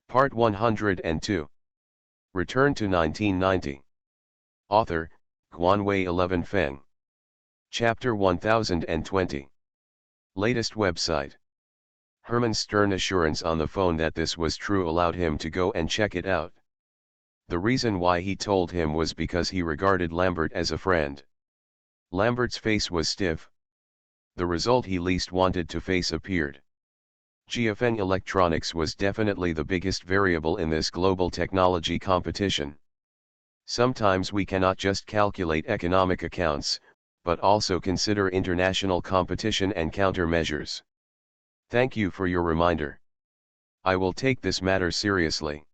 Part 102. Return to 1990. Author, Guanwei 11 Feng. Chapter 1020. Latest website. Herman's stern assurance on the phone that this was true allowed him to go and check it out. The reason why he told him was because he regarded Lambert as a friend. Lambert's face was stiff. The result he least wanted to face appeared. GFN Electronics was definitely the biggest variable in this global technology competition. Sometimes we cannot just calculate economic accounts, but also consider international competition and countermeasures. Thank you for your reminder. I will take this matter seriously.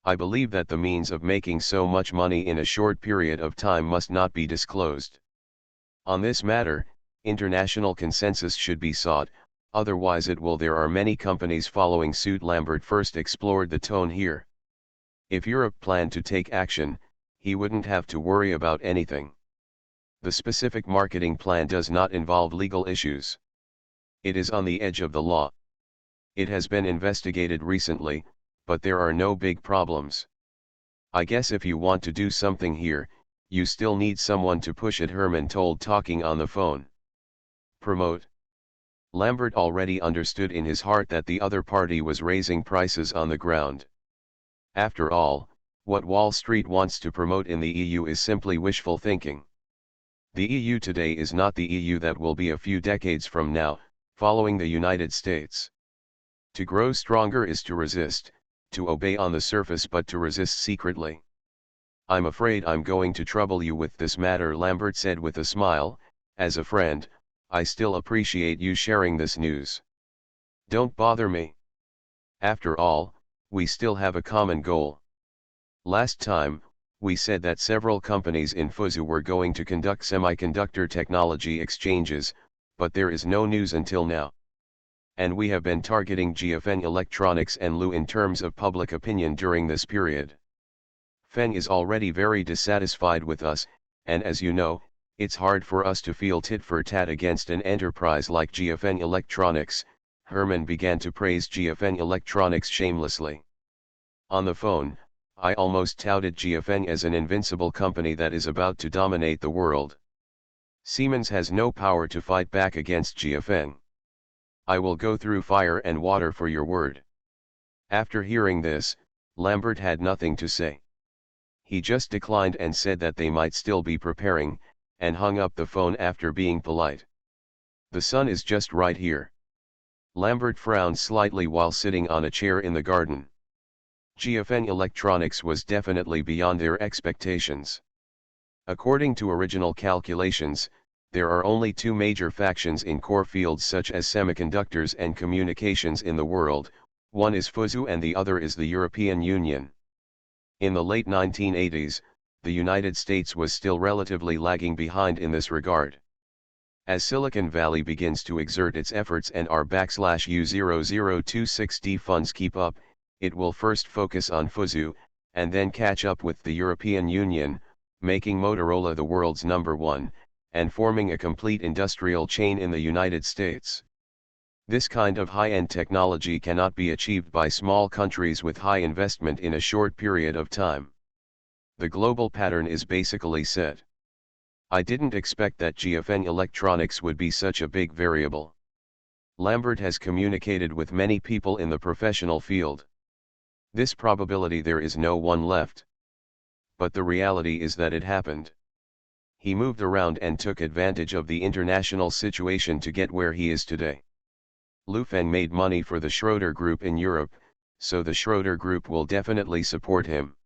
I believe that the means of making so much money in a short period of time must not be disclosed. On this matter, international consensus should be sought, otherwise it will. There are many companies following suit. Lambert first explored the tone here. If Europe planned to take action, he wouldn't have to worry about anything. The specific marketing plan does not involve legal issues. It is on the edge of the law. It has been investigated recently, but there are no big problems. I guess if you want to do something here, you still need someone to push it, Herman told, talking on the phone. Promote. Lambert already understood in his heart that the other party was raising prices on the ground. After all, what Wall Street wants to promote in the EU is simply wishful thinking. The EU today is not the EU that will be a few decades from now, following the United States. To grow stronger is to resist, to obey on the surface but to resist secretly. I'm afraid I'm going to trouble you with this matter, Lambert said with a smile. As a friend, I still appreciate you sharing this news. Don't bother me. After all, we still have a common goal. Last time, we said that several companies in Fuzhou were going to conduct semiconductor technology exchanges, but there is no news until now. And we have been targeting GFN Electronics and Lu in terms of public opinion during this period. Feng is already very dissatisfied with us, and as you know, it's hard for us to feel tit for tat against an enterprise like GFN Electronics. Herman began to praise GFN Electronics shamelessly. On the phone, I almost touted GFN as an invincible company that is about to dominate the world. Siemens has no power to fight back against GFN. I will go through fire and water for your word. After hearing this, Lambert had nothing to say. He just declined and said that they might still be preparing, and hung up the phone after being polite. The sun is just right here. Lambert frowned slightly while sitting on a chair in the garden. GFN Electronics was definitely beyond their expectations. According to original calculations, there are only two major factions in core fields such as semiconductors and communications in the world. One is Fuzhou and the other is the European Union. In the late 1980s, the United States was still relatively lagging behind in this regard. As Silicon Valley begins to exert its efforts and our /U0026D funds keep up, it will first focus on Fuzhou, and then catch up with the European Union, making Motorola the world's #1, and forming a complete industrial chain in the United States. This kind of high-end technology cannot be achieved by small countries with high investment in a short period of time. The global pattern is basically set. I didn't expect that GFN Electronics would be such a big variable. Lambert has communicated with many people in the professional field. This probability there is no one left. But the reality is that it happened. He moved around and took advantage of the international situation to get where he is today. Lu Feng made money for the Schroeder Group in Europe, so the Schroeder Group will definitely support him.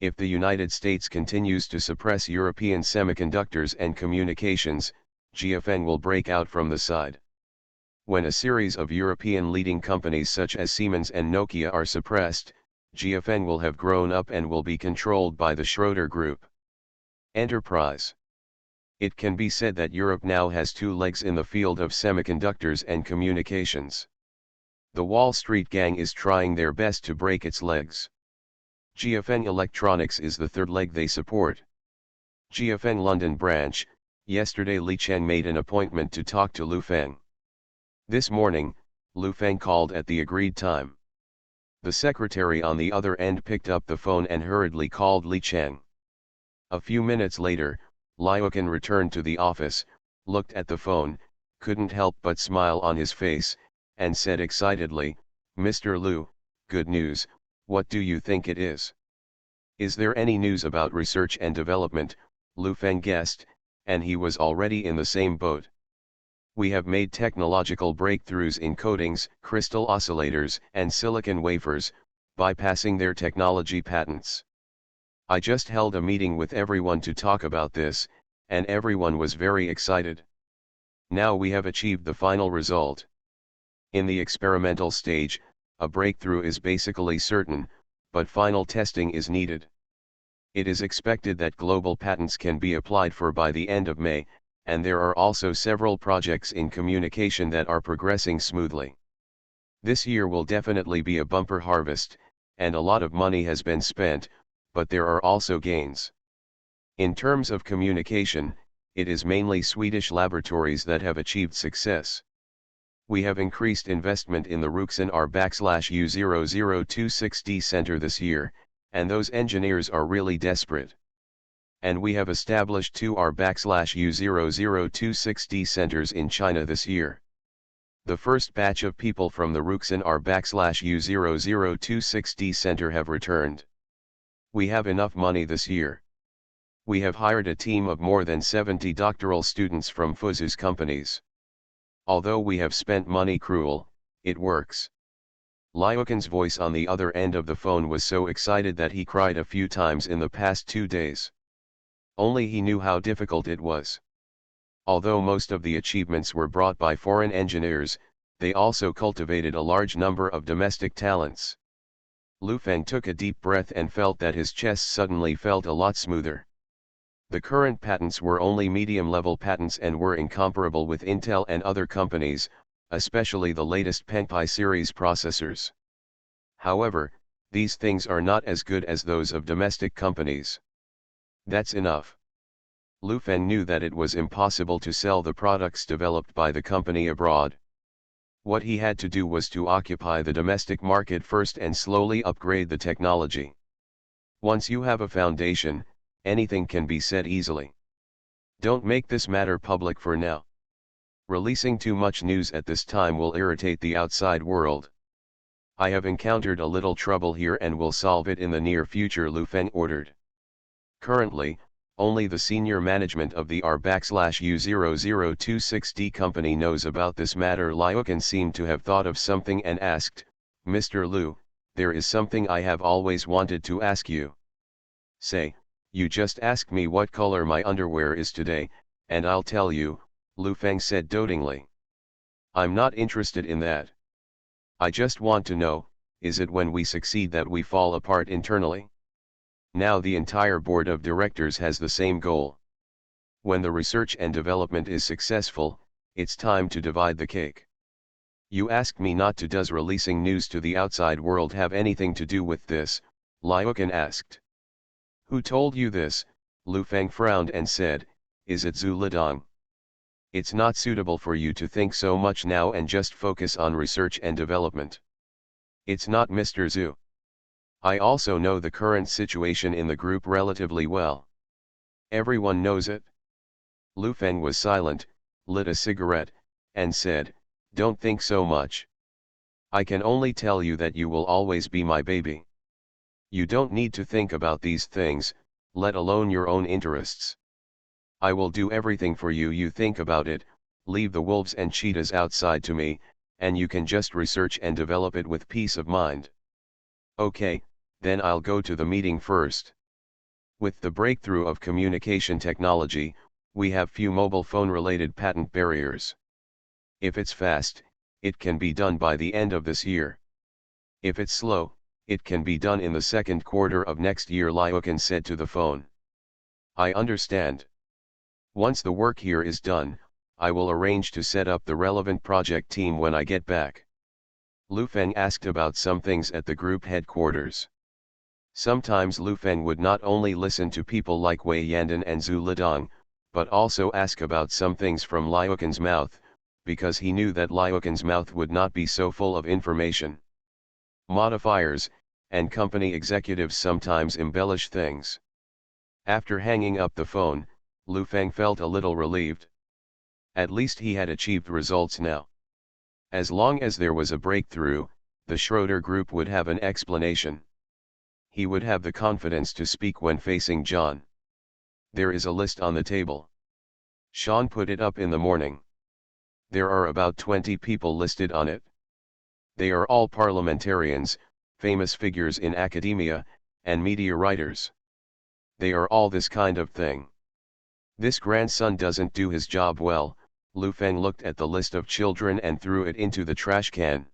If the United States continues to suppress European semiconductors and communications, GFN will break out from the side. When a series of European leading companies such as Siemens and Nokia are suppressed, GFN will have grown up and will be controlled by the Schroeder Group. Enterprise. It can be said that Europe now has two legs in the field of semiconductors and communications. The Wall Street gang is trying their best to break its legs. GFN Electronics is the third leg they support. GFN London branch. Yesterday Li Cheng made an appointment to talk to Lu Feng. This morning, Lu Feng called at the agreed time. The secretary on the other end picked up the phone and hurriedly called Li Cheng. A few minutes later, Liukin returned to the office, looked at the phone, couldn't help but smile on his face, and said excitedly, "Mr. Liu, good news, what do you think it is?" "Is there any news about research and development?" Lu Feng guessed, and he was already in the same boat. "We have made technological breakthroughs in coatings, crystal oscillators, and silicon wafers, bypassing their technology patents. I just held a meeting with everyone to talk about this, and everyone was very excited. Now we have achieved the final result. In the experimental stage, a breakthrough is basically certain, but final testing is needed. It is expected that global patents can be applied for by the end of May, and there are also several projects in communication that are progressing smoothly. This year will definitely be a bumper harvest, and a lot of money has been spent, but there are also gains. In terms of communication, it is mainly Swedish laboratories that have achieved success. We have increased investment in the Ruxin R/U0026D center this year, and those engineers are really desperate. And we have established 2 R/U0026D centers in China this year. The first batch of people from the Ruxin R/U0026D center have returned. We have enough money this year. We have hired a team of more than 70 doctoral students from Fuzhou's companies. Although we have spent money cruel, it works." Liukin's voice on the other end of the phone was so excited that he cried a few times in the past 2 days. Only he knew how difficult it was. Although most of the achievements were brought by foreign engineers, they also cultivated a large number of domestic talents. Lu Feng took a deep breath and felt that his chest suddenly felt a lot smoother. The current patents were only medium-level patents and were incomparable with Intel and other companies, especially the latest Pengpai series processors. However, these things are not as good as those of domestic companies. That's enough. Lu Feng knew that it was impossible to sell the products developed by the company abroad. What he had to do was to occupy the domestic market first and slowly upgrade the technology. Once you have a foundation, anything can be said easily. Don't make this matter public for now. Releasing too much news at this time will irritate the outside world. I have encountered a little trouble here and will solve it in the near future, Lu Feng ordered. Currently, only the senior management of the R/U0026D company knows about this matter. Liukin seemed to have thought of something and asked, "Mr. Liu, there is something I have always wanted to ask you." "Say, you just ask me what color my underwear is today, and I'll tell you," Lu Feng said dotingly. "I'm not interested in that. I just want to know, is it when we succeed that we fall apart internally? Now the entire board of directors has the same goal. When the research and development is successful, it's time to divide the cake. You ask me not to. Does releasing news to the outside world have anything to do with this?" Liukin asked. "Who told you this?" Lu Feng frowned and said, "Is it Zhu Lidong? It's not suitable for you to think so much now and just focus on research and development. It's not Mr. Zhu. I also know the current situation in the group relatively well. Everyone knows it." Lu Feng was silent, lit a cigarette, and said, "Don't think so much. I can only tell you that you will always be my baby. You don't need to think about these things, let alone your own interests. I will do everything for you. You think about it, leave the wolves and cheetahs outside to me, and you can just research and develop it with peace of mind." "Okay, then I'll go to the meeting first." With the breakthrough of communication technology, we have few mobile phone related patent barriers. If it's fast, it can be done by the end of this year. If it's slow, it can be done in the second quarter of next year, Liukin said to the phone. "I understand. Once the work here is done, I will arrange to set up the relevant project team when I get back." Lu Feng asked about some things at the group headquarters. Sometimes Lu Feng would not only listen to people like Wei Yandan and Zhu Lidong, but also ask about some things from Liukin's mouth, because he knew that Liukin's mouth would not be so full of information. modifiers, and company executives sometimes embellish things. After hanging up the phone, Lu Feng felt a little relieved. At least he had achieved results now. As long as there was a breakthrough, the Schroeder Group would have an explanation. He would have the confidence to speak when facing John. There is a list on the table. Sean put it up in the morning. There are about 20 people listed on it. They are all parliamentarians, famous figures in academia, and media writers. They are all this kind of thing. This grandson doesn't do his job well. Lu Feng looked at the list of children and threw it into the trash can.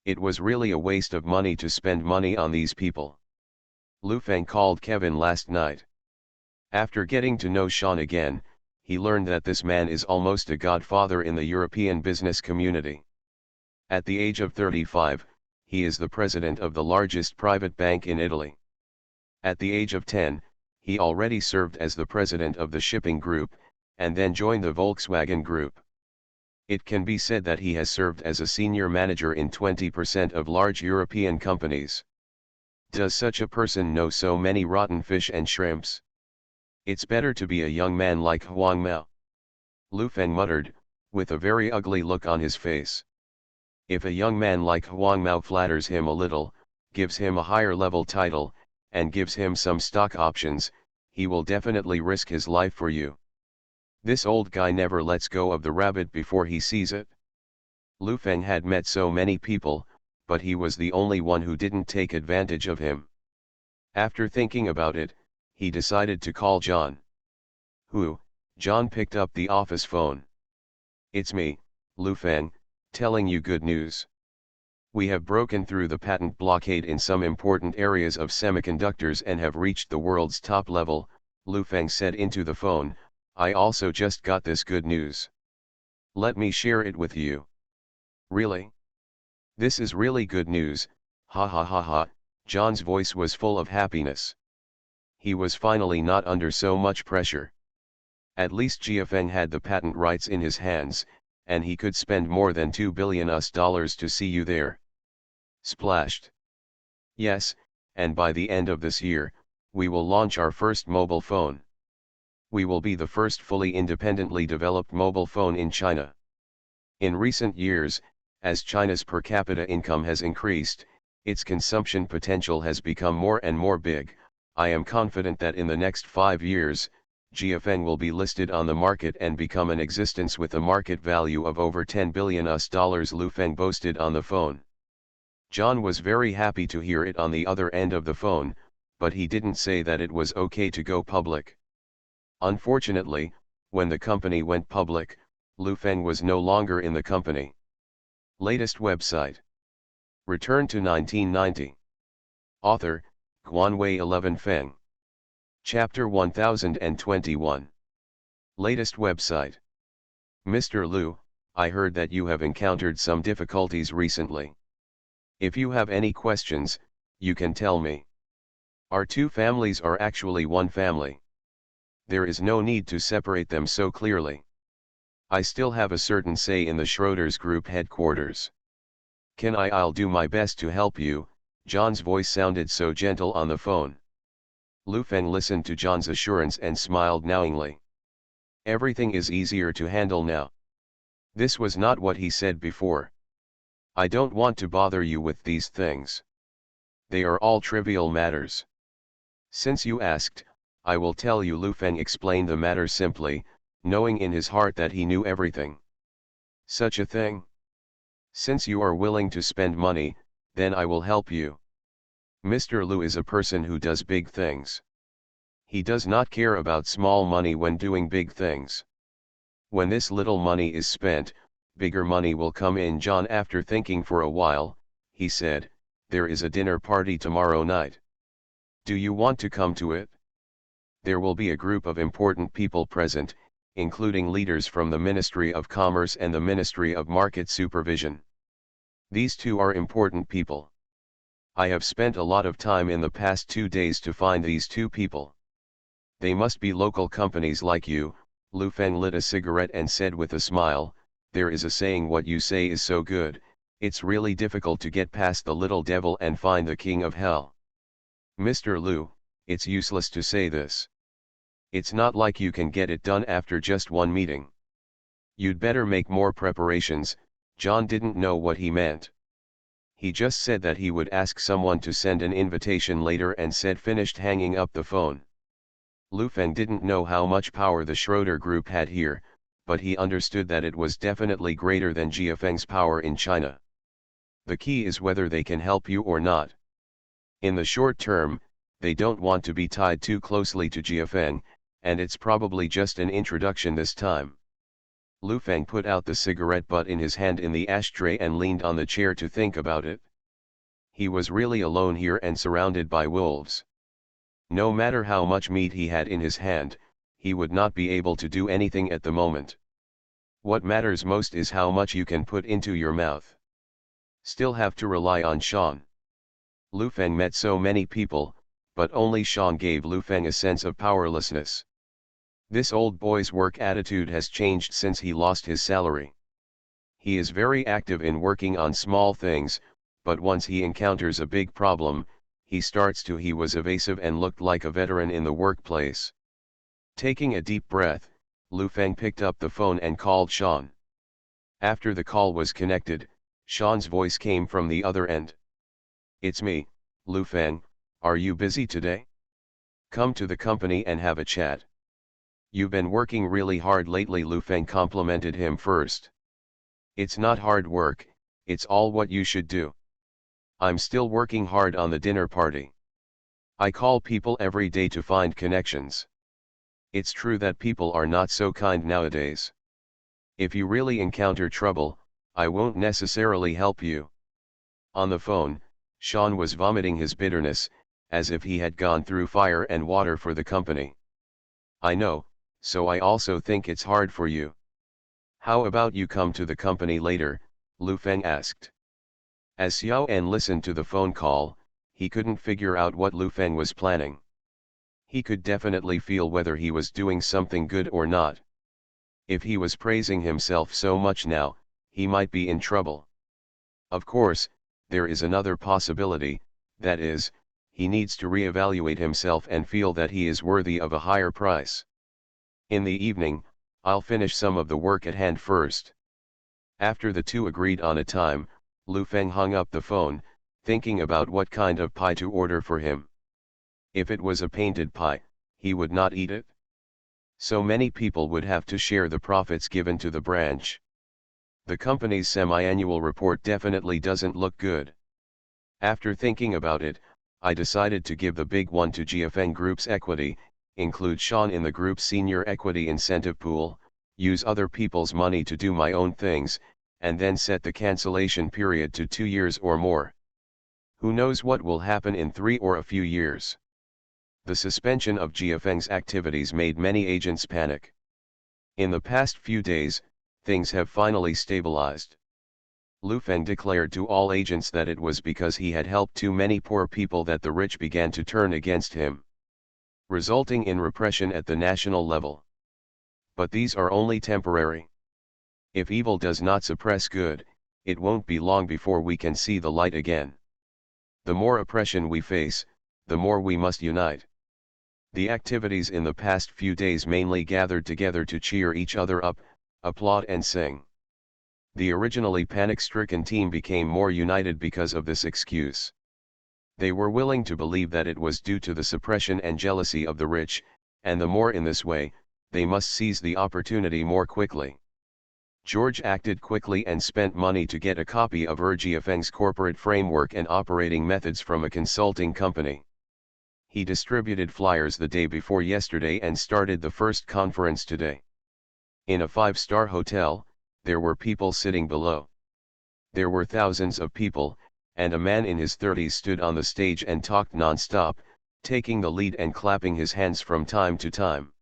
It was really a waste of money to spend money on these people. Lu Feng called Kevin last night. After getting to know Sean again, he learned that this man is almost a godfather in the European business community. At the age of 35, he is the president of the largest private bank in Italy. At the age of 10, he already served as the president of the shipping group, and then joined the Volkswagen Group. It can be said that he has served as a senior manager in 20% of large European companies. Does such a person know so many rotten fish and shrimps? It's better to be a young man like Huang Mao. Lu Feng muttered, with a very ugly look on his face. If a young man like Huang Mao flatters him a little, gives him a higher level title, and gives him some stock options, he will definitely risk his life for you. This old guy never lets go of the rabbit before he sees it. Lu Feng had met so many people, but he was the only one who didn't take advantage of him. After thinking about it, he decided to call John. Who? John picked up the office phone. It's me, Lu Feng, telling you good news. We have broken through the patent blockade in some important areas of semiconductors and have reached the world's top level, Lu Feng said into the phone. I also just got this good news. Let me share it with you. Really? This is really good news, ha ha ha ha. John's voice was full of happiness. He was finally not under so much pressure. At least Jiafeng had the patent rights in his hands, and he could spend more than $2 billion to see you there. Splashed. Yes, and by the end of this year, we will launch our first mobile phone. We will be the first fully independently developed mobile phone in China. In recent years, as China's per capita income has increased, its consumption potential has become more and more big. I am confident that in the next 5 years, Jiafeng will be listed on the market and become an existence with a market value of over $10 billion, Lu Feng boasted on the phone. John was very happy to hear it on the other end of the phone, but he didn't say that it was okay to go public. Unfortunately, when the company went public, Lu Feng was no longer in the company. Latest website. Return to 1990. Author, Guanwei 11 Feng. Chapter 1021. Latest website. Mr. Lu, I heard that you have encountered some difficulties recently. If you have any questions, you can tell me. Our two families are actually one family. There is no need to separate them so clearly. I still have a certain say in the Schroeder's Group headquarters. I'll do my best to help you. John's voice sounded so gentle on the phone. Lu Feng listened to John's assurance and smiled knowingly. Everything is easier to handle now. This was not what he said before. I don't want to bother you with these things. They are all trivial matters. Since you asked, I will tell you. Lu Feng explained the matter simply, knowing in his heart that he knew everything. Such a thing? Since you are willing to spend money, then I will help you. Mr. Lu is a person who does big things. He does not care about small money when doing big things. When this little money is spent, bigger money will come in. John, after thinking for a while, he said, there is a dinner party tomorrow night. Do you want to come to it? There will be a group of important people present, including leaders from the Ministry of Commerce and the Ministry of Market Supervision. These two are important people. I have spent a lot of time in the past 2 days to find these two people. They must be local companies like you. Lu Feng lit a cigarette and said with a smile, there is a saying, what you say is so good, It's really difficult to get past the little devil and find the king of hell. Mr. Liu, it's useless to say this. It's not like you can get it done after just one meeting. You'd better make more preparations. John didn't know what he meant. He just said that he would ask someone to send an invitation later and said finished hanging up the phone. Lu Feng didn't know how much power the Schroeder Group had here, but he understood that it was definitely greater than Jia Feng's power in China. The key is whether they can help you or not. In the short term, they don't want to be tied too closely to Jia Feng, and it's probably just an introduction this time. Lu Feng put out the cigarette butt in his hand in the ashtray and leaned on the chair to think about it. He was really alone here and surrounded by wolves. No matter how much meat he had in his hand, he would not be able to do anything at the moment. What matters most is how much you can put into your mouth. Still have to rely on Sean. Lu Feng met so many people, but only Sean gave Lu Feng a sense of powerlessness. This old boy's work attitude has changed since he lost his salary. He is very active in working on small things, but once he encounters a big problem, he was evasive and looked like a veteran in the workplace. Taking a deep breath, Lu Feng picked up the phone and called Sean. After the call was connected, Sean's voice came from the other end. "It's me, Lu Feng, are you busy today? Come to the company and have a chat." "You've been working really hard lately," Lu Feng complimented him first. "It's not hard work, it's all what you should do. I'm still working hard on the dinner party. I call people every day to find connections. It's true that people are not so kind nowadays. If you really encounter trouble, I won't necessarily help you." On the phone, Sean was vomiting his bitterness, as if he had gone through fire and water for the company. "I know, so I also think it's hard for you. How about you come to the company later?" Lu Feng asked. As Xiao En listened to the phone call, he couldn't figure out what Lu Feng was planning. He could definitely feel whether he was doing something good or not. If he was praising himself so much now, he might be in trouble. Of course, there is another possibility, that is, he needs to reevaluate himself and feel that he is worthy of a higher price. "In the evening, I'll finish some of the work at hand first." After the two agreed on a time, Lu Feng hung up the phone, thinking about what kind of pie to order for him. If it was a painted pie, he would not eat it. So many people would have to share the profits given to the branch. The company's semi-annual report definitely doesn't look good. After thinking about it, I decided to give the big one to Jia Feng Group's equity, include Sean in the group's senior equity incentive pool, use other people's money to do my own things, and then set the cancellation period to 2 years or more. Who knows what will happen in 3 or a few years. The suspension of Jia Feng's activities made many agents panic. In the past few days, things have finally stabilized. Lu Feng declared to all agents that it was because he had helped too many poor people that the rich began to turn against him, resulting in repression at the national level. But these are only temporary. If evil does not suppress good, it won't be long before we can see the light again. The more oppression we face, the more we must unite. The activities in the past few days mainly gathered together to cheer each other up, applaud and sing. The originally panic-stricken team became more united because of this excuse. They were willing to believe that it was due to the suppression and jealousy of the rich, and the more in this way, they must seize the opportunity more quickly. George acted quickly and spent money to get a copy of Jia Feng's corporate framework and operating methods from a consulting company. He distributed flyers the day before yesterday and started the first conference today. In a 5-star hotel, there were people sitting below. There were thousands of people, and a man in his 30s stood on the stage and talked non-stop, taking the lead and clapping his hands from time to time.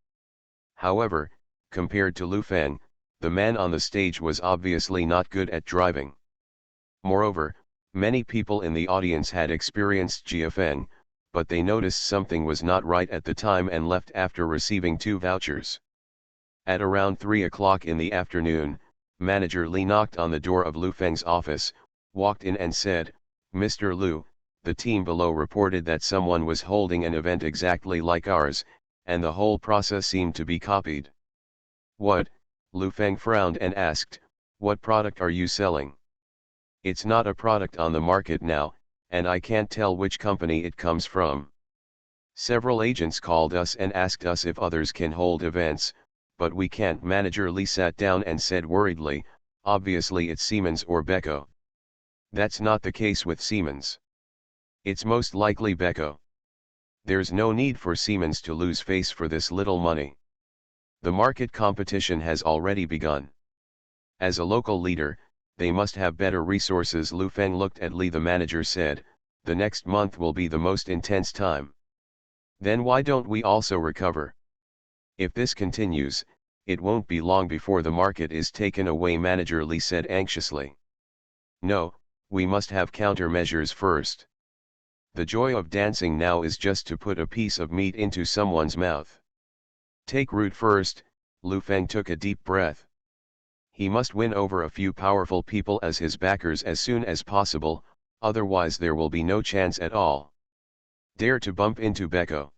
However, compared to Lu Feng, the man on the stage was obviously not good at driving. Moreover, many people in the audience had experienced Jia Feng, but they noticed something was not right at the time and left after receiving 2 vouchers. At around 3 o'clock in the afternoon, Manager Li knocked on the door of Lu Feng's office. walked in and said, "Mr. Lu, the team below reported that someone was holding an event exactly like ours, and the whole process seemed to be copied." "What?" Lu Feng frowned and asked, "What product are you selling?" "It's not a product on the market now, and I can't tell which company it comes from. Several agents called us and asked us if others can hold events, but we can't." Manager Lee sat down and said worriedly, "Obviously it's Siemens or Beko." "That's not the case with Siemens. It's most likely Beko. There's no need for Siemens to lose face for this little money. The market competition has already begun. As a local leader, they must have better resources." Lu Feng looked at Lee. The manager said, "The next month will be the most intense time. Then why don't we also recover? If this continues, it won't be long before the market is taken away." Manager Lee said anxiously. "No, we must have countermeasures first. The joy of dancing now is just to put a piece of meat into someone's mouth. Take root first." Lu Feng took a deep breath. He must win over a few powerful people as his backers as soon as possible, otherwise there will be no chance at all. Dare to bump into Beko.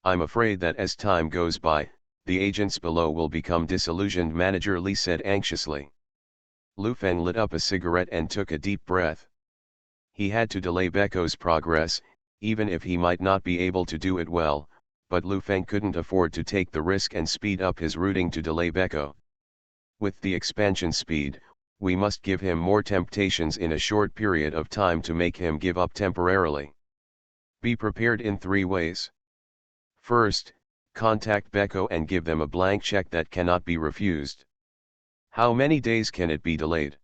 I'm afraid that as time goes by, the agents below will become disillusioned." Manager Lee said anxiously. Lu Feng lit up a cigarette and took a deep breath. He had to delay Beko's progress, even if he might not be able to do it well, but Lu Feng couldn't afford to take the risk and speed up his rooting to delay Beko. With the expansion speed, we must give him more temptations in a short period of time to make him give up temporarily. Be prepared in 3 ways. First, contact Beko and give them a blank check that cannot be refused. How many days can it be delayed?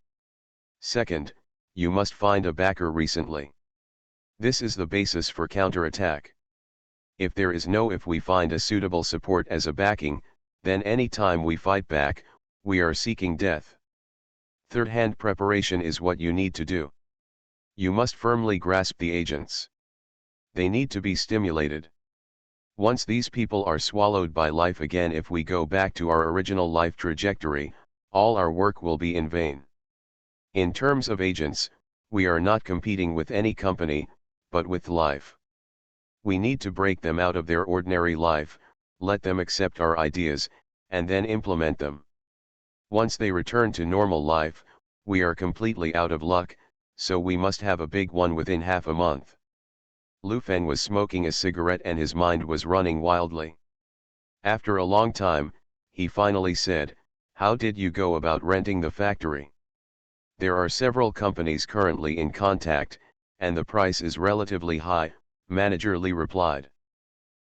Second, you must find a backer recently. This is the basis for counterattack. If there is no if we find a suitable support as a backing, then any time we fight back, we are seeking death. Third-hand preparation is what you need to do. You must firmly grasp the agents. They need to be stimulated. Once these people are swallowed by life again, if we go back to our original life trajectory, all our work will be in vain. In terms of agents, we are not competing with any company, but with life. We need to break them out of their ordinary life, let them accept our ideas, and then implement them. Once they return to normal life, we are completely out of luck, so we must have a big one within half a month." Lu Feng was smoking a cigarette and his mind was running wildly. After a long time, he finally said, "How did you go about renting the factory?" "There are several companies currently in contact, and the price is relatively high," Manager Lee replied.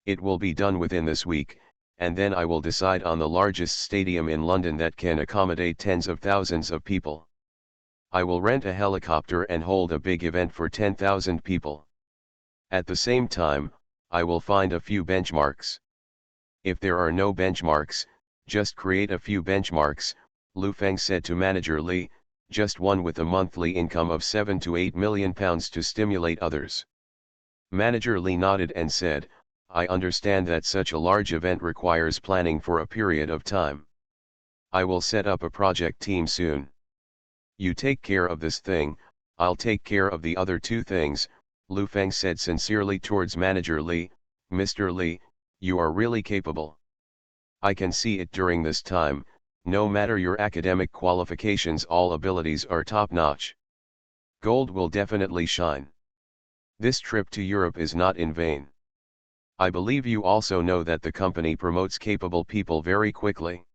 "It will be done within this week, and then I will decide on the largest stadium in London that can accommodate tens of thousands of people. I will rent a helicopter and hold a big event for 10,000 people. At the same time, I will find a few benchmarks. If there are no benchmarks, just create a few benchmarks," Lu Feng said to Manager Lee, "just one with a monthly income of £7 to £8 million to stimulate others." Manager Lee nodded and said, "I understand that such a large event requires planning for a period of time. I will set up a project team soon. You take care of this thing, I'll take care of the other 2 things, Lu Feng said sincerely towards Manager Lee. "Mr. Lee, you are really capable. I can see it during this time, no matter your academic qualifications, all abilities are top-notch. Gold will definitely shine. This trip to Europe is not in vain. I believe you also know that the company promotes capable people very quickly.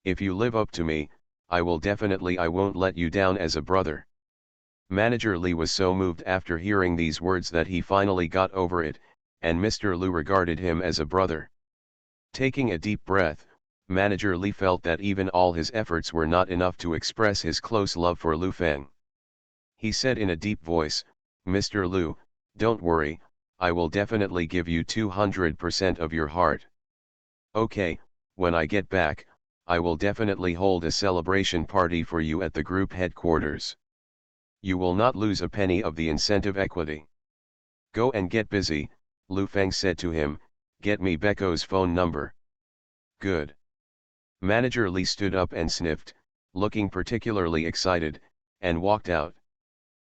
If you live up to me, I won't let you down as a brother." Manager Lee was so moved after hearing these words that he finally got over it, and Mr. Lu regarded him as a brother. Taking a deep breath, Manager Lee felt that even all his efforts were not enough to express his close love for Lu Feng. He said in a deep voice, "Mr. Lu, don't worry, I will definitely give you 200% of your heart. Okay, when I get back, I will definitely hold a celebration party for you at the group headquarters. You will not lose a penny of the incentive equity. Go and get busy," Lu Feng said to him, "get me Beko's phone number." "Good." Manager Lee stood up and sniffed, looking particularly excited, and walked out.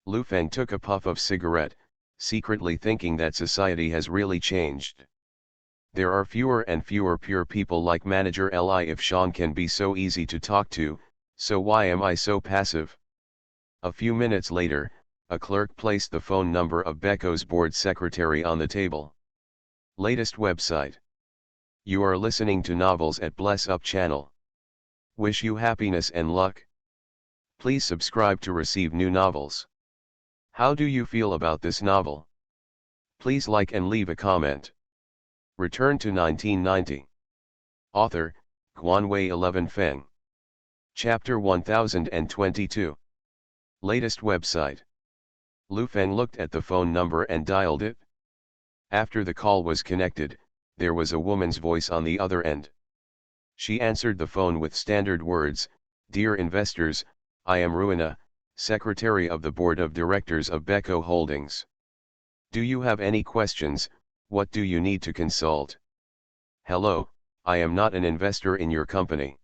Lu Feng took a puff of cigarette, secretly thinking that society has really changed. There are fewer and fewer pure people like Manager Li. If Sean can be so easy to talk to, so why am I so passive? A few minutes later, a clerk placed the phone number of Becco's board secretary on the table. Latest website. You are listening to novels at Bless Up channel. Wish you happiness and luck. Please subscribe to receive new novels. How do you feel about this novel? Please like and leave a comment. Return to 1990. Author, Guanwei 11 Feng. Chapter 1022. Latest website. Lu Feng looked at the phone number and dialed it. After the call was connected, there was a woman's voice on the other end. She answered the phone with standard words, "Dear investors, I am Ruina, Secretary of the Board of Directors of Becco Holdings. Do you have any questions? What do you need to consult? Hello, I am not an investor in your company.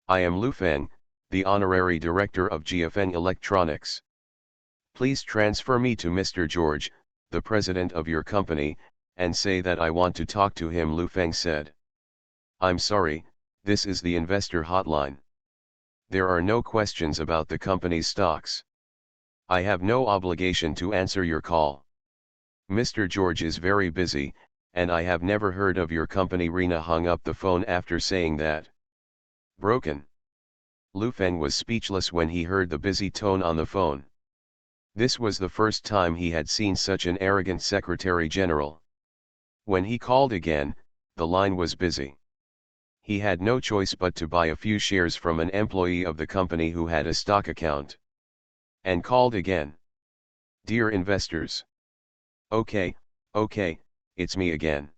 I am Lu Feng, the Honorary Director of GFN Electronics. Please transfer me to Mr. George, the President of your company, and say that I want to talk to him," Lu Feng said. "I'm sorry, this is the investor hotline. There are no questions about the company's stocks. I have no obligation to answer your call. Mr. George is very busy, and I have never heard of your company." Rina hung up the phone after saying that. Broken. Lu Feng was speechless when he heard the busy tone on the phone. This was the first time he had seen such an arrogant secretary general. When he called again, the line was busy. He had no choice but to buy a few shares from an employee of the company who had a stock account. And called again. "Dear investors. Okay, it's me again.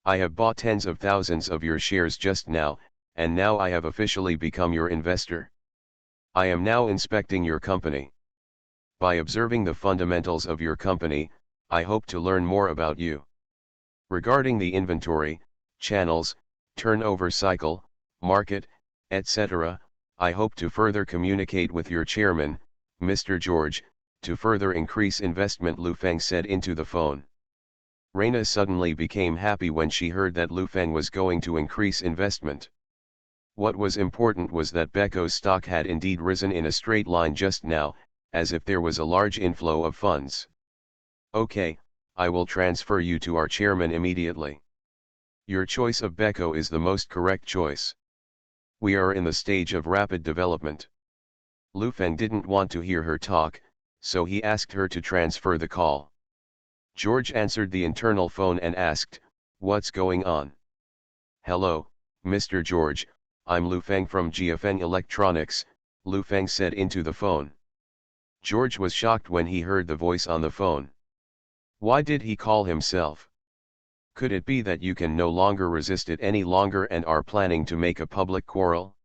I have bought tens of thousands of your shares just now, and now I have officially become your investor. I am now inspecting your company. By observing the fundamentals of your company, I hope to learn more about you. Regarding the inventory, channels, turnover cycle, market, etc., I hope to further communicate with your chairman, Mr. George, to further increase investment," Lu Feng said into the phone. Reina suddenly became happy when she heard that Lu Feng was going to increase investment. What was important was that Becco's stock had indeed risen in a straight line just now, as if there was a large inflow of funds. "Okay, I will transfer you to our chairman immediately. Your choice of Becco is the most correct choice. We are in the stage of rapid development." Lu Feng didn't want to hear her talk, so he asked her to transfer the call. George answered the internal phone and asked, "What's going on?" "Hello, Mr. George, I'm Lu Feng from GFN Electronics," Lu Feng said into the phone. George was shocked when he heard the voice on the phone. Why did he call himself? Could it be that you can no longer resist it any longer and are planning to make a public quarrel?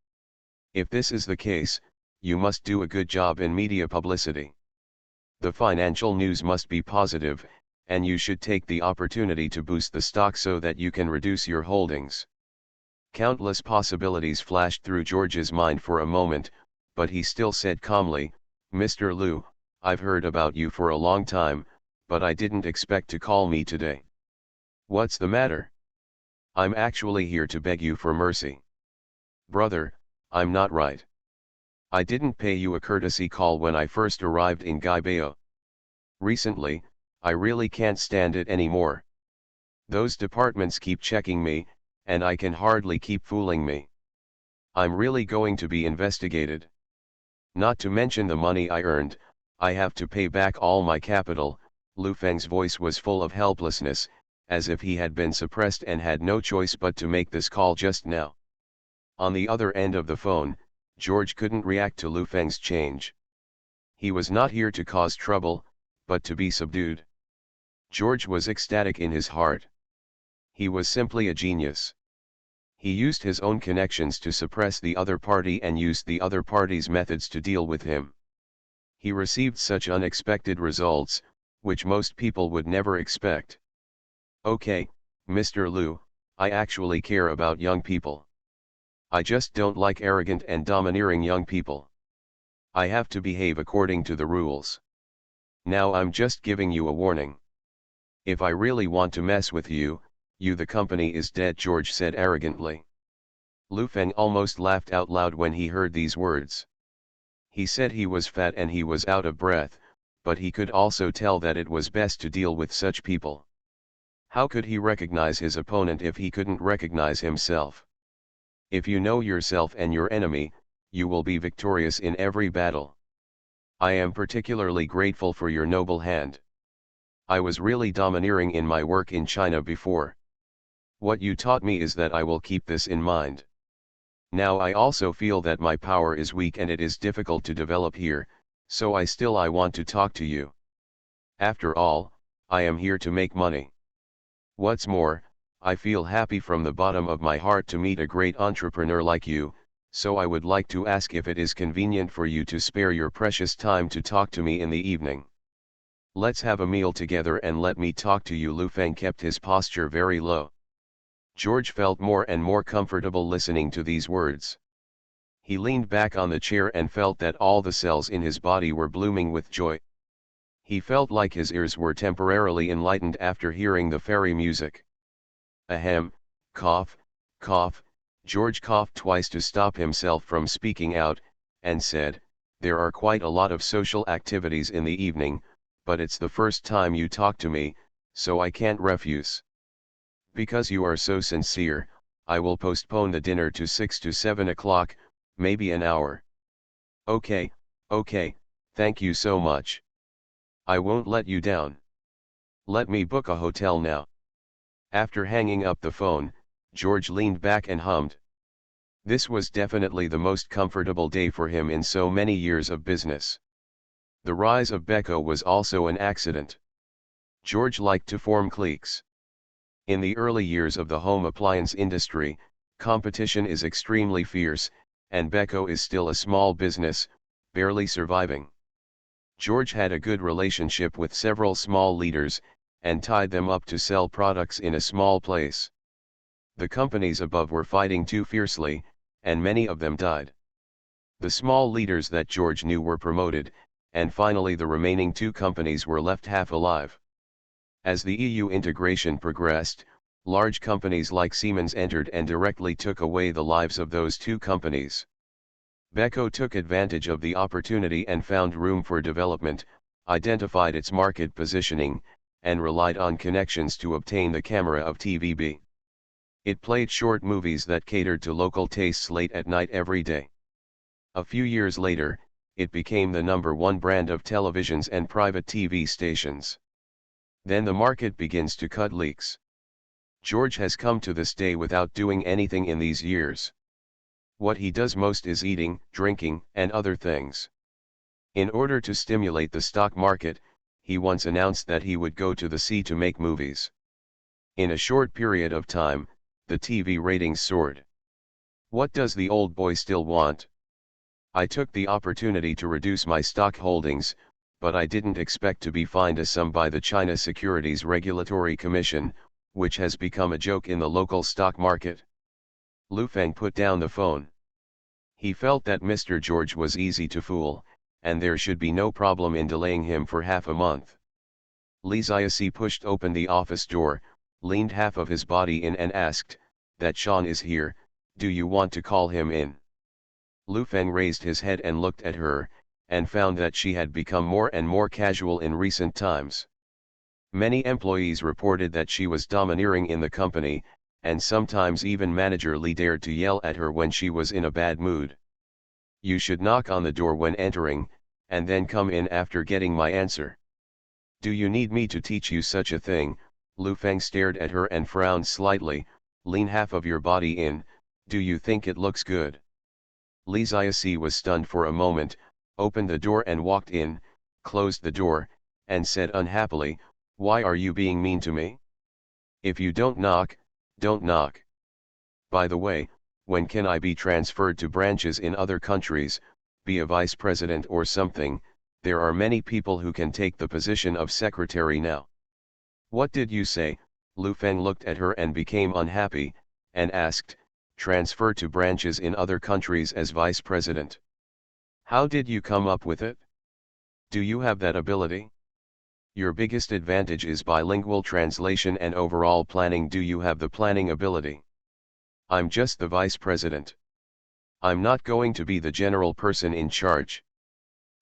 If this is the case, you must do a good job in media publicity. The financial news must be positive, and you should take the opportunity to boost the stock so that you can reduce your holdings. Countless possibilities flashed through George's mind for a moment, but he still said calmly, "Mr. Lu, I've heard about you for a long time, but I didn't expect to call me today. What's the matter? I'm actually here to beg you for mercy. Brother, I'm not right. I didn't pay you a courtesy call when I first arrived in Gaibao. Recently, I really can't stand it anymore. Those departments keep checking me, and I can hardly keep fooling me. I'm really going to be investigated. Not to mention the money I earned, I have to pay back all my capital." Lu Feng's voice was full of helplessness, as if he had been suppressed and had no choice but to make this call just now. On the other end of the phone, George couldn't react to Lu Feng's change. He was not here to cause trouble, but to be subdued. George was ecstatic in his heart. He was simply a genius. He used his own connections to suppress the other party and used the other party's methods to deal with him. He received such unexpected results, which most people would never expect. "Okay, Mr. Lu, I actually care about young people. I just don't like arrogant and domineering young people. I have to behave according to the rules. Now I'm just giving you a warning. If I really want to mess with you, the company is dead, George said arrogantly. Lu Feng almost laughed out loud when he heard these words. He said he was fat and he was out of breath, but he could also tell that it was best to deal with such people. How could he recognize his opponent if he couldn't recognize himself? If you know yourself and your enemy, you will be victorious in every battle. I am particularly grateful for your noble hand. I was really domineering in my work in China before. What you taught me is that I will keep this in mind. Now I also feel that my power is weak and it is difficult to develop here, so I want to talk to you. After all, I am here to make money. What's more, I feel happy from the bottom of my heart to meet a great entrepreneur like you, so I would like to ask if it is convenient for you to spare your precious time to talk to me in the evening. Let's have a meal together and let me talk to you. Lu Feng kept his posture very low. George felt more and more comfortable listening to these words. He leaned back on the chair and felt that all the cells in his body were blooming with joy. He felt like his ears were temporarily enlightened after hearing the fairy music. Ahem, cough, cough. George coughed twice to stop himself from speaking out, and said, "There are quite a lot of social activities in the evening, but it's the first time you talk to me, so I can't refuse. Because you are so sincere, I will postpone the dinner to 6 to 7 o'clock, maybe an hour." Okay, thank you so much. I won't let you down. Let me book a hotel now. After hanging up the phone, George leaned back and hummed. This was definitely the most comfortable day for him in so many years of business. The rise of Beko was also an accident. George liked to form cliques. In the early years of the home appliance industry, competition is extremely fierce, and Beko is still a small business, barely surviving. George had a good relationship with several small leaders, and tied them up to sell products in a small place. The companies above were fighting too fiercely, and many of them died. The small leaders that George knew were promoted, and finally the remaining two companies were left half alive. As the EU integration progressed, large companies like Siemens entered and directly took away the lives of those two companies. Beko took advantage of the opportunity and found room for development, identified its market positioning, and relied on connections to obtain the camera of TVB. It played short movies that catered to local tastes late at night every day. A few years later, it became the #1 brand of televisions and private TV stations. Then the market begins to cut leaks. George has come to this day without doing anything in these years. What he does most is eating, drinking, and other things. In order to stimulate the stock market, he once announced that he would go to the sea to make movies. In a short period of time, the TV ratings soared. What does the old boy still want? I took the opportunity to reduce my stock holdings, but I didn't expect to be fined a sum by the China Securities Regulatory Commission, which has become a joke in the local stock market. Lu Feng put down the phone. He felt that Mr. George was easy to fool, and there should be no problem in delaying him for half a month. Li Ziasi pushed open the office door, leaned half of his body in and asked, "That Sean is here, do you want to call him in?" Lu Feng raised his head and looked at her, and found that she had become more and more casual in recent times. Many employees reported that she was domineering in the company, and sometimes even Manager Li dared to yell at her when she was in a bad mood. "You should knock on the door when entering, and then come in after getting my answer. Do you need me to teach you such a thing?" Lu Feng stared at her and frowned slightly. "Lean half of your body in, do you think it looks good?" Li Ziasi was stunned for a moment, opened the door and walked in, closed the door, and said unhappily, "Why are you being mean to me? If you don't knock, don't knock. By the way, when can I be transferred to branches in other countries, be a vice president or something? There are many people who can take the position of secretary now." "What did you say?" Lu Feng looked at her and became unhappy, and asked, "Transfer to branches in other countries as vice president? How did you come up with it? Do you have that ability?" Your biggest advantage is bilingual translation and overall planning. Do you have the planning ability? I'm just the vice president. I'm not going to be the general person in charge.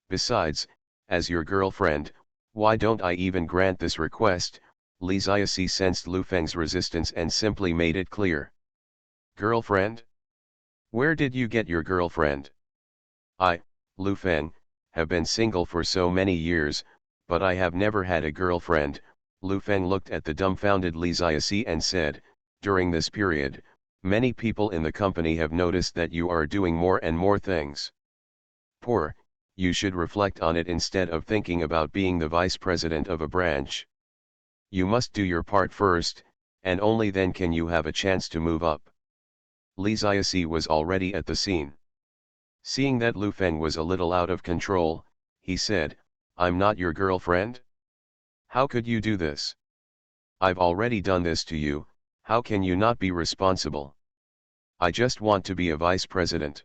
Besides, as your girlfriend, why don't I even grant this request? Li Ziaxi sensed Lu Feng's resistance and simply made it clear. Girlfriend? Where did you get your girlfriend? I, Lu Feng, have been single for so many years, but I have never had a girlfriend. Lu Feng looked at the dumbfounded Li Ziaxi and said, during this period, many people in the company have noticed that you are doing more and more things. Poor, you should reflect on it instead of thinking about being the vice president of a branch. You must do your part first, and only then can you have a chance to move up. Li Ziaxi was already at the scene. Seeing that Lu Feng was a little out of control, he said, I'm not your girlfriend? How could you do this? I've already done this to you, how can you not be responsible? I just want to be a vice president.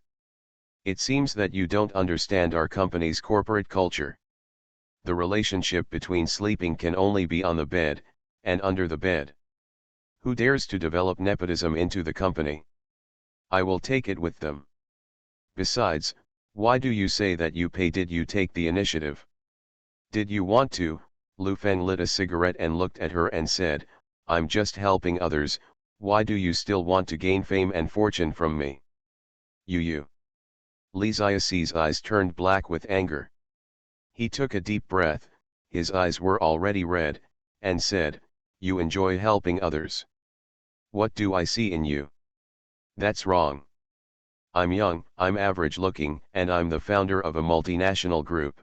It seems that you don't understand our company's corporate culture. The relationship between sleeping can only be on the bed, and under the bed. Who dares to develop nepotism into the company? I will take it with them. Besides, why do you say that you pay? Did you take the initiative? Did you want to? Lu Feng lit a cigarette and looked at her and said, I'm just helping others, why do you still want to gain fame and fortune from me? You. Li Ziaxi's eyes turned black with anger. He took a deep breath, his eyes were already red, and said, you enjoy helping others. What do I see in you? That's wrong. I'm young, I'm average looking, and I'm the founder of a multinational group.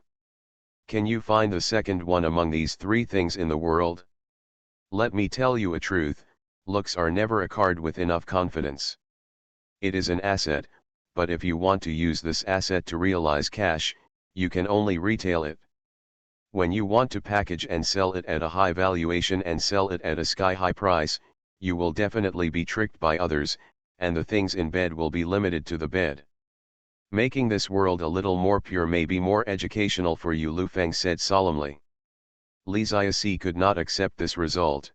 Can you find the second one among these three things in the world? Let me tell you a truth, looks are never a card with enough confidence. It is an asset, but if you want to use this asset to realize cash, you can only retail it. When you want to package and sell it at a high valuation and sell it at a sky-high price, you will definitely be tricked by others, and the things in bed will be limited to the bed. Making this world a little more pure may be more educational for you, Lu Feng said solemnly. Li Ziaxi could not accept this result.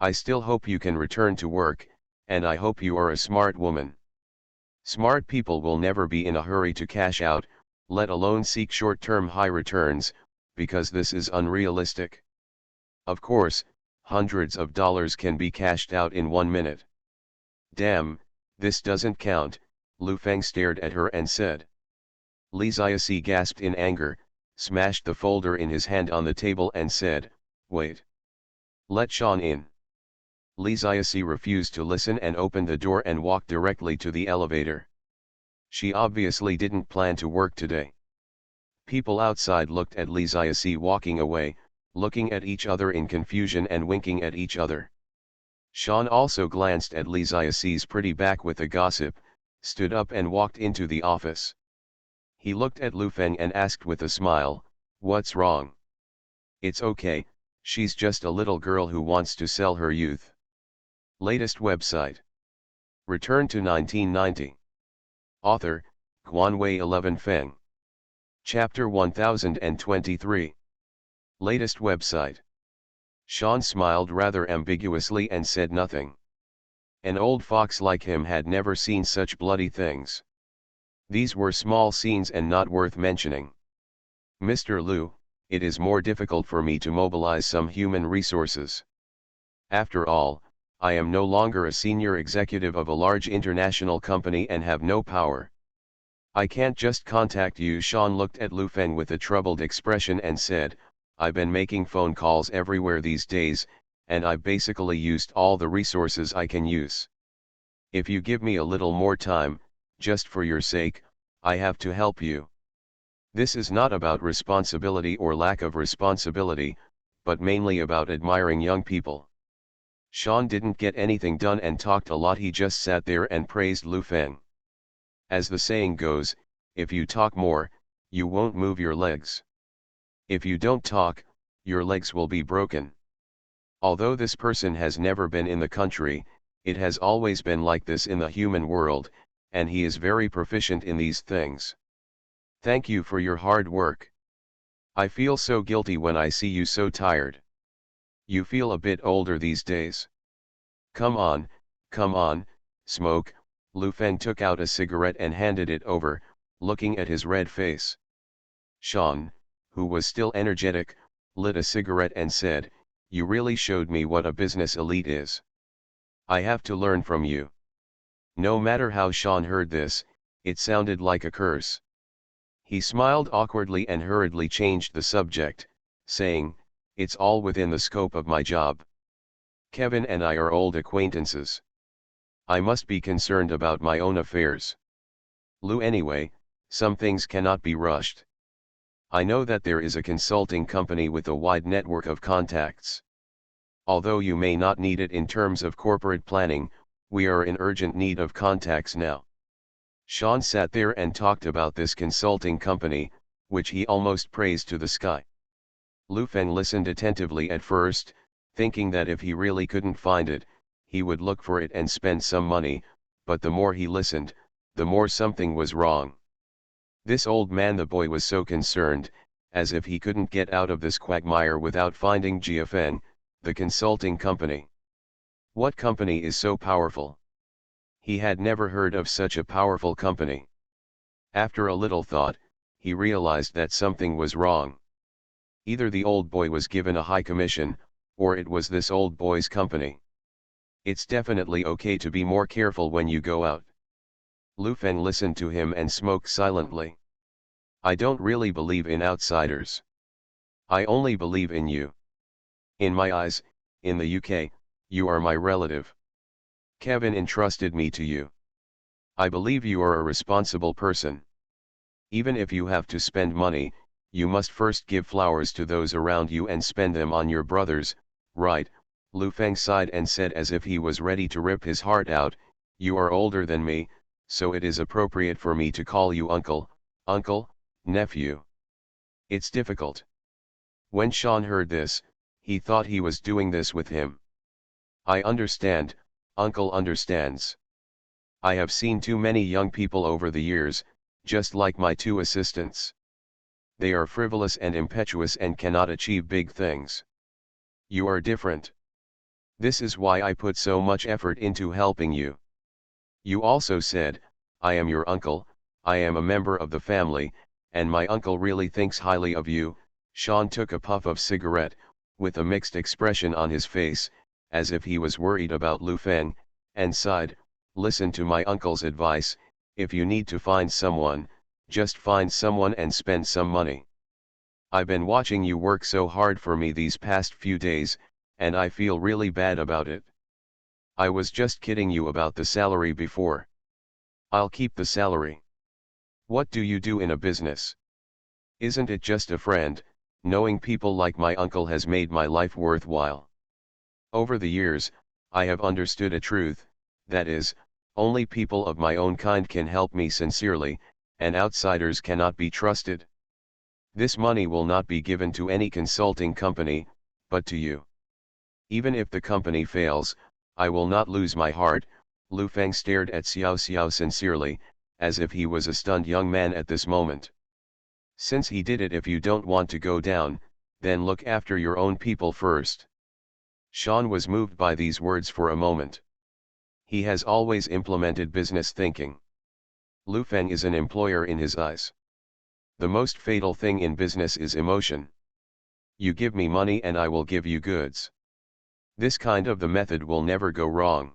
I still hope you can return to work, and I hope you are a smart woman. Smart people will never be in a hurry to cash out, let alone seek short-term high returns, because this is unrealistic. Of course, hundreds of dollars can be cashed out in 1 minute. Damn, this doesn't count, Lu Feng stared at her and said. Li Ziaxi gasped in anger, smashed the folder in his hand on the table and said, wait. Let Sean in. Li Ziaxi refused to listen and opened the door and walked directly to the elevator. She obviously didn't plan to work today. People outside looked at Li Ziaxi walking away, looking at each other in confusion and winking at each other. Sean also glanced at Li Ziaxi's pretty back with a gossip, stood up and walked into the office. He looked at Lu Feng and asked with a smile, what's wrong? It's okay, she's just a little girl who wants to sell her youth. Latest website. Return to 1990. Author, Guanwei 11 Feng. Chapter 1023. Latest website. Sean smiled rather ambiguously and said nothing. An old fox like him had never seen such bloody things. These were small scenes and not worth mentioning. Mr. Lu, it is more difficult for me to mobilize some human resources. After all, I am no longer a senior executive of a large international company and have no power. I can't just contact you. Sean looked at Lu Feng with a troubled expression and said, I've been making phone calls everywhere these days, and I've basically used all the resources I can use. If you give me a little more time, just for your sake, I have to help you. This is not about responsibility or lack of responsibility, but mainly about admiring young people. Sean didn't get anything done and talked a lot. He just sat there and praised Lu Feng. As the saying goes, if you talk more, you won't move your legs. If you don't talk, your legs will be broken. Although this person has never been in the country, it has always been like this in the human world, and he is very proficient in these things. Thank you for your hard work. I feel so guilty when I see you so tired. You feel a bit older these days. Come on, smoke. Lu Feng took out a cigarette and handed it over, looking at his red face. Sean, who was still energetic, lit a cigarette and said, "You really showed me what a business elite is. I have to learn from you." No matter how Sean heard this, it sounded like a curse. He smiled awkwardly and hurriedly changed the subject, saying, "It's all within the scope of my job. Kevin and I are old acquaintances. I must be concerned about my own affairs. Lou, anyway, some things cannot be rushed. I know that there is a consulting company with a wide network of contacts. Although you may not need it in terms of corporate planning, we are in urgent need of contacts now." Sean sat there and talked about this consulting company, which he almost praised to the sky. Lu Feng listened attentively at first, thinking that if he really couldn't find it, he would look for it and spend some money, but the more he listened, the more something was wrong. This old man, the boy, was so concerned, as if he couldn't get out of this quagmire without finding GFN, the consulting company. What company is so powerful? He had never heard of such a powerful company. After a little thought, he realized that something was wrong. Either the old boy was given a high commission, or it was this old boy's company. It's definitely okay to be more careful when you go out. Lu Feng listened to him and smoked silently. "I don't really believe in outsiders. I only believe in you. In my eyes, in the UK, you are my relative. Kevin entrusted me to you. I believe you are a responsible person. Even if you have to spend money, you must first give flowers to those around you and spend them on your brothers, right?" Lu Feng sighed and said, as if he was ready to rip his heart out, "You are older than me, so it is appropriate for me to call you uncle, nephew. It's difficult." When Sean heard this, he thought he was doing this with him. "I understand, uncle understands. I have seen too many young people over the years, just like my two assistants. They are frivolous and impetuous and cannot achieve big things. You are different. This is why I put so much effort into helping you. You also said, I am your uncle, I am a member of the family, and my uncle really thinks highly of you." Sean took a puff of cigarette, with a mixed expression on his face, as if he was worried about Lu Feng, and sighed, "Listen to my uncle's advice. If you need to find someone, just find someone and spend some money. I've been watching you work so hard for me these past few days, and I feel really bad about it. I was just kidding you about the salary before. I'll keep the salary. What do you do in a business? Isn't it just a friend? Knowing people like my uncle has made my life worthwhile. Over the years, I have understood a truth, that is, only people of my own kind can help me sincerely, and outsiders cannot be trusted. This money will not be given to any consulting company, but to you. Even if the company fails, I will not lose my heart." Lu Feng stared at Xiao Xiao sincerely, as if he was a stunned young man at this moment. "Since he did it, if you don't want to go down, then look after your own people first." Sean was moved by these words for a moment. He has always implemented business thinking. Lu Feng is an employer in his eyes. The most fatal thing in business is emotion. You give me money and I will give you goods. This kind of the method will never go wrong.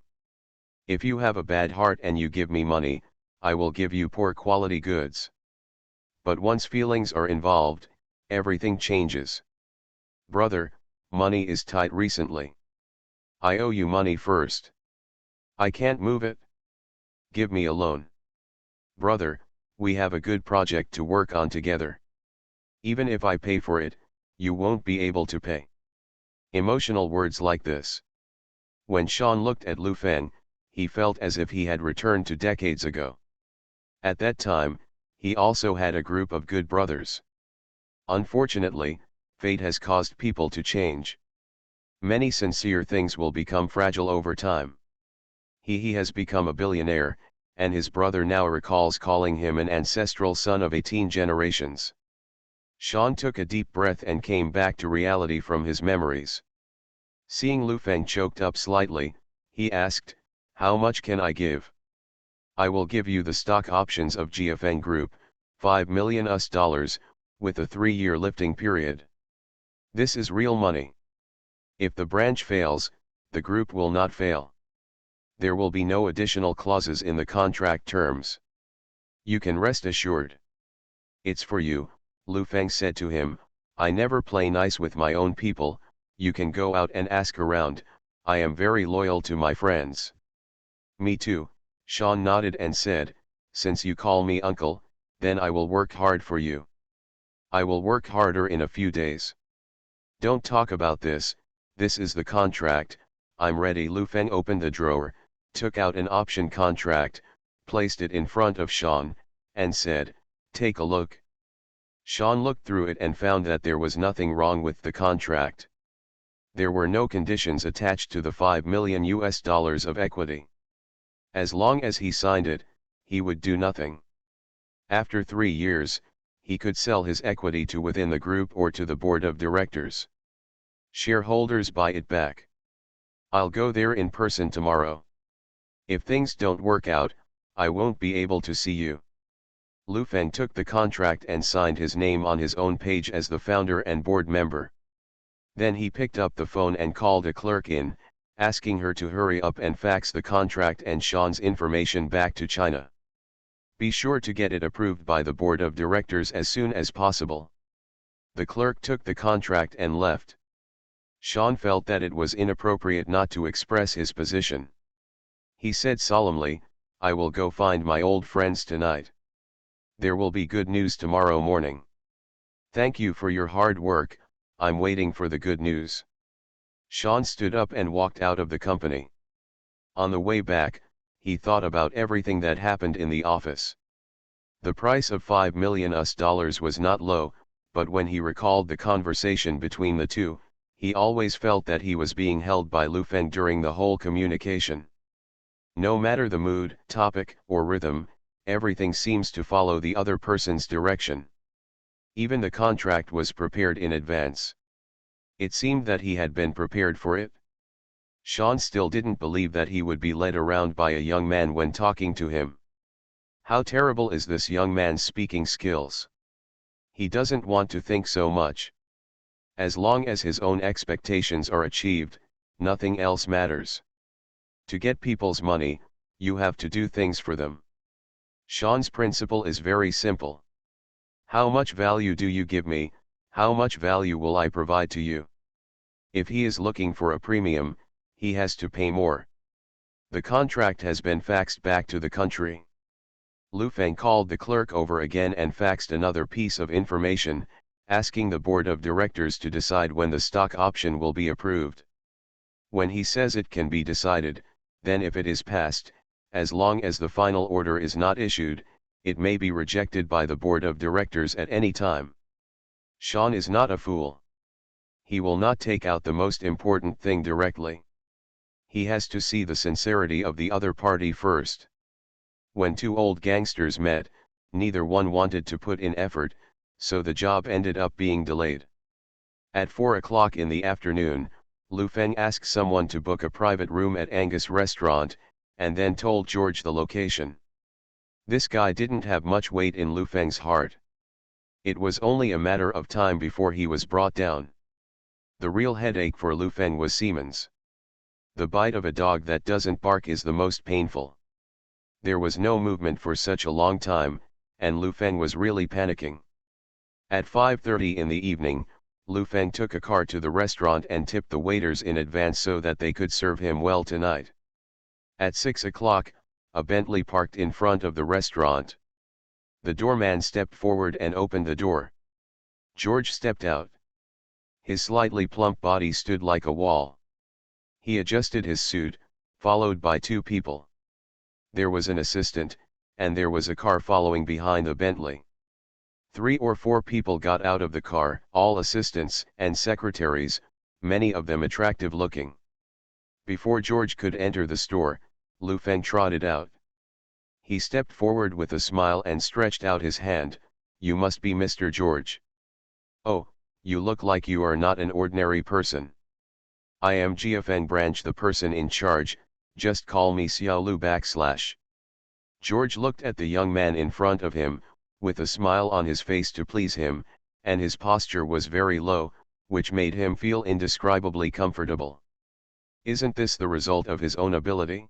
If you have a bad heart and you give me money, I will give you poor quality goods. But once feelings are involved, everything changes. Brother, money is tight recently. I owe you money first. I can't move it. Give me a loan. Brother, we have a good project to work on together. Even if I pay for it, you won't be able to pay." Emotional words like this. When Sean looked at Lu Feng, he felt as if he had returned to decades ago. At that time, he also had a group of good brothers. Unfortunately, fate has caused people to change. Many sincere things will become fragile over time. He has become a billionaire, and his brother now recalls calling him an ancestral son of 18 generations. Sean took a deep breath and came back to reality from his memories. Seeing Lu Feng choked up slightly, he asked, "How much can I give?" "I will give you the stock options of GFN Group, $5 million, with a 3-year lifting period. This is real money. If the branch fails, the group will not fail. There will be no additional clauses in the contract terms. You can rest assured." "It's for you," Lu Feng said to him. "I never play nice with my own people. You can go out and ask around. I am very loyal to my friends." "Me too," Sean nodded and said, "since you call me uncle, then I will work hard for you. I will work harder in a few days." "Don't talk about this, this is the contract, I'm ready." Lu Feng opened the drawer, took out an option contract, placed it in front of Sean, and said, "Take a look." Sean looked through it and found that there was nothing wrong with the contract. There were no conditions attached to the $5 million of equity. As long as he signed it, he would do nothing. After 3 years, he could sell his equity to within the group or to the board of directors. Shareholders buy it back. "I'll go there in person tomorrow. If things don't work out, I won't be able to see you." Lu Feng took the contract and signed his name on his own page as the founder and board member. Then he picked up the phone and called a clerk in, asking her to hurry up and fax the contract and Sean's information back to China. "Be sure to get it approved by the board of directors as soon as possible." The clerk took the contract and left. Sean felt that it was inappropriate not to express his position. He said solemnly, "I will go find my old friends tonight. There will be good news tomorrow morning. Thank you for your hard work, I'm waiting for the good news." Sean stood up and walked out of the company. On the way back, he thought about everything that happened in the office. The price of $5 million was not low, but when he recalled the conversation between the two, he always felt that he was being held by Lu Feng during the whole communication. No matter the mood, topic, or rhythm, everything seems to follow the other person's direction. Even the contract was prepared in advance. It seemed that he had been prepared for it. Sean still didn't believe that he would be led around by a young man when talking to him. How terrible is this young man's speaking skills? He doesn't want to think so much. As long as his own expectations are achieved, nothing else matters. To get people's money, you have to do things for them. Sean's principle is very simple. How much value do you give me, how much value will I provide to you? If he is looking for a premium, he has to pay more. The contract has been faxed back to the country. Lu Feng called the clerk over again and faxed another piece of information, asking the board of directors to decide when the stock option will be approved. When he says it can be decided, then if it is passed, as long as the final order is not issued, it may be rejected by the board of directors at any time. Sean is not a fool. He will not take out the most important thing directly. He has to see the sincerity of the other party first. When two old gangsters met, neither one wanted to put in effort, so the job ended up being delayed. At 4 o'clock in the afternoon, Lu Feng asked someone to book a private room at Angus restaurant, and then told George the location. This guy didn't have much weight in Lu Feng's heart. It was only a matter of time before he was brought down. The real headache for Lu Feng was Siemens. The bite of a dog that doesn't bark is the most painful. There was no movement for such a long time, and Lu Feng was really panicking. At 5:30 in the evening, Lu Feng took a car to the restaurant and tipped the waiters in advance so that they could serve him well tonight. At 6 o'clock, a Bentley parked in front of the restaurant. The doorman stepped forward and opened the door. George stepped out. His slightly plump body stood like a wall. He adjusted his suit, followed by two people. There was an assistant, and there was a car following behind the Bentley. 3 or 4 people got out of the car, all assistants and secretaries, many of them attractive looking. Before George could enter the store, Lu Feng trotted out. He stepped forward with a smile and stretched out his hand. "You must be Mr. George." Oh, you look like you are not an ordinary person. I am Jiafeng Branch, the person in charge, just call me Xiaolu /. George looked at the young man in front of him, with a smile on his face to please him, and his posture was very low, which made him feel indescribably comfortable. Isn't this the result of his own ability?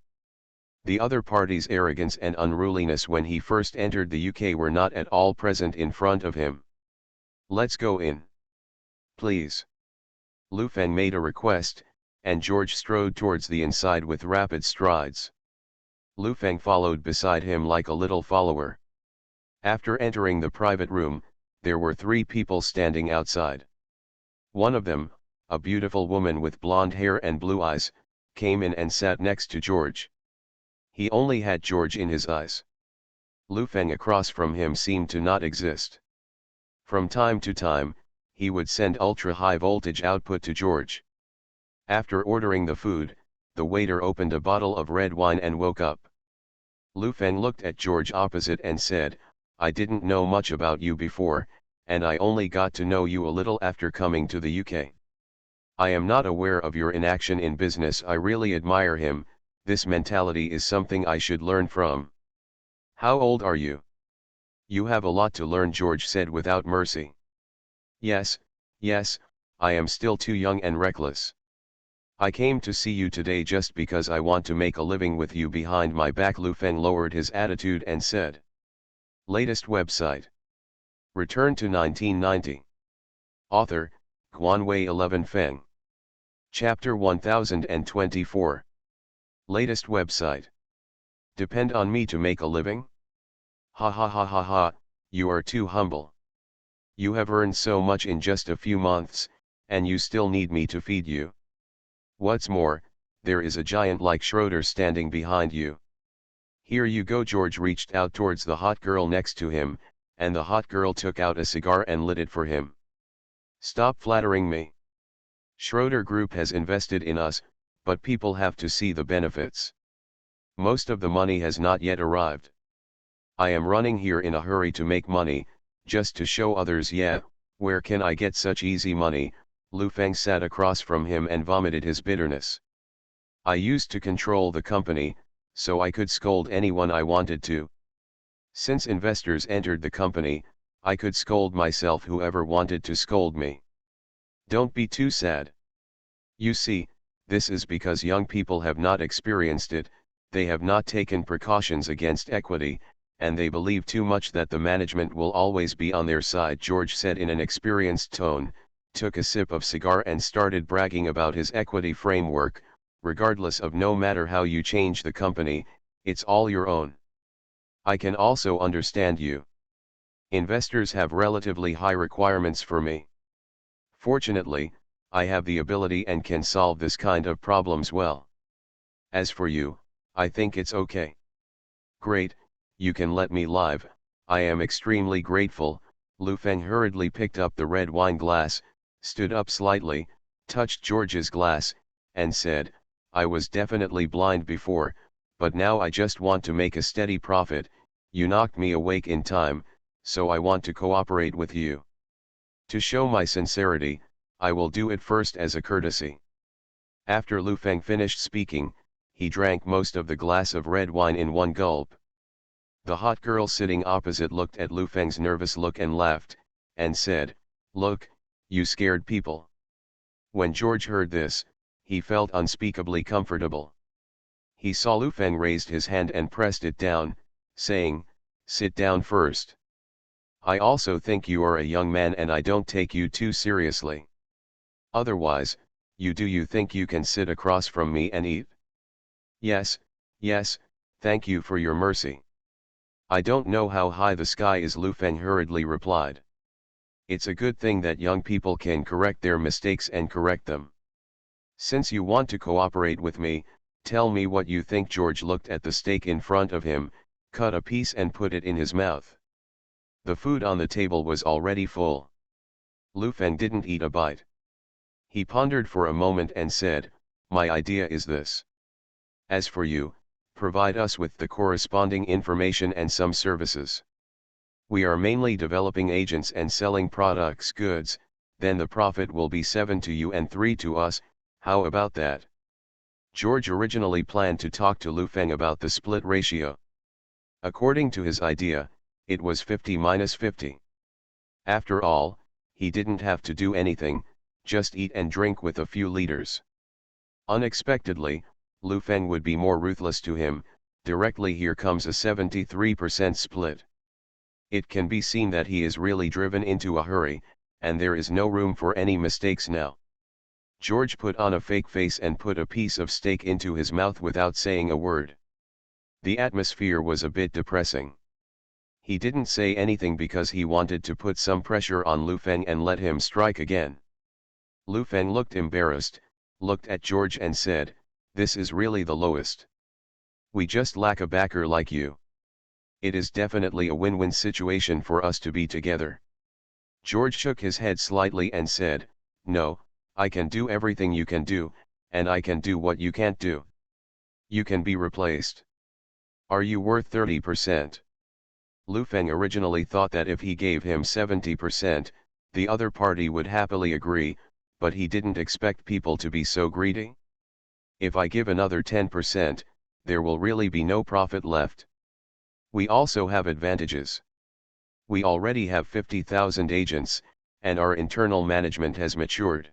The other party's arrogance and unruliness when he first entered the UK were not at all present in front of him. Let's go in. Please. Lu Feng made a request, and George strode towards the inside with rapid strides. Lu Feng followed beside him like a little follower. After entering the private room, there were 3 people standing outside. One of them, a beautiful woman with blonde hair and blue eyes, came in and sat next to George. He only had George in his eyes. Lu Feng across from him seemed to not exist. From time to time, he would send ultra-high voltage output to George. After ordering the food, the waiter opened a bottle of red wine and woke up. Lu Feng looked at George opposite and said, I didn't know much about you before, and I only got to know you a little after coming to the UK. I am not aware of your inaction in business. I really admire him. This mentality is something I should learn from. How old are you? You have a lot to learn, George said without mercy. Yes, I am still too young and reckless. I came to see you today just because I want to make a living with you behind my back. Lu Feng lowered his attitude and said. Latest website. Return to 1990. Author, Guanwei 11 Feng. Chapter 1024. Latest website. Depend on me to make a living? Ha ha ha ha ha, you are too humble. You have earned so much in just a few months, and you still need me to feed you. What's more, there is a giant like Schroeder standing behind you. Here you go. George reached out towards the hot girl next to him, and the hot girl took out a cigar and lit it for him. Stop flattering me. Schroeder Group has invested in us, but people have to see the benefits. Most of the money has not yet arrived. I am running here in a hurry to make money, just to show others. Yeah, where can I get such easy money? Lu Feng sat across from him and vomited his bitterness. I used to control the company, so I could scold anyone I wanted to. Since investors entered the company, I could scold myself whoever wanted to scold me. Don't be too sad. You see, this is because young people have not experienced it, they have not taken precautions against equity, and they believe too much that the management will always be on their side. George said in an experienced tone, took a sip of cigar and started bragging about his equity framework. Regardless of no matter how you change the company, it's all your own. I can also understand you. Investors have relatively high requirements for me. Fortunately, I have the ability and can solve this kind of problems well. As for you, I think it's okay. Great, you can let me live, I am extremely grateful. Lu Feng hurriedly picked up the red wine glass, stood up slightly, touched George's glass, and said, I was definitely blind before, but now I just want to make a steady profit. You knocked me awake in time, so I want to cooperate with you. To show my sincerity, I will do it first as a courtesy. After Lu Feng finished speaking, he drank most of the glass of red wine in one gulp. The hot girl sitting opposite looked at Lu Feng's nervous look and laughed, and said, Look, you scared people. When George heard this, he felt unspeakably comfortable. He saw Lu Feng raised his hand and pressed it down, saying, Sit down first. I also think you are a young man and I don't take you too seriously. Otherwise, you think you can sit across from me and eat? Yes, thank you for your mercy. I don't know how high the sky is, Lu Feng hurriedly replied. It's a good thing that young people can correct their mistakes and correct them. Since you want to cooperate with me, tell me what you think. George looked at the steak in front of him, cut a piece and put it in his mouth. The food on the table was already full. Lu Feng didn't eat a bite. He pondered for a moment and said, My idea is this. As for you, provide us with the corresponding information and some services. We are mainly developing agents and selling products, goods, then the profit will be 7 to you and 3 to us. How about that? George originally planned to talk to Lu Feng about the split ratio. According to his idea, it was 50-50. After all, he didn't have to do anything, just eat and drink with a few leaders. Unexpectedly, Lu Feng would be more ruthless to him. Directly here comes a 73% split. It can be seen that he is really driven into a hurry, and there is no room for any mistakes now. George put on a fake face and put a piece of steak into his mouth without saying a word. The atmosphere was a bit depressing. He didn't say anything because he wanted to put some pressure on Lu Feng and let him strike again. Lu Feng looked embarrassed, looked at George and said, "This is really the lowest. We just lack a backer like you. It is definitely a win-win situation for us to be together." George shook his head slightly and said, "No, I can do everything you can do, and I can do what you can't do. You can be replaced. Are you worth 30%? Lu Feng originally thought that if he gave him 70%, the other party would happily agree, but he didn't expect people to be so greedy. If I give another 10%, there will really be no profit left. We also have advantages. We already have 50,000 agents, and our internal management has matured.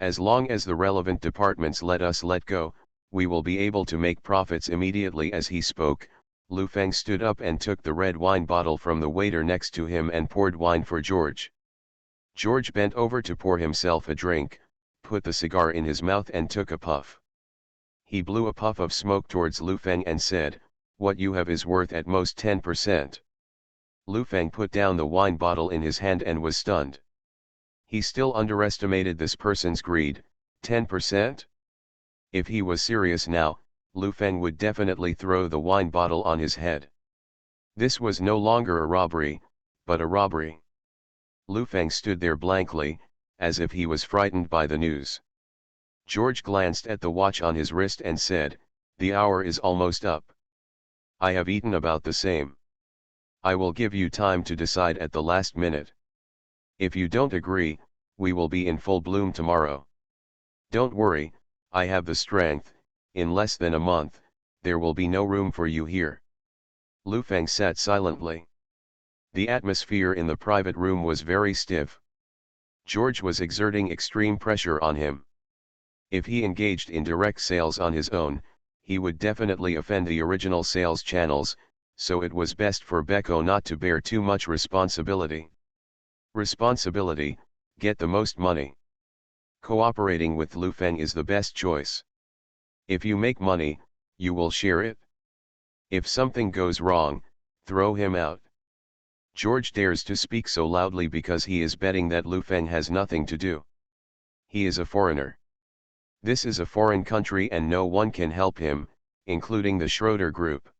As long as the relevant departments let us let go, we will be able to make profits immediately." As he spoke, Lu Feng stood up and took the red wine bottle from the waiter next to him and poured wine for George. George bent over to pour himself a drink, put the cigar in his mouth and took a puff. He blew a puff of smoke towards Lu Feng and said, "What you have is worth at most 10%. Lu Feng put down the wine bottle in his hand and was stunned. He still underestimated this person's greed. 10%? If he was serious now, Lu Feng would definitely throw the wine bottle on his head. This was no longer a robbery, but a robbery. Lu Feng stood there blankly, as if he was frightened by the news. George glanced at the watch on his wrist and said, "The hour is almost up. I have eaten about the same. I will give you time to decide at the last minute. If you don't agree, we will be in full bloom tomorrow. Don't worry, I have the strength. In less than a month, there will be no room for you here." Lu Feng sat silently. The atmosphere in the private room was very stiff. George was exerting extreme pressure on him. If he engaged in direct sales on his own, he would definitely offend the original sales channels, so it was best for Beko not to bear too much responsibility. Responsibility, get the most money. Cooperating with Lu Feng is the best choice. If you make money, you will share it. If something goes wrong, throw him out. George dares to speak so loudly because he is betting that Lu Feng has nothing to do. He is a foreigner. This is a foreign country and no one can help him, including the Schroeder Group.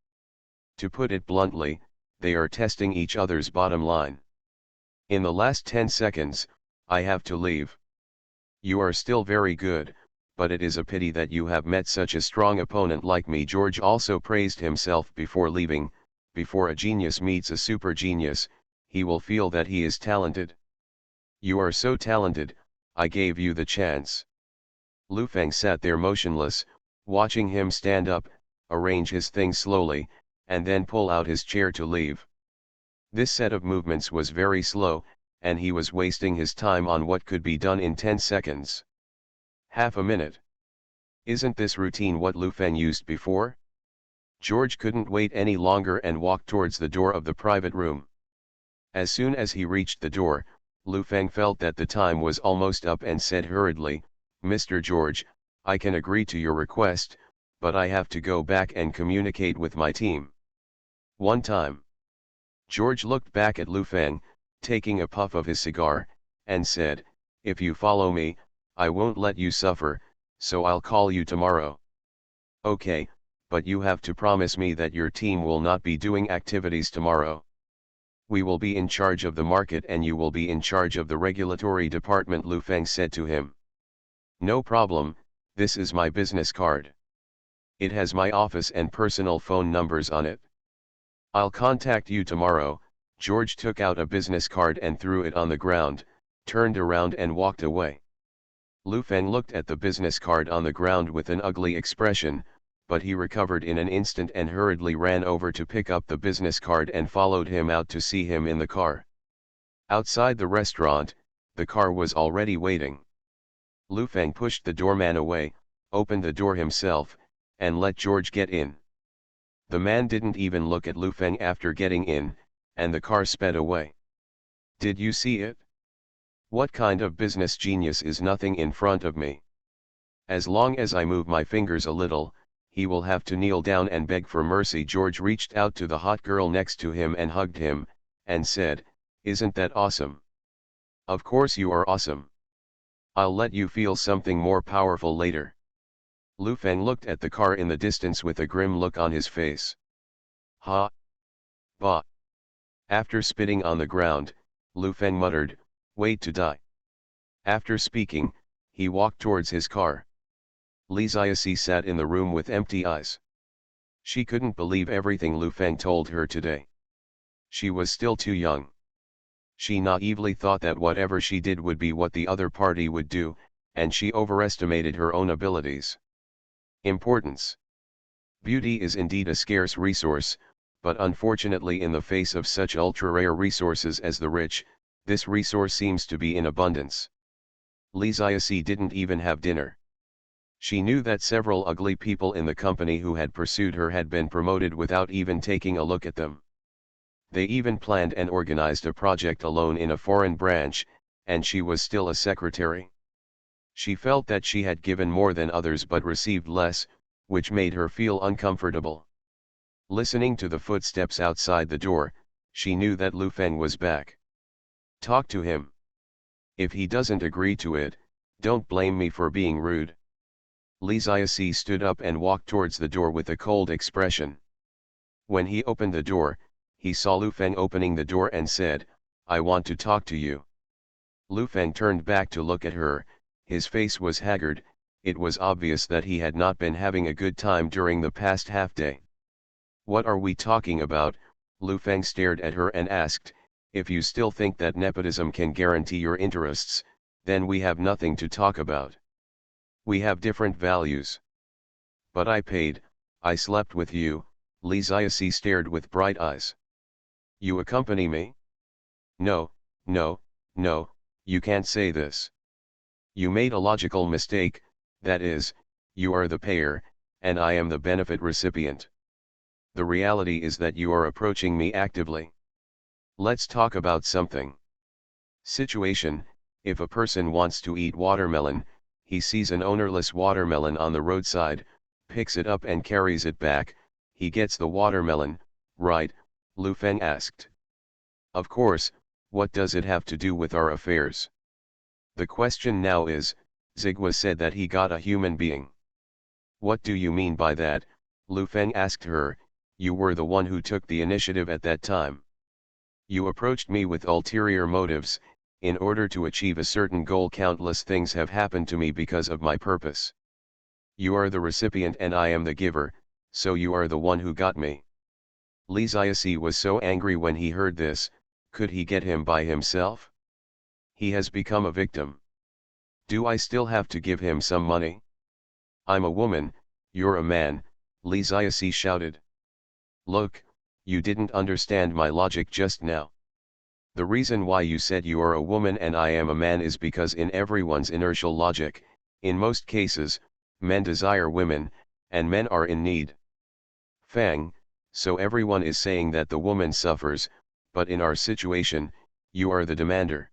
To put it bluntly, they are testing each other's bottom line. In the last 10 seconds, I have to leave. You are still very good, but it is a pity that you have met such a strong opponent like me. George also praised himself before leaving. Before a genius meets a super genius, he will feel that he is talented. You are so talented, I gave you the chance. Lu Feng sat there motionless, watching him stand up, arrange his things slowly, and then pull out his chair to leave. This set of movements was very slow, and he was wasting his time on what could be done in 10 seconds. Half a minute. Isn't this routine what Lu Feng used before? George couldn't wait any longer and walked towards the door of the private room. As soon as he reached the door, Lu Feng felt that the time was almost up and said hurriedly, "Mr. George, I can agree to your request, but I have to go back and communicate with my team. One time." George looked back at Lu Feng, taking a puff of his cigar, and said, "If you follow me, I won't let you suffer, so I'll call you tomorrow." "Okay, but you have to promise me that your team will not be doing activities tomorrow. We will be in charge of the market and you will be in charge of the regulatory department," Lu Feng said to him. "No problem, this is my business card. It has my office and personal phone numbers on it. I'll contact you tomorrow." George took out a business card and threw it on the ground. turned around and walked away. Lu Feng looked at the business card on the ground with an ugly expression, but he recovered in an instant and hurriedly ran over to pick up the business card and followed him out to see him in the car. Outside the restaurant, the car was already waiting. Lu Feng pushed the doorman away, opened the door himself, and let George get in. The man didn't even look at Lu Feng after getting in, and the car sped away. Did you see it? What kind of business genius is nothing in front of me? As long as I move my fingers a little, he will have to kneel down and beg for mercy. George reached out to the hot girl next to him and hugged him, and said, "Isn't that awesome? Of course you are awesome. I'll let you feel something more powerful later." Lu Feng looked at the car in the distance with a grim look on his face. Ha! Bah! After spitting on the ground, Lu Feng muttered, "Wait to die." After speaking, he walked towards his car. Li Ziaxi sat in the room with empty eyes. She couldn't believe everything Lu Feng told her today. She was still too young. She naively thought that whatever she did would be what the other party would do, and she overestimated her own abilities. Importance. Beauty is indeed a scarce resource, but unfortunately in the face of such ultra-rare resources as the rich, this resource seems to be in abundance. Li Ziaxi didn't even have dinner. She knew that several ugly people in the company who had pursued her had been promoted without even taking a look at them. They even planned and organized a project alone in a foreign branch, and she was still a secretary. She felt that she had given more than others but received less, which made her feel uncomfortable. Listening to the footsteps outside the door, she knew that Lu Feng was back. Talk to him. If he doesn't agree to it, don't blame me for being rude. Li Ziaxi stood up and walked towards the door with a cold expression. When he opened the door, he saw Lu Feng opening the door and said, "I want to talk to you." Lu Feng turned back to look at her. His face was haggard. It was obvious that he had not been having a good time during the past half day. "What are we talking about?" Lu Feng stared at her and asked, "If you still think that nepotism can guarantee your interests, then we have nothing to talk about. We have different values." "But I paid, I slept with you." Li Ziaxi stared with bright eyes. "You accompany me?" "No, no, no, you can't say this. You made a logical mistake, that is, you are the payer, and I am the benefit recipient. The reality is that you are approaching me actively. Let's talk about something. Situation: if a person wants to eat watermelon, he sees an ownerless watermelon on the roadside, picks it up and carries it back, he gets the watermelon, right?" Lu Feng asked. "Of course, what does it have to do with our affairs? The question now is," Zigwa said, "that he got a human being." "What do you mean by that?" Lu Feng asked her. "You were the one who took the initiative at that time. You approached me with ulterior motives. In order to achieve a certain goal, countless things have happened to me because of my purpose. You are the recipient and I am the giver, so you are the one who got me." Li Ziaxi was so angry when he heard this. Could he get him by himself? He has become a victim. Do I still have to give him some money? "I'm a woman, you're a man," Li Ziaxi shouted. "Look, you didn't understand my logic just now. The reason why you said you are a woman and I am a man is because in everyone's inertial logic, in most cases, men desire women, and men are in need. Fang, so everyone is saying that the woman suffers, but in our situation, you are the demander.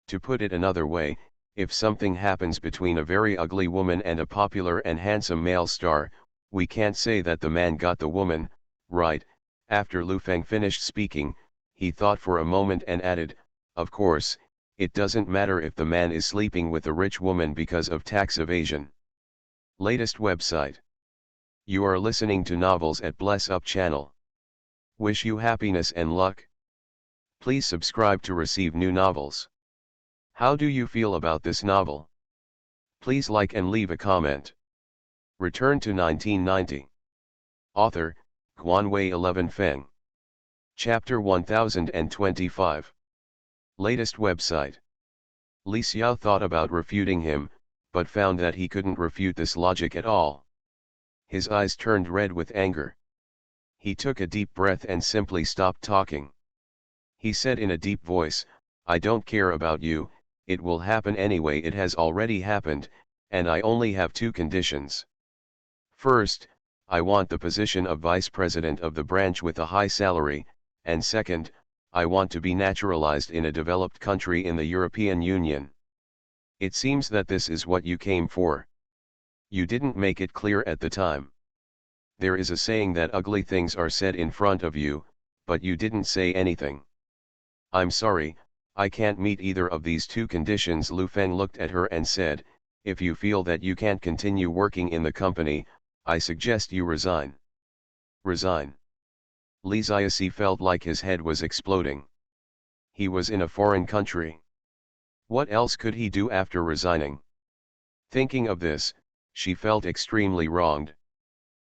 To put it another way, if something happens between a very ugly woman and a popular and handsome male star, we can't say that the man got the woman, right?" After Lu Feng finished speaking, he thought for a moment and added, "Of course, it doesn't matter if the man is sleeping with a rich woman because of tax evasion." Latest website. You are listening to novels at Bless Up channel. Wish you happiness and luck. Please subscribe to receive new novels. How do you feel about this novel? Please like and leave a comment. Return to 1990. Author, Guanwei 11 Feng. Chapter 1025. Latest website. Li Xiao thought about refuting him, but found that he couldn't refute this logic at all. His eyes turned red with anger. He took a deep breath and simply stopped talking. He said in a deep voice, "I don't care about you, it will happen anyway. It has already happened, and I only have two conditions. First, I want the position of vice president of the branch with a high salary, and second, I want to be naturalized in a developed country in the European Union. It seems that this is what you came for. You didn't make it clear at the time. There is a saying that ugly things are said in front of you, but you didn't say anything. I'm sorry, I can't meet either of these two conditions." Lu Feng looked at her and said, "If you feel that you can't continue working in the company, I suggest you resign." Resign? Li Xiaoxi felt like his head was exploding. He was in a foreign country. What else could he do after resigning? Thinking of this, she felt extremely wronged.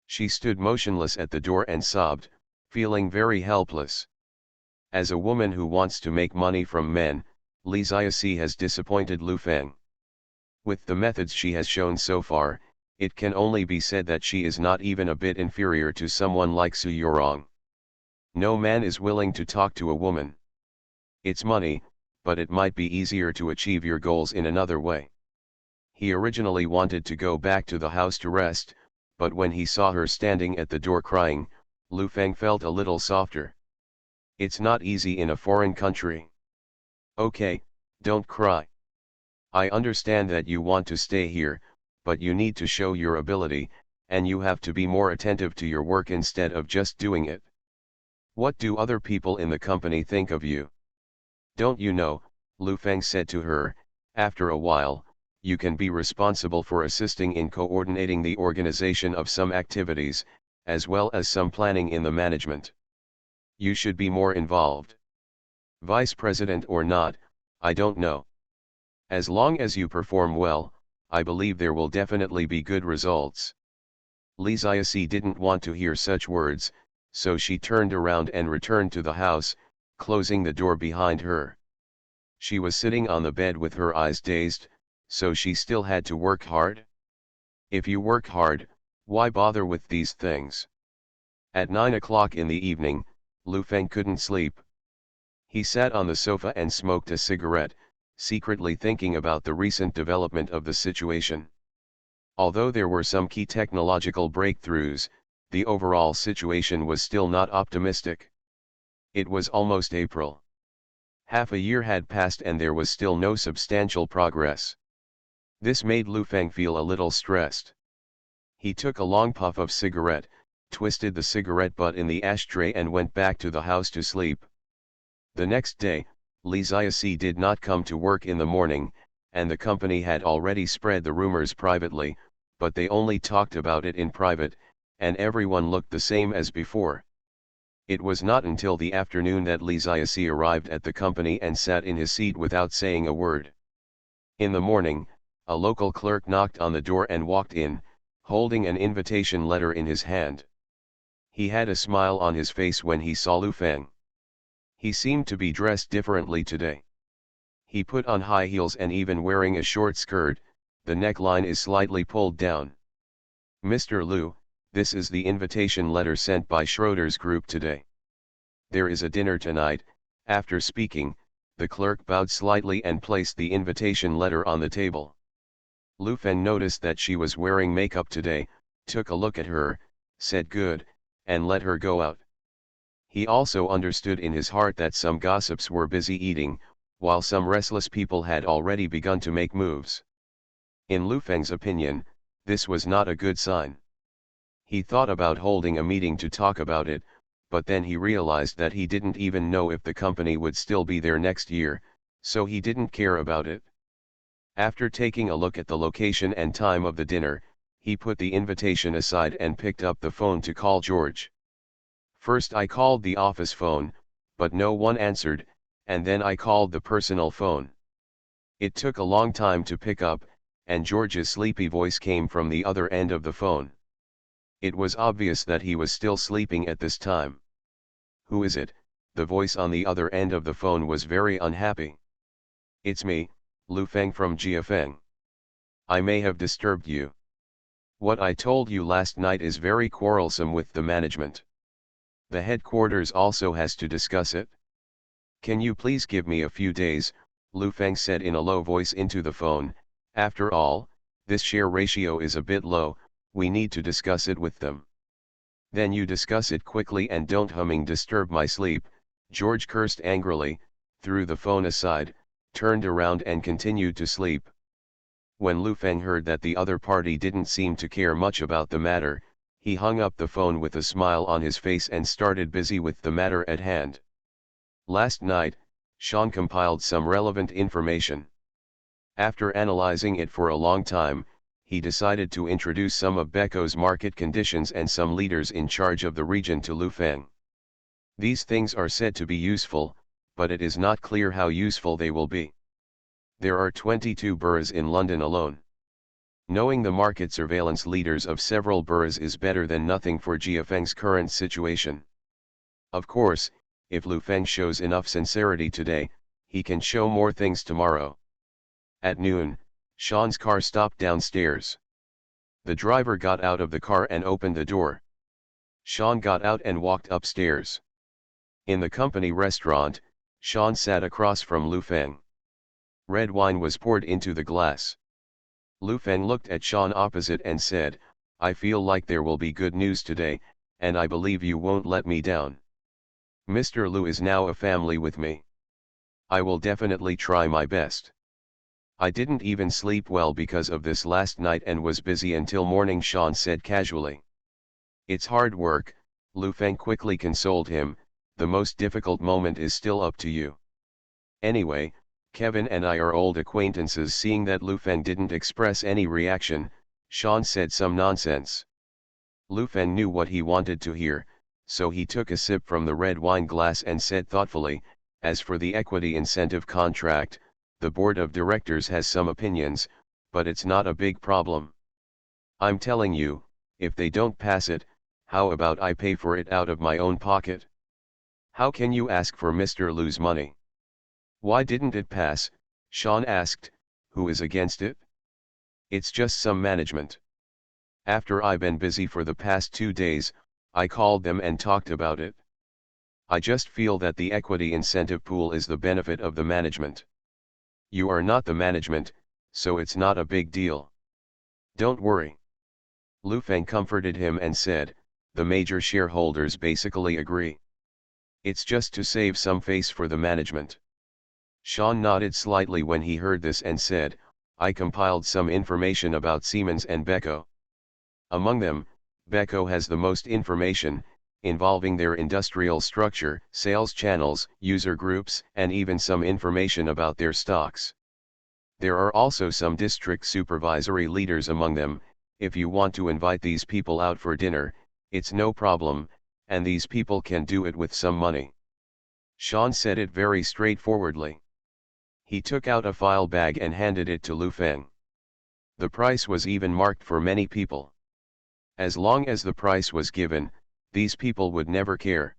She stood motionless at the door and sobbed, feeling very helpless. As a woman who wants to make money from men, Li Xiaoxi has disappointed Lu Feng. With the methods she has shown so far, it can only be said that she is not even a bit inferior to someone like Su Yorong. No man is willing to talk to a woman. It's money, but it might be easier to achieve your goals in another way. He originally wanted to go back to the house to rest, but when he saw her standing at the door crying, Lu Feng felt a little softer. It's not easy in a foreign country. Okay, don't cry. I understand that you want to stay here, but you need to show your ability, and you have to be more attentive to your work instead of just doing it. What do other people in the company think of you? Don't you know, Lu Feng said to her, after a while, you can be responsible for assisting in coordinating the organization of some activities, as well as some planning in the management. You should be more involved. Vice president or not, I don't know. As long as you perform well, I believe there will definitely be good results." Li Xiaoxi didn't want to hear such words, so she turned around and returned to the house, closing the door behind her. She was sitting on the bed with her eyes dazed, so she still had to work hard? If you work hard, why bother with these things? At 9 o'clock in the evening, Lu Feng couldn't sleep. He sat on the sofa and smoked a cigarette, secretly thinking about the recent development of the situation. Although there were some key technological breakthroughs, the overall situation was still not optimistic. It was almost April. Half a year had passed and there was still no substantial progress. This made Lu Feng feel a little stressed. He took a long puff of cigarette, twisted the cigarette butt in the ashtray and went back to the house to sleep. The next day, Li Xiaoxi did not come to work in the morning, and the company had already spread the rumors privately, but they only talked about it in private, and everyone looked the same as before. It was not until the afternoon that Li Xiaoxi arrived at the company and sat in his seat without saying a word. In the morning, a local clerk knocked on the door and walked in, holding an invitation letter in his hand. He had a smile on his face when he saw Lu Feng. He seemed to be dressed differently today. He put on high heels and even wearing a short skirt, the neckline is slightly pulled down. "Mr. Lu, this is the invitation letter sent by Schroeder's group today. There is a dinner tonight." After speaking, the clerk bowed slightly and placed the invitation letter on the table. Lu Feng noticed that she was wearing makeup today, took a look at her, said good, and let her go out. He also understood in his heart that some gossips were busy eating, while some restless people had already begun to make moves. In Lu Feng's opinion, this was not a good sign. He thought about holding a meeting to talk about it, but then he realized that he didn't even know if the company would still be there next year, so he didn't care about it. After taking a look at the location and time of the dinner, he put the invitation aside and picked up the phone to call George. "First I called the office phone, but no one answered, and then I called the personal phone. It took a long time to pick up, and George's sleepy voice came from the other end of the phone. It was obvious that he was still sleeping at this time. "Who is it?" The voice on the other end of the phone was very unhappy. "It's me, Lu Feng from Jiafeng. I may have disturbed you. What I told you last night is very quarrelsome with the management. The headquarters also has to discuss it. Can you please give me a few days, Lu Feng said in a low voice into the phone. After all, this share ratio is a bit low, we need to discuss it with them. Then you discuss it quickly and don't disturb my sleep, George cursed angrily, threw the phone aside, turned around and continued to sleep. When Lu Feng heard that the other party didn't seem to care much about the matter, he hung up the phone with a smile on his face and started busy with the matter at hand. Last night, Sean compiled some relevant information. After analyzing it for a long time, he decided to introduce some of Beko's market conditions and some leaders in charge of the region to Lu Feng. These things are said to be useful, but it is not clear how useful they will be. There are 22 boroughs in London alone. Knowing the market surveillance leaders of several boroughs is better than nothing for Jiafeng's current situation. Of course, if Lu Feng shows enough sincerity today, he can show more things tomorrow. At noon, Sean's car stopped downstairs. The driver got out of the car and opened the door. Sean got out and walked upstairs. In the company restaurant, Sean sat across from Lu Feng. Red wine was poured into the glass. Lu Feng looked at Sean opposite and said, I feel like there will be good news today, and I believe you won't let me down. Mr. Lu is now a family with me. I will definitely try my best. I didn't even sleep well because of this last night and was busy until morning, Sean said casually. It's hard work, Lu Feng quickly consoled him, the most difficult moment is still up to you. Anyway, Kevin and I are old acquaintances. Seeing that Lu Feng didn't express any reaction, Sean said some nonsense. Lu Feng knew what he wanted to hear, so he took a sip from the red wine glass and said thoughtfully, as for the equity incentive contract, the board of directors has some opinions, but it's not a big problem. I'm telling you, if they don't pass it, how about I pay for it out of my own pocket? How can you ask for Mr. Lu's money? Why didn't it pass? Sean asked, who is against it? It's just some management. After I've been busy for the past 2 days, I called them and talked about it. I just feel that the equity incentive pool is the benefit of the management. You are not the management, so it's not a big deal. Don't worry. Lu Feng comforted him and said, the major shareholders basically agree. It's just to save some face for the management. Sean nodded slightly when he heard this and said, I compiled some information about Siemens and Beko. Among them, Beko has the most information, involving their industrial structure, sales channels, user groups, and even some information about their stocks. There are also some district supervisory leaders among them. If you want to invite these people out for dinner, it's no problem, and these people can do it with some money. Sean said it very straightforwardly. He took out a file bag and handed it to Lu Feng. The price was even marked for many people. As long as the price was given, these people would never care.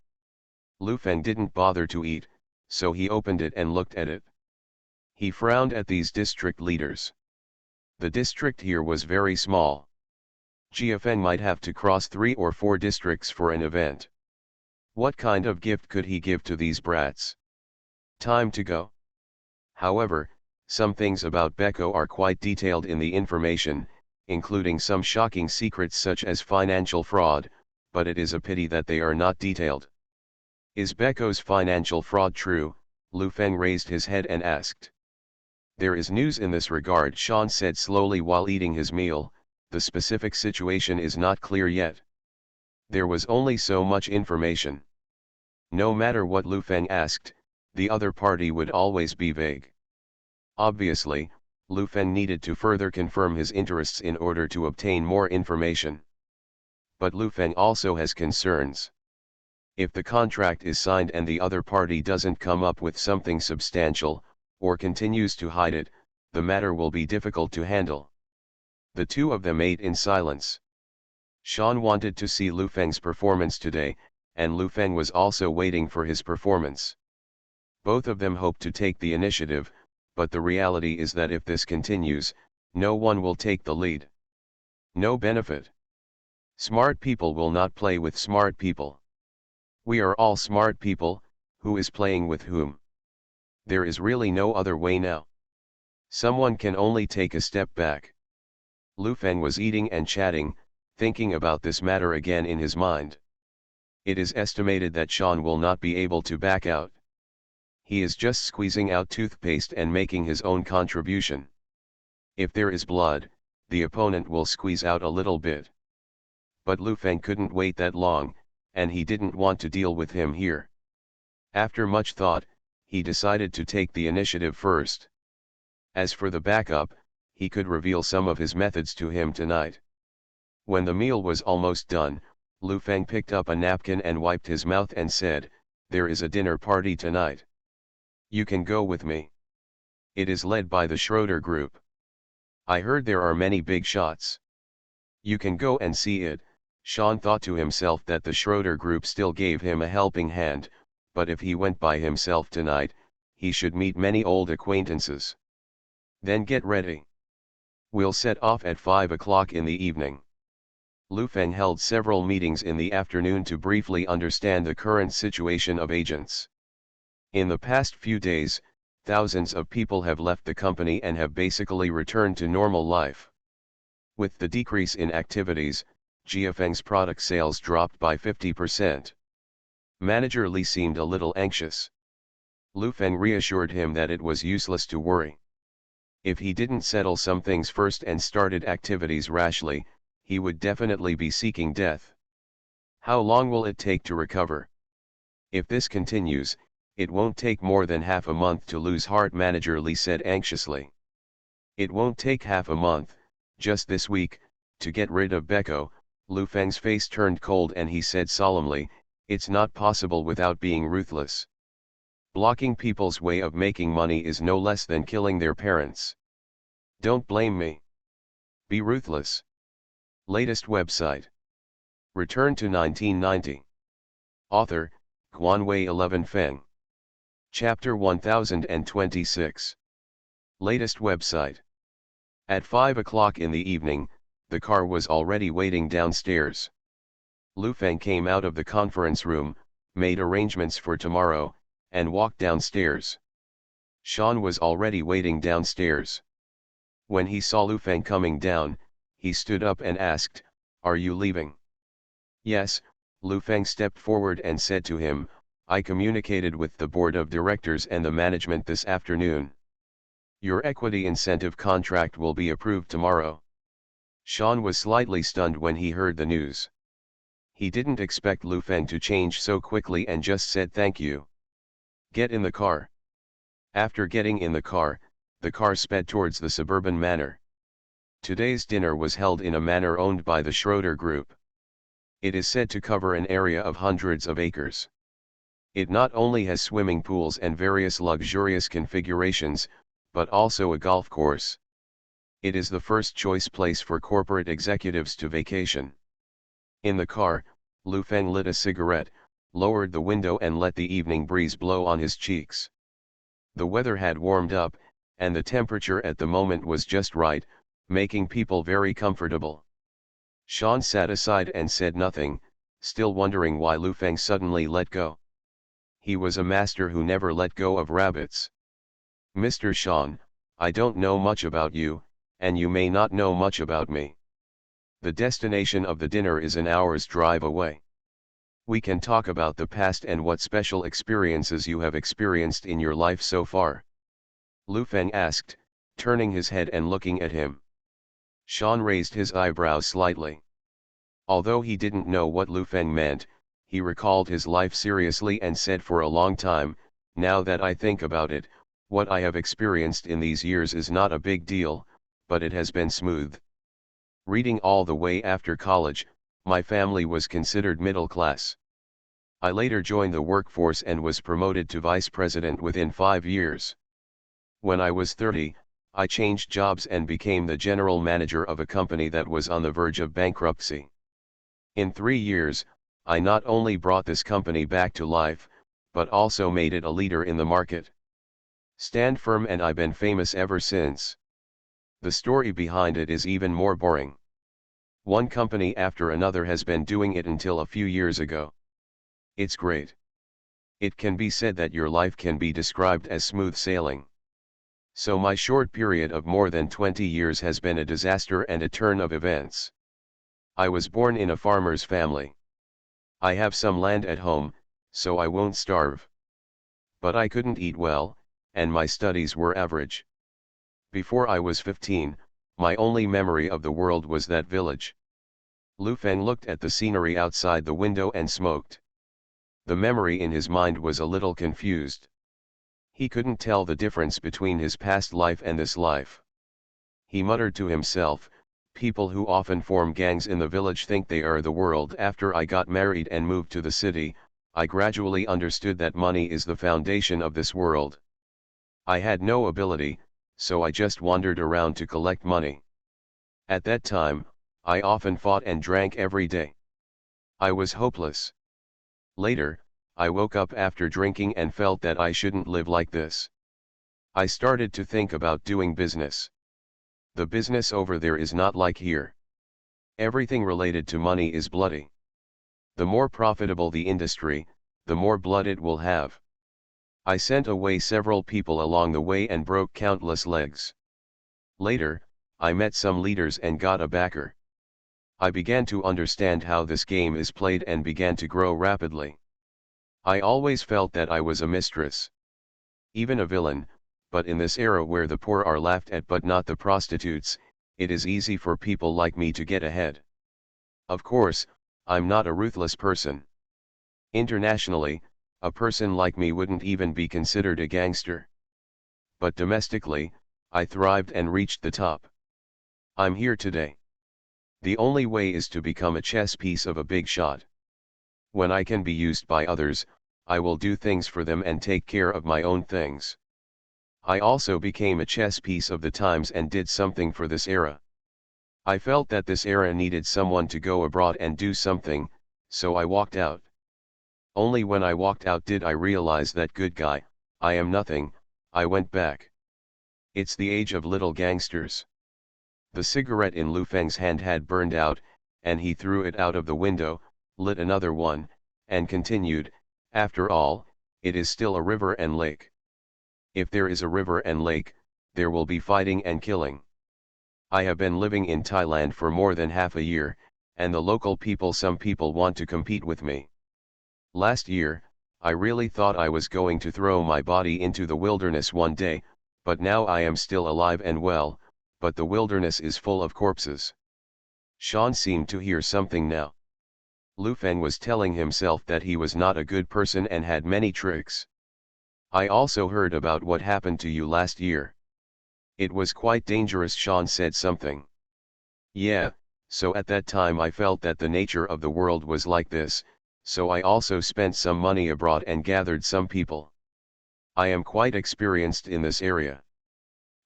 Lu Feng didn't bother to eat, so he opened it and looked at it. He frowned at these district leaders. The district here was very small. Jiafeng might have to cross 3 or 4 districts for an event. What kind of gift could he give to these brats? Time to go. However, some things about Beko are quite detailed in the information, including some shocking secrets such as financial fraud, but it is a pity that they are not detailed. Is Beko's financial fraud true? Lu Feng raised his head and asked. There is news in this regard, Sean said slowly while eating his meal. The specific situation is not clear yet. There was only so much information. No matter what Lu Feng asked, the other party would always be vague. Obviously, Lu Feng needed to further confirm his interests in order to obtain more information. But Lu Feng also has concerns. If the contract is signed and the other party doesn't come up with something substantial, or continues to hide it, the matter will be difficult to handle. The two of them ate in silence. Sean wanted to see Lu Feng's performance today, and Lu Feng was also waiting for his performance. Both of them hoped to take the initiative, but the reality is that if this continues, no one will take the lead. No benefit. Smart people will not play with smart people. We are all smart people, who is playing with whom? There is really no other way now. Someone can only take a step back. Lu Feng was eating and chatting, thinking about this matter again in his mind. It is estimated that Sean will not be able to back out. He is just squeezing out toothpaste and making his own contribution. If there is blood, the opponent will squeeze out a little bit. But Lu Feng couldn't wait that long, and he didn't want to deal with him here. After much thought, he decided to take the initiative first. As for the backup, he could reveal some of his methods to him tonight. When the meal was almost done, Lu Feng picked up a napkin and wiped his mouth and said, "There is a dinner party tonight. You can go with me. It is led by the Schroeder Group. I heard there are many big shots. You can go and see it." Sean thought to himself that the Schroeder Group still gave him a helping hand, but if he went by himself tonight, he should meet many old acquaintances. Then get ready. We'll set off at 5 o'clock in the evening. Lu Feng held several meetings in the afternoon to briefly understand the current situation of agents. In the past few days, thousands of people have left the company and have basically returned to normal life. With the decrease in activities, Jiafeng's product sales dropped by 50%. Manager Li seemed a little anxious. Lu Feng reassured him that it was useless to worry. If he didn't settle some things first and started activities rashly, he would definitely be seeking death. How long will it take to recover? If this continues, it won't take more than half a month to lose heart, Manager Li said anxiously. It won't take half a month, just this week, to get rid of Beko. Lu Feng's face turned cold and he said solemnly, "It's not possible without being ruthless. Blocking people's way of making money is no less than killing their parents. Don't blame me. Be ruthless." Latest website. Return to 1990. Author, Guanwei 11 Feng. Chapter 1026. Latest website. At 5 o'clock in the evening, the car was already waiting downstairs. Lu Feng came out of the conference room, made arrangements for tomorrow, and walked downstairs. Sean was already waiting downstairs. When he saw Lu Feng coming down, he stood up and asked, "Are you leaving?" "Yes," Lu Feng stepped forward and said to him, "I communicated with the board of directors and the management this afternoon. Your equity incentive contract will be approved tomorrow." Sean was slightly stunned when he heard the news. He didn't expect Lu Feng to change so quickly and just said thank you. "Get in the car." After getting in the car sped towards the suburban manor. Today's dinner was held in a manor owned by the Schroeder Group. It is said to cover an area of hundreds of acres. It not only has swimming pools and various luxurious configurations, but also a golf course. It is the first choice place for corporate executives to vacation. In the car, Lu Feng lit a cigarette, lowered the window and let the evening breeze blow on his cheeks. The weather had warmed up, and the temperature at the moment was just right, making people very comfortable. Sean sat aside and said nothing, still wondering why Lu Feng suddenly let go. He was a master who never let go of rabbits. "Mr. Sean, I don't know much about you, and you may not know much about me. The destination of the dinner is an hour's drive away. We can talk about the past and what special experiences you have experienced in your life so far." Lu Feng asked, turning his head and looking at him. Sean raised his eyebrows slightly. Although he didn't know what Lu Feng meant, he recalled his life seriously and said, "For a long time, now that I think about it, what I have experienced in these years is not a big deal, but it has been smooth. Reading all the way after college, my family was considered middle class. I later joined the workforce and was promoted to vice president within 5 years. When I was 30, I changed jobs and became the general manager of a company that was on the verge of bankruptcy. In 3 years, I not only brought this company back to life, but also made it a leader in the market. Stand firm, and I've been famous ever since. The story behind it is even more boring. One company after another has been doing it until a few years ago. It's great. It can be said that your life can be described as smooth sailing. So my short period of more than 20 years has been a disaster and a turn of events. I was born in a farmer's family. I have some land at home, so I won't starve. But I couldn't eat well, and my studies were average. Before I was 15, my only memory of the world was that village. Lu Feng looked at the scenery outside the window and smoked. The memory in his mind was a little confused. He couldn't tell the difference between his past life and this life. He muttered to himself, people who often form gangs in the village think they are the world. After I got married and moved to the city, I gradually understood that money is the foundation of this world. I had no ability, so I just wandered around to collect money. At that time, I often fought and drank every day. I was hopeless. Later, I woke up after drinking and felt that I shouldn't live like this. I started to think about doing business. The business over there is not like here. Everything related to money is bloody. The more profitable the industry, the more blood it will have. I sent away several people along the way and broke countless legs. Later, I met some leaders and got a backer. I began to understand how this game is played and began to grow rapidly. I always felt that I was a mistress. Even a villain, but in this era where the poor are laughed at but not the prostitutes, it is easy for people like me to get ahead. Of course, I'm not a ruthless person. Internationally, a person like me wouldn't even be considered a gangster. But domestically, I thrived and reached the top. I'm here today. The only way is to become a chess piece of a big shot. When I can be used by others, I will do things for them and take care of my own things. I also became a chess piece of the times and did something for this era. I felt that this era needed someone to go abroad and do something, so I walked out. Only when I walked out did I realize that good guy, I am nothing. I went back. It's the age of little gangsters. The cigarette in Lu Feng's hand had burned out, and he threw it out of the window, lit another one, and continued, after all, it is still a river and lake. If there is a river and lake, there will be fighting and killing. I have been living in Thailand for more than half a year, and the local people, some people want to compete with me. Last year, I really thought I was going to throw my body into the wilderness one day, but now I am still alive and well, but the wilderness is full of corpses. Sean seemed to hear something now. Lu Feng was telling himself that he was not a good person and had many tricks. I also heard about what happened to you last year. It was quite dangerous. Sean said something. Yeah, so at that time I felt that the nature of the world was like this, so I also spent some money abroad and gathered some people. I am quite experienced in this area.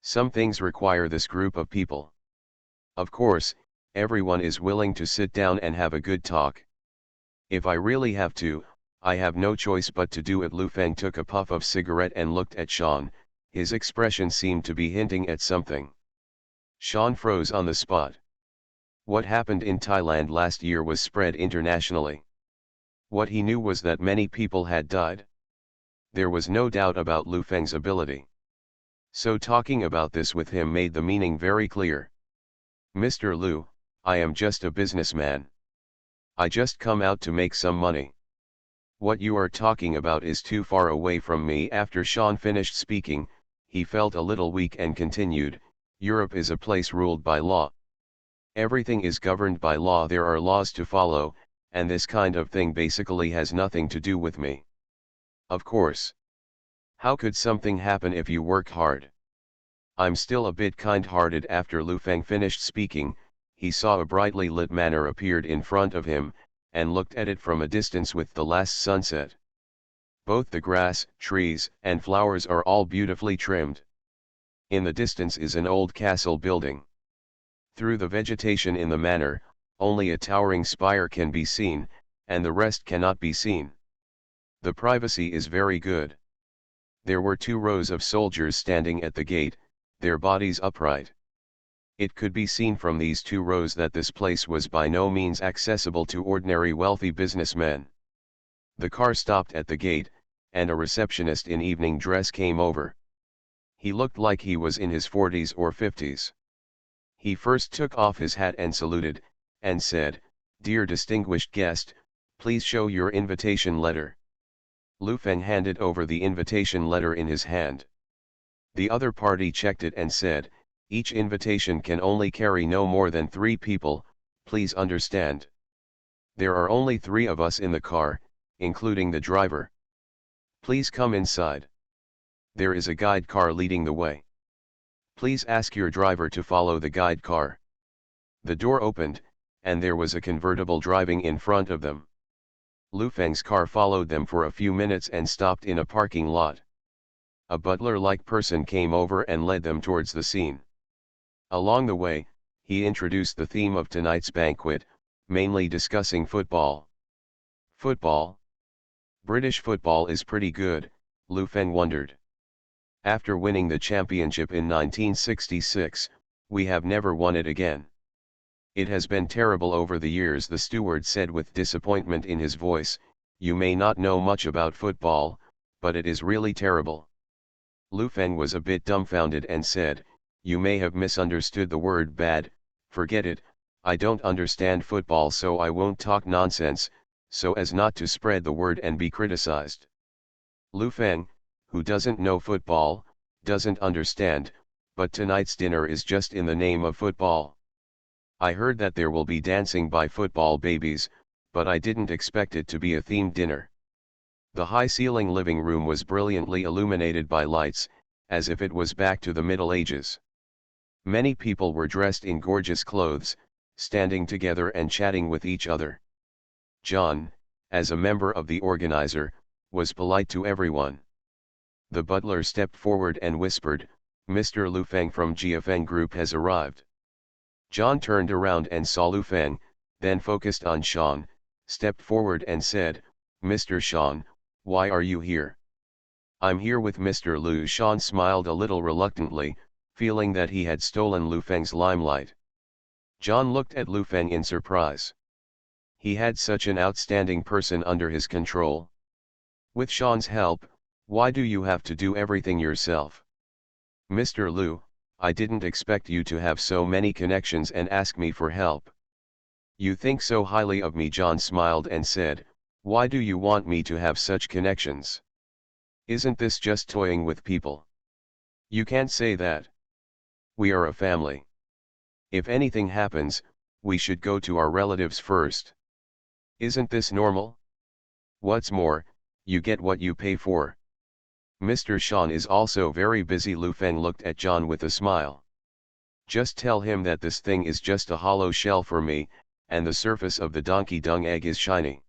Some things require this group of people. Of course, everyone is willing to sit down and have a good talk. If I really have to, I have no choice but to do it. Lu Feng took a puff of cigarette and looked at Sean. His expression seemed to be hinting at something. Sean froze on the spot. What happened in Thailand last year was spread internationally. What he knew was that many people had died. There was no doubt about Lu Feng's ability. So talking about this with him made the meaning very clear. Mr. Lu, I am just a businessman. I just come out to make some money. What you are talking about is too far away from me. After Sean finished speaking, he felt a little weak and continued, Europe is a place ruled by law. Everything is governed by law. There are laws to follow, and this kind of thing basically has nothing to do with me. Of course. How could something happen if you work hard? I'm still a bit kind-hearted. After Lu Feng finished speaking, he saw a brightly lit manor appeared in front of him, and looked at it from a distance with the last sunset. Both the grass, trees, and flowers are all beautifully trimmed. In the distance is an old castle building. Through the vegetation in the manor, only a towering spire can be seen, and the rest cannot be seen. The privacy is very good. There were 2 rows of soldiers standing at the gate, their bodies upright. It could be seen from these 2 rows that this place was by no means accessible to ordinary wealthy businessmen. The car stopped at the gate, and a receptionist in evening dress came over. He looked like he was in his 40s or 50s. He first took off his hat and saluted, and said, "Dear distinguished guest, please show your invitation letter." Lu Feng handed over the invitation letter in his hand. The other party checked it and said, "Each invitation can only carry no more than 3 people, please understand. There are only 3 of us in the car, including the driver. Please come inside. There is a guide car leading the way. Please ask your driver to follow the guide car." The door opened, and there was a convertible driving in front of them. Lu Feng's car followed them for a few minutes and stopped in a parking lot. A butler-like person came over and led them towards the scene. Along the way, he introduced the theme of tonight's banquet, mainly discussing football. Football? British football is pretty good, Lu Feng wondered. After winning the championship in 1966, we have never won it again. It has been terrible over the years, the steward said with disappointment in his voice. You may not know much about football, but it is really terrible. Lu Feng was a bit dumbfounded and said, "You may have misunderstood the word bad, forget it, I don't understand football so I won't talk nonsense, so as not to spread the word and be criticized." Lu Feng, who doesn't know football, doesn't understand, but tonight's dinner is just in the name of football. I heard that there will be dancing by football babies, but I didn't expect it to be a themed dinner. The high-ceiling living room was brilliantly illuminated by lights, as if it was back to the Middle Ages. Many people were dressed in gorgeous clothes, standing together and chatting with each other. John, as a member of the organizer, was polite to everyone. The butler stepped forward and whispered, "Mr. Lu Feng from GFN Group has arrived." John turned around and saw Lu Feng, then focused on Sean, stepped forward and said, "Mr. Sean, why are you here?" "I'm here with Mr. Lu." Sean smiled a little reluctantly, feeling that he had stolen Lu Feng's limelight. John looked at Lu Feng in surprise. He had such an outstanding person under his control. "With Sean's help, why do you have to do everything yourself?" "Mr. Lu, I didn't expect you to have so many connections and ask me for help." "You think so highly of me." John smiled and said, "Why do you want me to have such connections? Isn't this just toying with people?" "You can't say that. We are a family. If anything happens, we should go to our relatives first. Isn't this normal? What's more, you get what you pay for." "Mr. Sean is also very busy." Lu Feng looked at John with a smile. "Just tell him that this thing is just a hollow shell for me, and the surface of the donkey dung egg is shiny.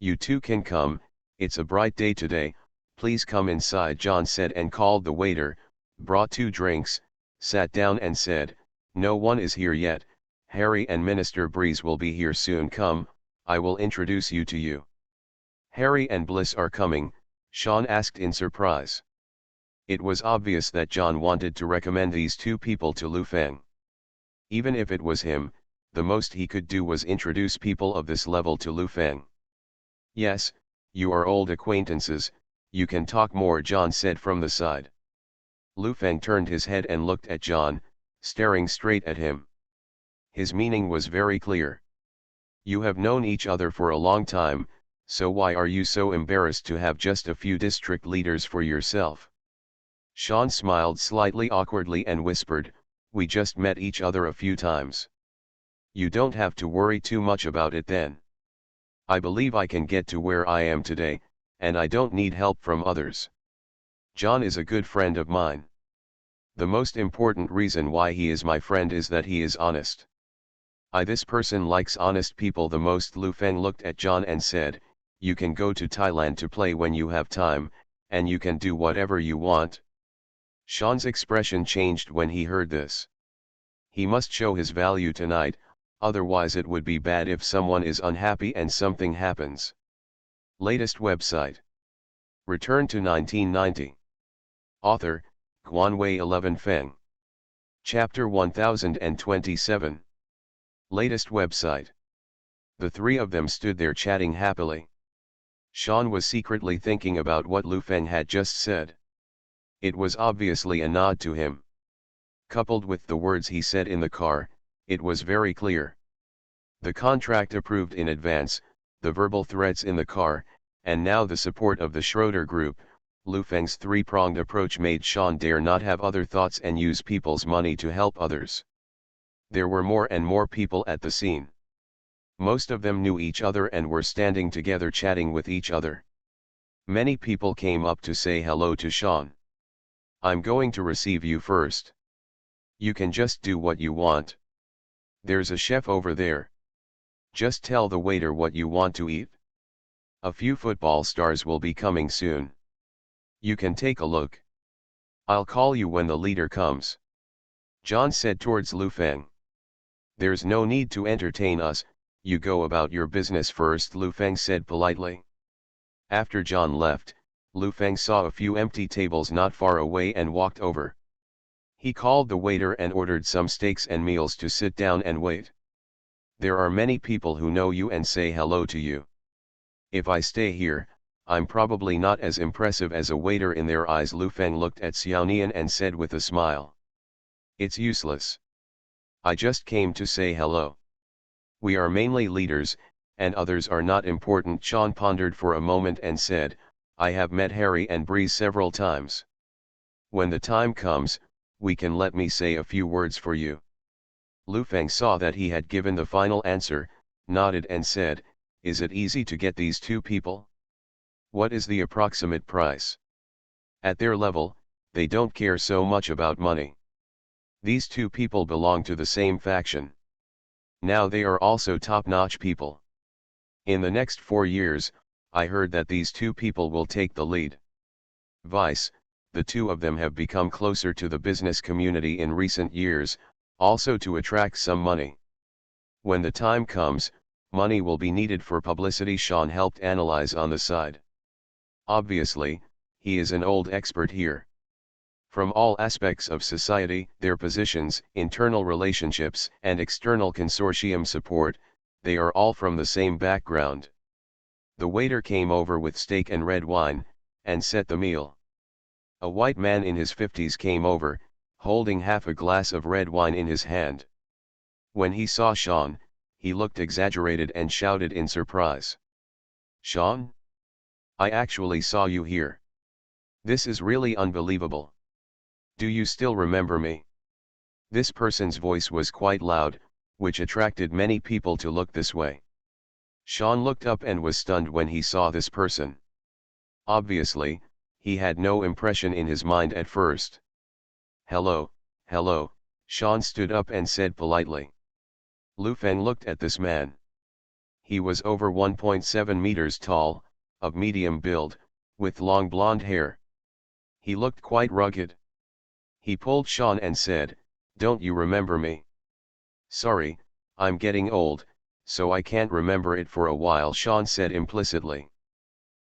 You two can come, it's a bright day today, please come inside," John said, and called the waiter, brought 2 drinks, sat down and said, "No one is here yet, Harry and Minister Breeze will be here soon. Come, I will introduce you to you." "Harry and Bliss are coming?" Sean asked in surprise. It was obvious that John wanted to recommend these 2 people to Lu Feng. Even if it was him, the most he could do was introduce people of this level to Lu Feng. "Yes, you are old acquaintances, you can talk more," John said from the side. Lu Feng turned his head and looked at John, staring straight at him. His meaning was very clear. "You have known each other for a long time, so why are you so embarrassed to have just a few district leaders for yourself?" Sean smiled slightly awkwardly and whispered, "We just met each other a few times." "You don't have to worry too much about it then. I believe I can get to where I am today, and I don't need help from others. John is a good friend of mine. The most important reason why he is my friend is that he is honest. This person likes honest people the most." Lu Feng looked at John and said, "You can go to Thailand to play when you have time, and you can do whatever you want." Sean's expression changed when he heard this. He must show his value tonight, otherwise it would be bad if someone is unhappy and something happens. Latest website. Return to 1990. Author, Guanwei 11 Feng. Chapter 1027. Latest website. The three of them stood there chatting happily. Sean was secretly thinking about what Lu Feng had just said. It was obviously a nod to him. Coupled with the words he said in the car, it was very clear. The contract approved in advance, the verbal threats in the car, and now the support of the Schroeder Group. Lu Feng's three-pronged approach made Sean dare not have other thoughts and use people's money to help others. There were more and more people at the scene. Most of them knew each other and were standing together chatting with each other. Many people came up to say hello to Sean. "I'm going to receive you first. You can just do what you want. There's a chef over there. Just tell the waiter what you want to eat. A few football stars will be coming soon. You can take a look. I'll call you when the leader comes." John said towards Lu Feng. "There's no need to entertain us, you go about your business first," Lu Feng said politely. After John left, Lu Feng saw a few empty tables not far away and walked over. He called the waiter and ordered some steaks and meals to sit down and wait. "There are many people who know you and say hello to you. If I stay here, I'm probably not as impressive as a waiter in their eyes." Lu Feng looked at Xiaonian and said with a smile. "It's useless. I just came to say hello. We are mainly leaders, and others are not important." Sean pondered for a moment and said, "I have met Harry and Breeze several times. When the time comes, we can let me say a few words for you." Lu Feng saw that he had given the final answer, nodded and said, "Is it easy to get these two people? What is the approximate price?" At their level, they don't care so much about money. These two people belong to the same faction. Now they are also top-notch people. In the next 4 years, I heard that these two people will take the lead. Vice, the two of them have become closer to the business community in recent years, also to attract some money. When the time comes, money will be needed for publicity." Sean helped analyze on the side. Obviously, he is an old expert here. From all aspects of society, their positions, internal relationships, and external consortium support, they are all from the same background. The waiter came over with steak and red wine, and set the meal. A white man in his 50s came over, holding half a glass of red wine in his hand. When he saw Sean, he looked exaggerated and shouted in surprise. "Sean? I actually saw you here. This is really unbelievable. Do you still remember me?" This person's voice was quite loud, which attracted many people to look this way. Sean looked up and was stunned when he saw this person. Obviously, he had no impression in his mind at first. "Hello, hello," Sean stood up and said politely. Lu Feng looked at this man. He was over 1.7 meters tall, of medium build, with long blonde hair. He looked quite rugged. He pulled Sean and said, "Don't you remember me?" "Sorry, I'm getting old, so I can't remember it for a while," Sean said implicitly.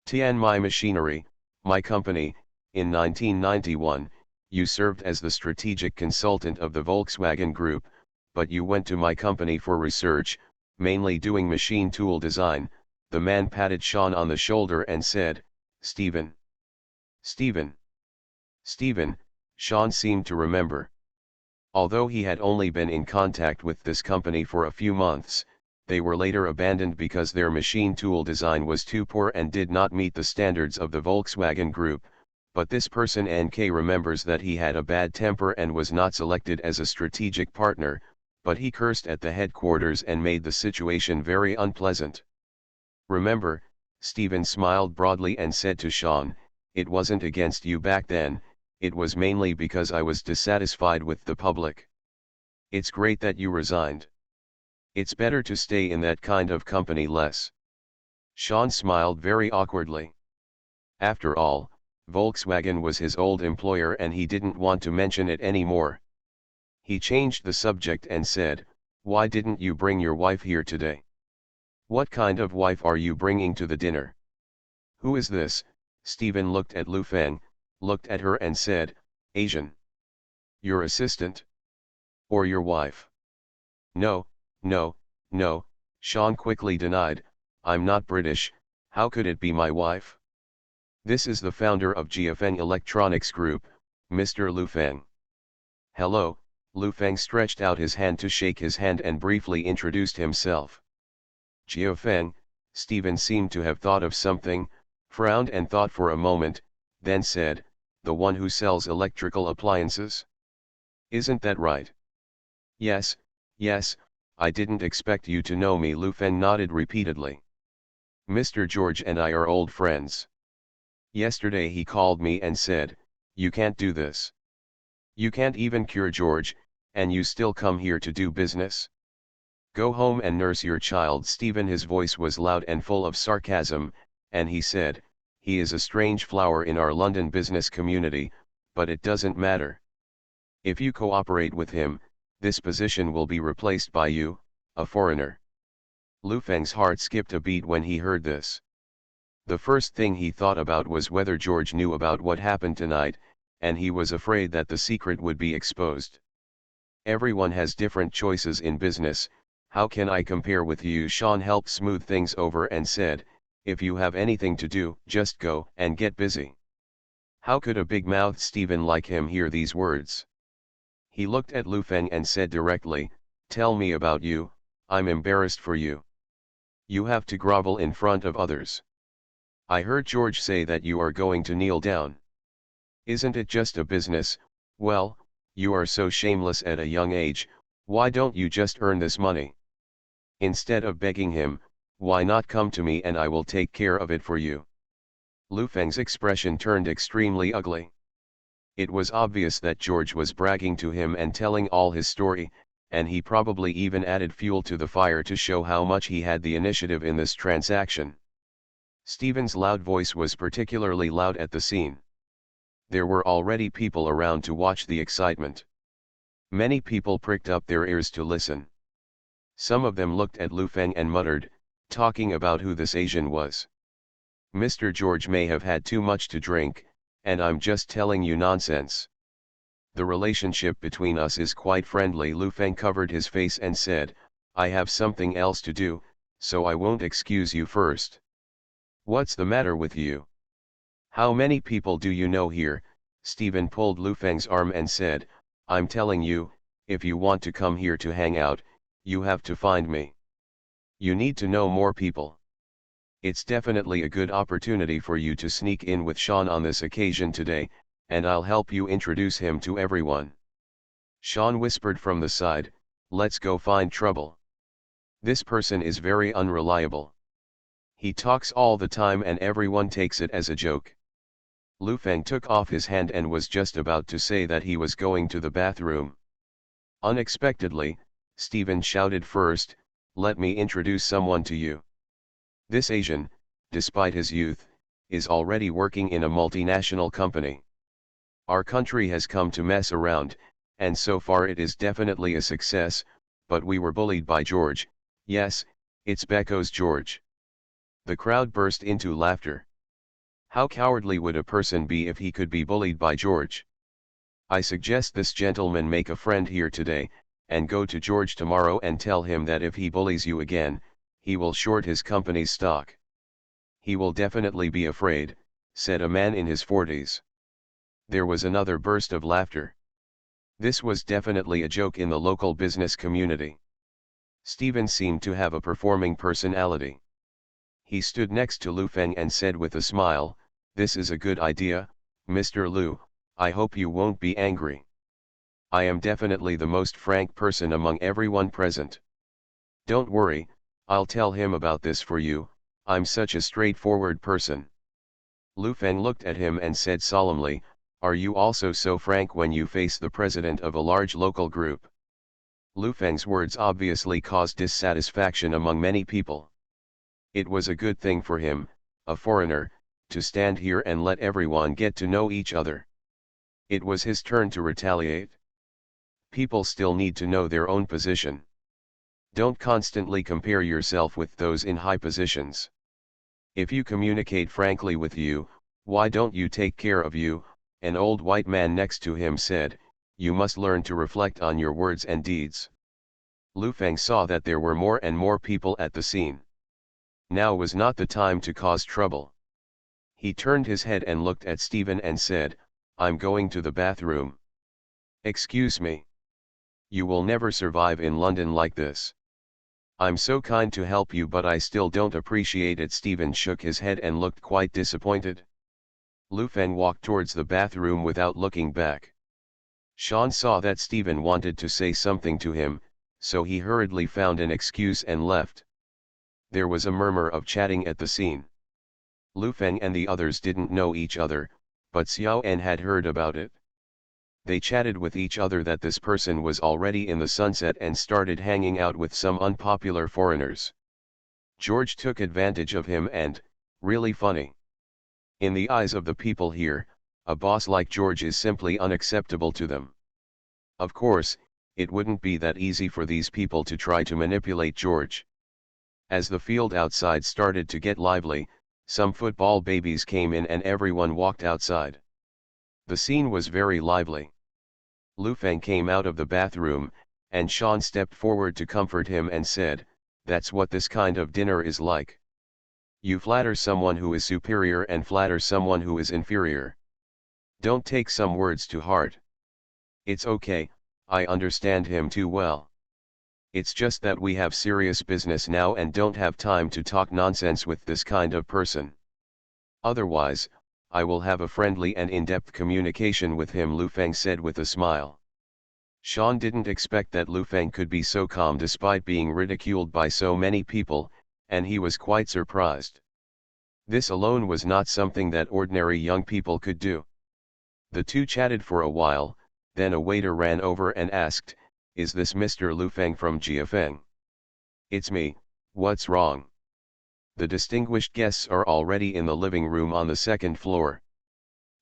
"Tianmai Machinery, my company, in 1991, you served as the strategic consultant of the Volkswagen Group, but you went to my company for research, mainly doing machine tool design." The man patted Sean on the shoulder and said, "Stephen. Stephen. Stephen." Sean seemed to remember. Although he had only been in contact with this company for a few months, they were later abandoned because their machine tool design was too poor and did not meet the standards of the Volkswagen Group, but this person NK remembers that he had a bad temper and was not selected as a strategic partner, but he cursed at the headquarters and made the situation very unpleasant. "Remember," Stephen smiled broadly and said to Sean, "it wasn't against you back then, it was mainly because I was dissatisfied with the public. It's great that you resigned. It's better to stay in that kind of company less." Sean smiled very awkwardly. After all, Volkswagen was his old employer and he didn't want to mention it anymore. He changed the subject and said, "Why didn't you bring your wife here today? What kind of wife are you bringing to the dinner?" "Who is this?" Stephen looked at Lu Feng, looked at her and said, Asian. Your assistant? Or your wife? No, no, no, Sean quickly denied, I'm not British, how could it be my wife? This is the founder of Jiafeng Electronics Group, Mr. Lu Feng. Hello, Lu Feng stretched out his hand to shake his hand and briefly introduced himself. Jiafeng, Stephen seemed to have thought of something, frowned and thought for a moment, then said, the one who sells electrical appliances? Isn't that right? Yes, yes, I didn't expect you to know me. Lu Feng nodded repeatedly. Mr. George and I are old friends. Yesterday he called me and said, you can't do this. You can't even cure George, and you still come here to do business? Go home and nurse your child. Stephen, his voice was loud and full of sarcasm, and he said, he is a strange flower in our London business community, but it doesn't matter. If you cooperate with him, this position will be replaced by you, a foreigner. Lu Feng's heart skipped a beat when he heard this. The first thing he thought about was whether George knew about what happened tonight, and he was afraid that the secret would be exposed. Everyone has different choices in business, how can I compare with you? Sean helped smooth things over and said, if you have anything to do, just go and get busy. How could a big-mouthed Stephen like him hear these words? He looked at Lu Feng and said directly, tell me about you, I'm embarrassed for you. You have to grovel in front of others. I heard George say that you are going to kneel down. Isn't it just a business? Well, you are so shameless at a young age, why don't you just earn this money? Instead of begging him, why not come to me and I will take care of it for you? Lu Feng's expression turned extremely ugly. It was obvious that George was bragging to him and telling all his story, and he probably even added fuel to the fire to show how much he had the initiative in this transaction. Stephen's loud voice was particularly loud at the scene. There were already people around to watch the excitement. Many people pricked up their ears to listen. Some of them looked at Lu Feng and muttered, talking about who this Asian was. Mr. George may have had too much to drink, and I'm just telling you nonsense. The relationship between us is quite friendly. Lu Feng covered his face and said, I have something else to do, so I won't excuse you first. What's the matter with you? How many people do you know here? Stephen pulled Lu Feng's arm and said, I'm telling you, if you want to come here to hang out, you have to find me. You need to know more people. It's definitely a good opportunity for you to sneak in with Sean on this occasion today, and I'll help you introduce him to everyone. Sean whispered from the side, let's go find trouble. This person is very unreliable. He talks all the time and everyone takes it as a joke. Lu Feng took off his hand and was just about to say that he was going to the bathroom. Unexpectedly, Stephen shouted first, let me introduce someone to you. This Asian, despite his youth, is already working in a multinational company. Our country has come to mess around, and so far it is definitely a success, but we were bullied by George. Yes, it's Becco's George. The crowd burst into laughter. How cowardly would a person be if he could be bullied by George? I suggest this gentleman make a friend here today, and go to George tomorrow and tell him that if he bullies you again, he will short his company's stock. He will definitely be afraid, said a man in his 40s. There was another burst of laughter. This was definitely a joke in the local business community. Stephen seemed to have a performing personality. He stood next to Lu Feng and said with a smile, this is a good idea, Mr. Lu, I hope you won't be angry. I am definitely the most frank person among everyone present. Don't worry, I'll tell him about this for you, I'm such a straightforward person. Lu Feng looked at him and said solemnly, are you also so frank when you face the president of a large local group? Lu Feng's words obviously caused dissatisfaction among many people. It was a good thing for him, a foreigner, to stand here and let everyone get to know each other. It was his turn to retaliate. People still need to know their own position. Don't constantly compare yourself with those in high positions. If you communicate frankly with you, why don't you take care of you? An old white man next to him said, "You must learn to reflect on your words and deeds." Lu Feng saw that there were more and more people at the scene. Now was not the time to cause trouble. He turned his head and looked at Stephen and said, "I'm going to the bathroom." "Excuse me. You will never survive in London like this. I'm so kind to help you, but I still don't appreciate it." Stephen shook his head and looked quite disappointed. Lu Feng walked towards the bathroom without looking back. Sean saw that Stephen wanted to say something to him, so he hurriedly found an excuse and left. There was a murmur of chatting at the scene. Lu Feng and the others didn't know each other, but Xiao En had heard about it. They chatted with each other that this person was already in the sunset and started hanging out with some unpopular foreigners. George took advantage of him and, really funny. In the eyes of the people here, a boss like George is simply unacceptable to them. Of course, it wouldn't be that easy for these people to try to manipulate George. As the field outside started to get lively, some football babies came in and everyone walked outside. The scene was very lively. Lu Feng came out of the bathroom, and Sean stepped forward to comfort him and said, "That's what this kind of dinner is like. You flatter someone who is superior and flatter someone who is inferior. Don't take some words to heart. It's okay, I understand him too well. It's just that we have serious business now and don't have time to talk nonsense with this kind of person. Otherwise, I will have a friendly and in-depth communication with him," Lu Feng said with a smile. Sean didn't expect that Lu Feng could be so calm despite being ridiculed by so many people, and he was quite surprised. This alone was not something that ordinary young people could do. The two chatted for a while, then a waiter ran over and asked, "Is this Mr. Lu Feng from Jiafeng?" "It's me, what's wrong?" "The distinguished guests are already in the living room on the second floor.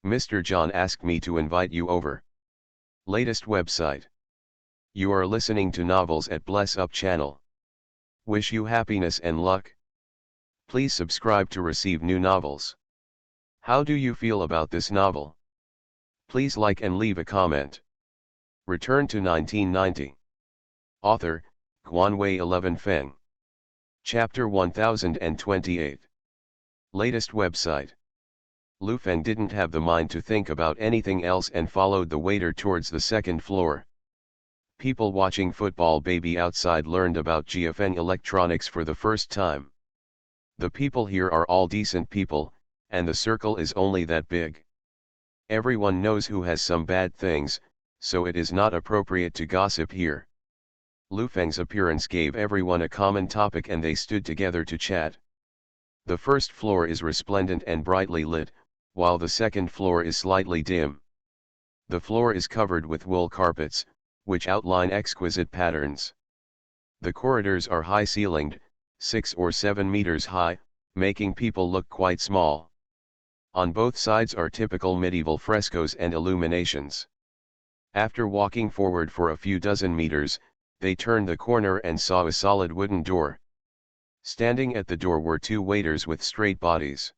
Mr. John asked me to invite you over." Latest website. You are listening to novels at Bless Up channel. Wish you happiness and luck. Please subscribe to receive new novels. How do you feel about this novel? Please like and leave a comment. Return to 1990. Author, Guanwei 11 Feng. Chapter 1028. Latest website. Lu Feng didn't have the mind to think about anything else and followed the waiter towards the second floor. People watching football baby outside learned about Jiafeng electronics for the first time. The people here are all decent people, and the circle is only that big. Everyone knows who has some bad things, so it is not appropriate to gossip here. Lu Feng's appearance gave everyone a common topic and they stood together to chat. The first floor is resplendent and brightly lit, while the second floor is slightly dim. The floor is covered with wool carpets, which outline exquisite patterns. The corridors are high-ceilinged, 6 or 7 meters high, making people look quite small. On both sides are typical medieval frescoes and illuminations. After walking forward for a few dozen meters, they turned the corner and saw a solid wooden door. Standing at the door were two waiters with straight bodies.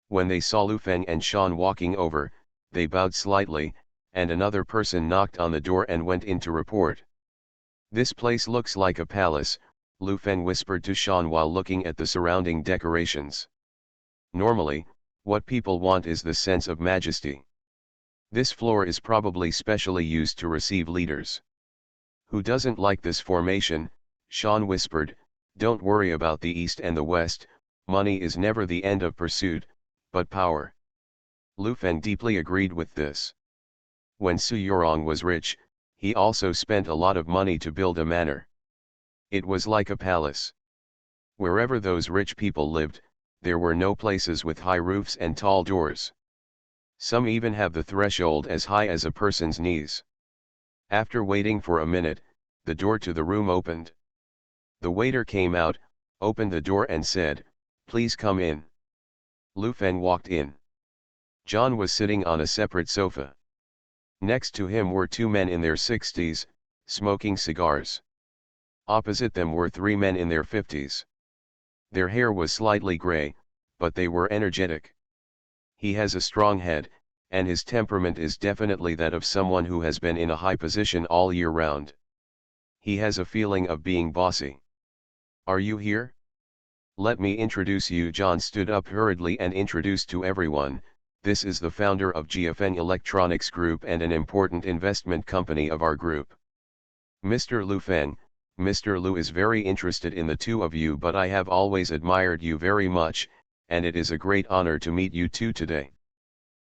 When they saw Lu Feng and Sean walking over, they bowed slightly, and another person knocked on the door and went in to report. "This place looks like a palace," Lu Feng whispered to Sean while looking at the surrounding decorations. "Normally, what people want is the sense of majesty. This floor is probably specially used to receive leaders." "Who doesn't like this formation?" Sean whispered. "Don't worry about the east and the west, money is never the end of pursuit, but power." Lu Feng deeply agreed with this. When Su Yorong was rich, he also spent a lot of money to build a manor. It was like a palace. Wherever those rich people lived, there were no places with high roofs and tall doors. Some even have the threshold as high as a person's knees. After waiting for a minute, the door to the room opened. The waiter came out, opened the door and said, "Please come in." Lu Feng walked in. John was sitting on a separate sofa. Next to him were two men in their 60s, smoking cigars. Opposite them were three men in their 50s. Their hair was slightly gray, but they were energetic. "He has a strong head, and his temperament is definitely that of someone who has been in a high position all year round. He has a feeling of being bossy. Are you here? Let me introduce you. John stood up hurriedly and introduced to everyone, this is the founder of GFN Electronics Group and an important investment company of our group. Mr. Lu Feng, Mr. Lu is very interested in the two of you, but I have always admired you very much, and it is a great honor to meet you two today.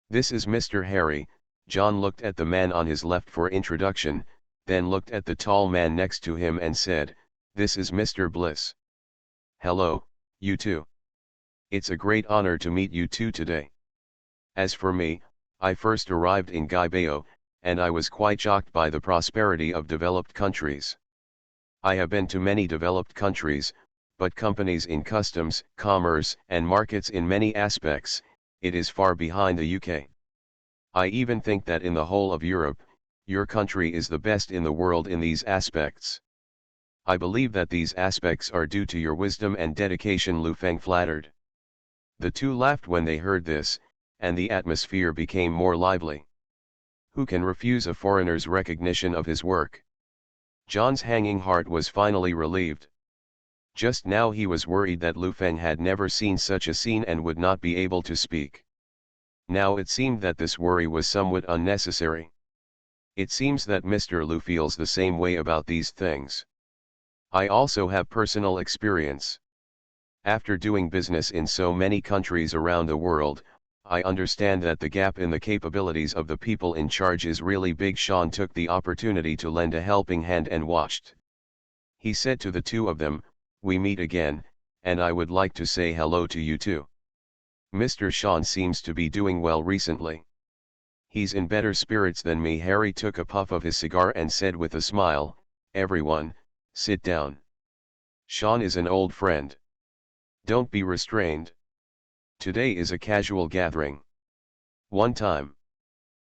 This is Mr. Harry. John looked at the man on his left for introduction, then looked at the tall man next to him and said, this is Mr. Bliss. Hello, you two. It's a great honor to meet you two today. As for me, I first arrived in Gaibeo, and I was quite shocked by the prosperity of developed countries. I have been to many developed countries, but companies in customs, commerce, and markets in many aspects, it is far behind the UK. I even think that in the whole of Europe, your country is the best in the world in these aspects. I believe that these aspects are due to your wisdom and dedication. Lu Feng flattered. The two laughed when they heard this, and the atmosphere became more lively. Who can refuse a foreigner's recognition of his work? John's hanging heart was finally relieved. Just now he was worried that Lu Feng had never seen such a scene and would not be able to speak. Now it seemed that this worry was somewhat unnecessary. It seems that Mr. Lu feels the same way about these things. I also have personal experience. After doing business in so many countries around the world, I understand that the gap in the capabilities of the people in charge is really big. Sean took the opportunity to lend a helping hand and watched. He said to the two of them, we meet again, and I would like to say hello to you too. Mr. Sean seems to be doing well recently. He's in better spirits than me. Harry took a puff of his cigar and said with a smile, everyone, sit down. Sean is an old friend. Don't be restrained. Today is a casual gathering. One time.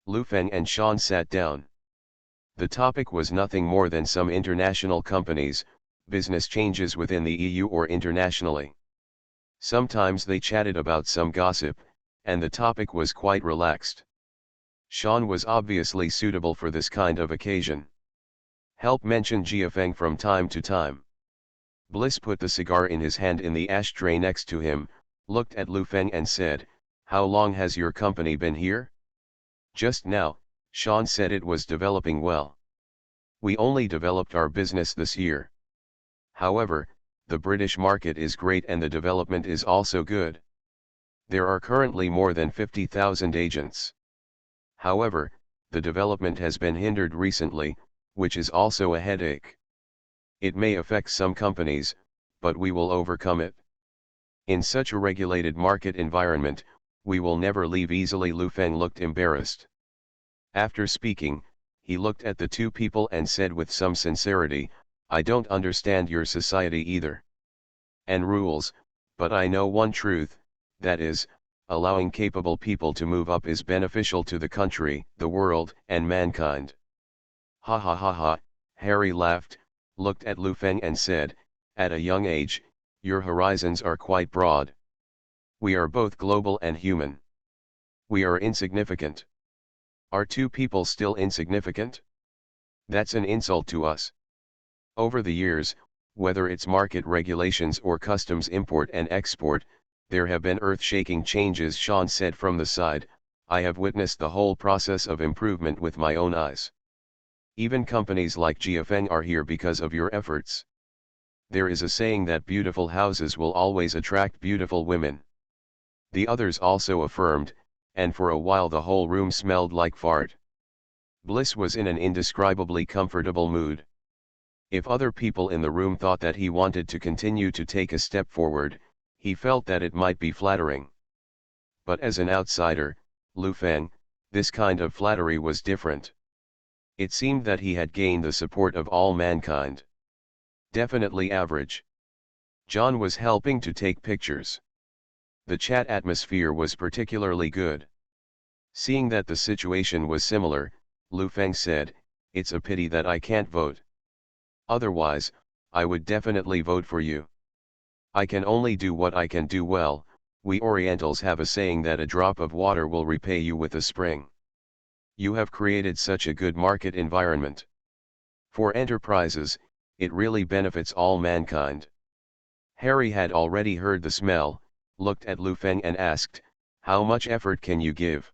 Lu Feng and Sean sat down. The topic was nothing more than some international companies, business changes within the EU or internationally. Sometimes they chatted about some gossip, and the topic was quite relaxed. Sean was obviously suitable for this kind of occasion. Help mention Jiafeng from time to time. Bliss put the cigar in his hand in the ashtray next to him, looked at Lu Feng and said, how long has your company been here? Just now, Sean said. It was developing well. We only developed our business this year. However, the British market is great and the development is also good. There are currently more than 50,000 agents. However, the development has been hindered recently, which is also a headache. It may affect some companies, but we will overcome it. In such a regulated market environment, we will never leave easily. Lu Feng looked embarrassed. After speaking, he looked at the two people and said with some sincerity, I don't understand your society either. And rules, but I know one truth, that is, allowing capable people to move up is beneficial to the country, the world, and mankind. Ha ha ha ha, Harry laughed, looked at Lu Feng and said, at a young age, your horizons are quite broad. We are both global and human. We are insignificant. Are two people still insignificant? That's an insult to us. Over the years, whether it's market regulations or customs import and export, there have been earth-shaking changes. Sean said from the side, I have witnessed the whole process of improvement with my own eyes. Even companies like Jiafeng are here because of your efforts. There is a saying that beautiful houses will always attract beautiful women. The others also affirmed, and for a while the whole room smelled like fart. Bliss was in an indescribably comfortable mood. If other people in the room thought that he wanted to continue to take a step forward, he felt that it might be flattering. But as an outsider, Lu Feng, this kind of flattery was different. It seemed that he had gained the support of all mankind. Definitely average. John was helping to take pictures. The chat atmosphere was particularly good. Seeing that the situation was similar, Lu Feng said, it's a pity that I can't vote. Otherwise, I would definitely vote for you. I can only do what I can do well, We Orientals have a saying that a drop of water will repay you with a spring. You have created such a good market environment. For enterprises, it really benefits all mankind. Harry had already heard the smell, looked at Lu Feng and asked, "How much effort can you give?"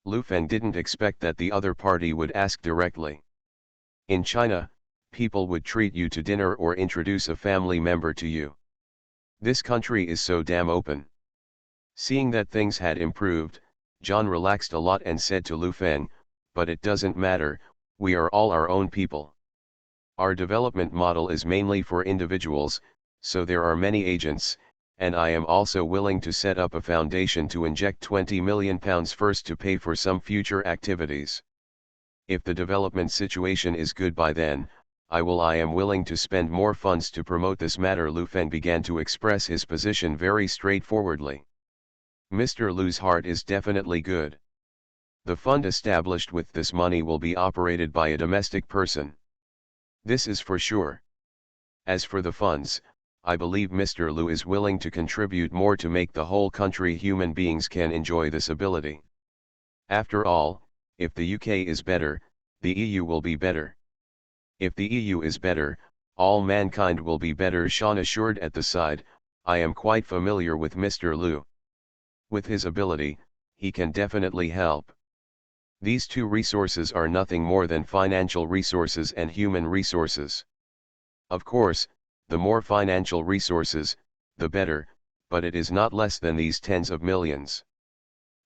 Lu Feng didn't expect that the other party would ask directly. In China, people would treat you to dinner or introduce a family member to you. This country is so damn open. Seeing that things had improved, John relaxed a lot and said to Lu Feng, "But it doesn't matter, we are all our own people. Our development model is mainly for individuals, so there are many agents, and I am also willing to set up a foundation to inject £20 million first to pay for some future activities. If the development situation is good by then, I am willing to spend more funds to promote this matter." Lu Feng began to express his position very straightforwardly. Mr. Lu's heart is definitely good. The fund established with this money will be operated by a domestic person. This is for sure. As for the funds, I believe Mr. Lu is willing to contribute more to make the whole country human beings can enjoy this ability. After all, if the UK is better, the EU will be better. If the EU is better, all mankind will be better, Sean assured at the side. I am quite familiar with Mr. Lu. With his ability, he can definitely help. These two resources are nothing more than financial resources and human resources. Of course, the more financial resources, the better, but it is not less than these tens of millions.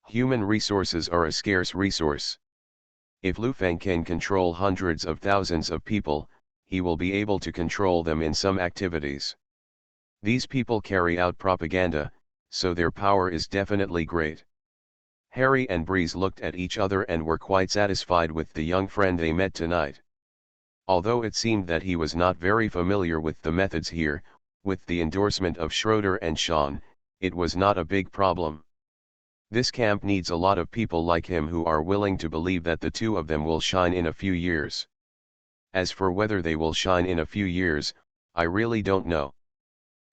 Human resources are a scarce resource. If Lu Feng can control hundreds of thousands of people, he will be able to control them in some activities. These people carry out propaganda, so their power is definitely great. Harry and Breeze looked at each other and were quite satisfied with the young friend they met tonight. Although it seemed that he was not very familiar with the methods here, with the endorsement of Schroeder and Sean, it was not a big problem. This camp needs a lot of people like him who are willing to believe that the two of them will shine in a few years. As for whether they will shine in a few years, I really don't know.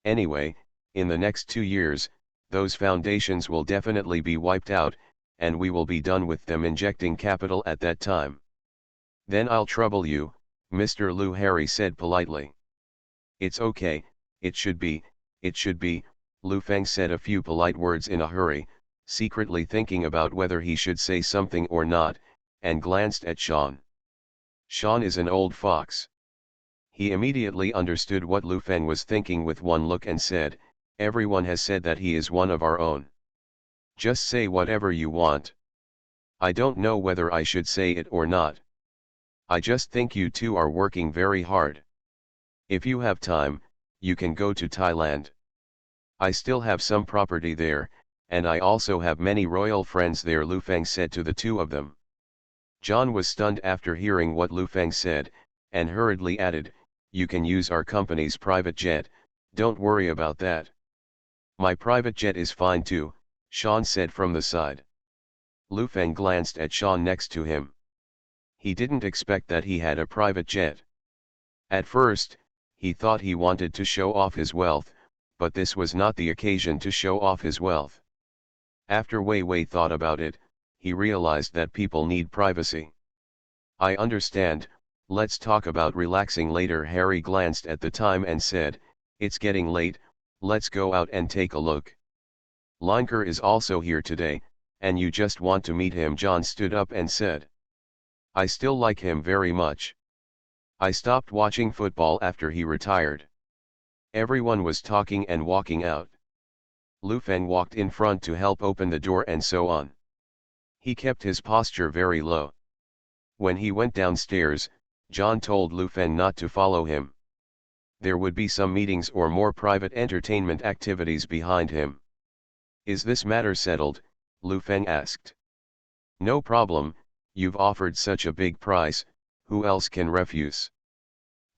Anyway, in the next 2 years, those foundations will definitely be wiped out, and we will be done with them injecting capital at that time. Then I'll trouble you, Mr. Lu, Harry said politely. It's okay, it should be, Lu Feng said a few polite words in a hurry, secretly thinking about whether he should say something or not, and glanced at Sean. Sean is an old fox. He immediately understood what Lu Feng was thinking with one look and said, "Everyone has said that he is one of our own. Just say whatever you want. I don't know whether I should say it or not. I just think you two are working very hard. If you have time, you can go to Thailand. I still have some property there, and I also have many royal friends there," Lu Feng said to the two of them. John was stunned after hearing what Lu Feng said, and hurriedly added, "You can use our company's private jet, don't worry about that." "My private jet is fine too," Sean said from the side. Lu Feng glanced at Sean next to him. He didn't expect that he had a private jet. At first, he thought he wanted to show off his wealth, but this was not the occasion to show off his wealth. After Wei thought about it, he realized that people need privacy. "I understand, let's talk about relaxing later." Harry glanced at the time and said, "It's getting late, let's go out and take a look. Lineker is also here today, and you just want to meet him." John stood up and said, "I still like him very much. I stopped watching football after he retired." Everyone was talking and walking out. Lu Feng walked in front to help open the door and so on. He kept his posture very low. When he went downstairs, John told Lu Feng not to follow him. There would be some meetings or more private entertainment activities behind him. "Is this matter settled?" Lu Feng asked. "No problem, you've offered such a big price, who else can refuse?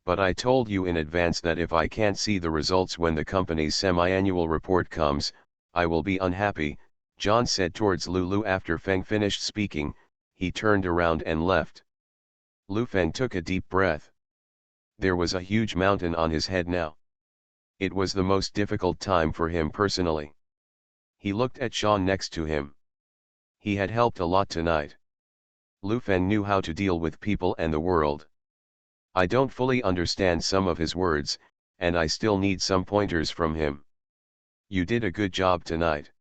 But I told you in advance that if I can't see the results when the company's semi-annual report comes, I will be unhappy," John said towards Lulu. After Feng finished speaking, he turned around and left. Lu Feng took a deep breath. There was a huge mountain on his head now. It was the most difficult time for him personally. He looked at Sean next to him. He had helped a lot tonight. Lu Feng knew how to deal with people and the world. I don't fully understand some of his words, and I still need some pointers from him. You did a good job tonight.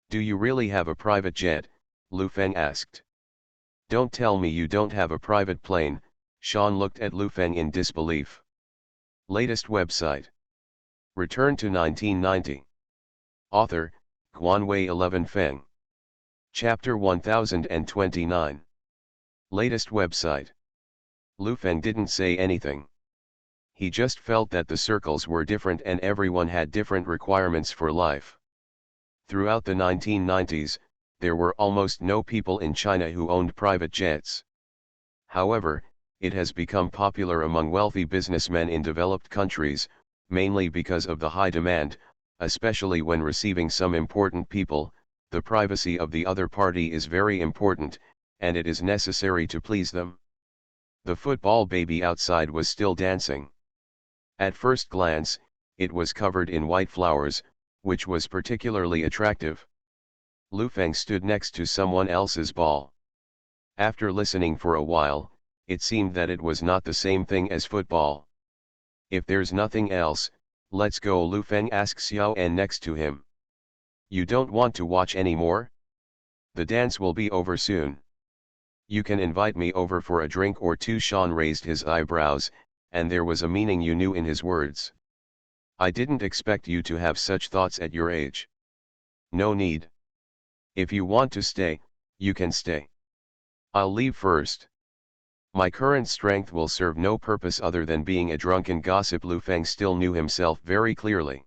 Do you really have a private jet? Lu Feng asked. Don't tell me you don't have a private plane. Sean looked at Lu Feng in disbelief. Latest website. Return to 1990. Author, Guanwei 11 Feng. Chapter 1029. Latest website. Lu Feng didn't say anything. He just felt that the circles were different and everyone had different requirements for life. Throughout the 1990s, there were almost no people in China who owned private jets. However, it has become popular among wealthy businessmen in developed countries, mainly because of the high demand, especially when receiving some important people. The privacy of the other party is very important, and it is necessary to please them. The football baby outside was still dancing. At first glance, it was covered in white flowers, which was particularly attractive. Lu Feng stood next to someone else's ball. After listening for a while, it seemed that it was not the same thing as football. If there's nothing else, let's go, Lu Feng asked Xiao En next to him. You don't want to watch anymore? The dance will be over soon. You can invite me over for a drink or two. Sean raised his eyebrows, and there was a meaning you knew in his words. I didn't expect you to have such thoughts at your age. No need. If you want to stay, you can stay. I'll leave first. My current strength will serve no purpose other than being a drunken gossip. Lu Feng still knew himself very clearly.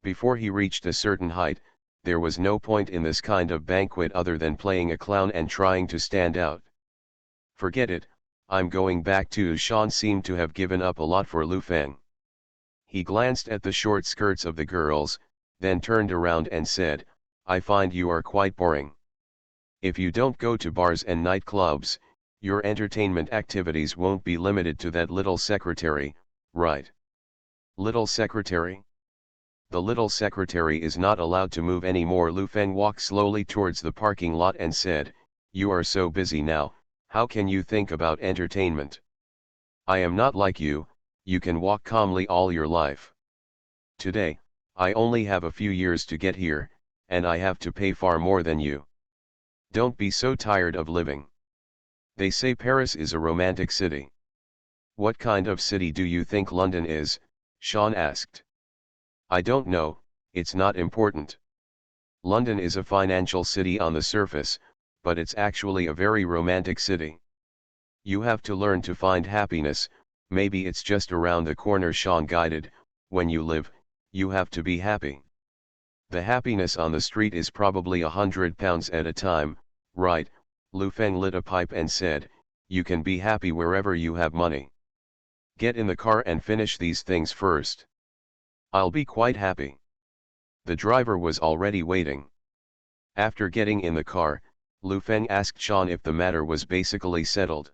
Before he reached a certain height, there was no point in this kind of banquet other than playing a clown and trying to stand out. Forget it, I'm going back too. Sean seemed to have given up a lot for Lu Feng. He glanced at the short skirts of the girls, then turned around and said, I find you are quite boring. If you don't go to bars and nightclubs, your entertainment activities won't be limited to that little secretary, right? Little secretary? The little secretary is not allowed to move anymore. Lu Feng walked slowly towards the parking lot and said, You are so busy now, how can you think about entertainment? I am not like you, you can walk calmly all your life. Today, I only have a few years to get here, and I have to pay far more than you. Don't be so tired of living. They say Paris is a romantic city. What kind of city do you think London is? Sean asked. I don't know, it's not important. London is a financial city on the surface, but it's actually a very romantic city. You have to learn to find happiness, maybe it's just around the corner. Sean guided, when you live, you have to be happy. The happiness on the street is probably £100 at a time, right? Lu Feng lit a pipe and said, You can be happy wherever you have money. Get in the car and finish these things first. I'll be quite happy. The driver was already waiting. After getting in the car, Lu Feng asked Sean if the matter was basically settled.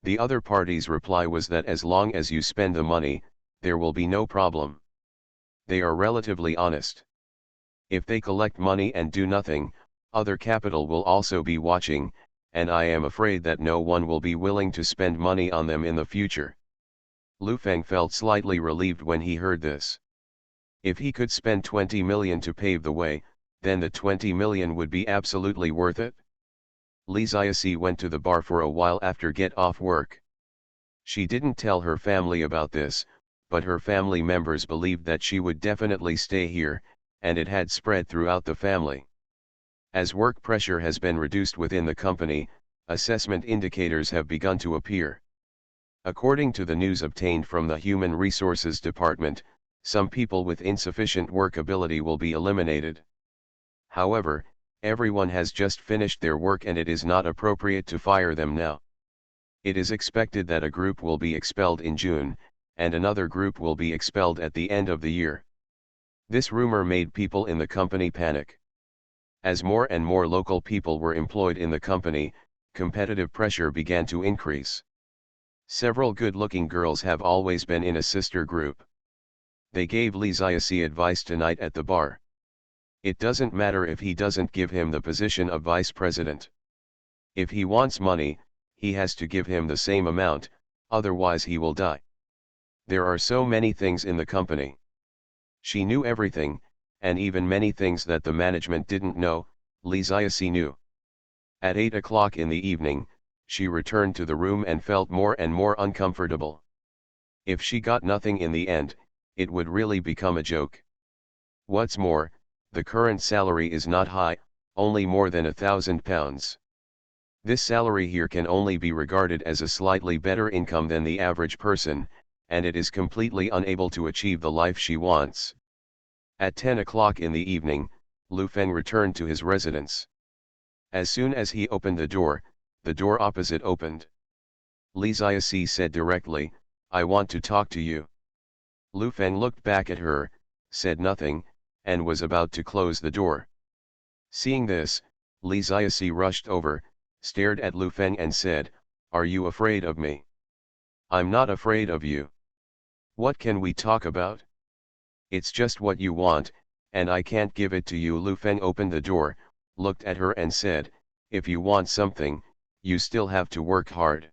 The other party's reply was that as long as you spend the money, there will be no problem. They are relatively honest. If they collect money and do nothing, other capital will also be watching, and I am afraid that no one will be willing to spend money on them in the future. Lu Feng felt slightly relieved when he heard this. If he could spend 20 million to pave the way, then the 20 million would be absolutely worth it. Li Ziasi went to the bar for a while after get off work. She didn't tell her family about this, but her family members believed that she would definitely stay here, and it had spread throughout the family. As work pressure has been reduced within the company, assessment indicators have begun to appear. According to the news obtained from the Human Resources Department, some people with insufficient work ability will be eliminated. However, everyone has just finished their work and it is not appropriate to fire them now. It is expected that a group will be expelled in June, and another group will be expelled at the end of the year. This rumor made people in the company panic. As more and more local people were employed in the company, competitive pressure began to increase. Several good-looking girls have always been in a sister group. They gave Li Ziasi advice tonight at the bar. It doesn't matter if he doesn't give him the position of vice president. If he wants money, he has to give him the same amount, otherwise he will die. There are so many things in the company. She knew everything, and even many things that the management didn't know, Lee Ziasi knew. At 8 o'clock in the evening, she returned to the room and felt more and more uncomfortable. If she got nothing in the end, it would really become a joke. What's more, the current salary is not high, only more than £1,000. This salary here can only be regarded as a slightly better income than the average person, and it is completely unable to achieve the life she wants. At 10 o'clock in the evening, Lu Feng returned to his residence. As soon as he opened the door opposite opened. Li Ziasi said directly, "I want to talk to you." Lu Feng looked back at her, said nothing, and was about to close the door. Seeing this, Li Ziasi rushed over, stared at Lu Feng and said, "Are you afraid of me?" "I'm not afraid of you. What can we talk about? It's just what you want, and I can't give it to you." Lu Feng opened the door, looked at her and said, "If you want something, you still have to work hard."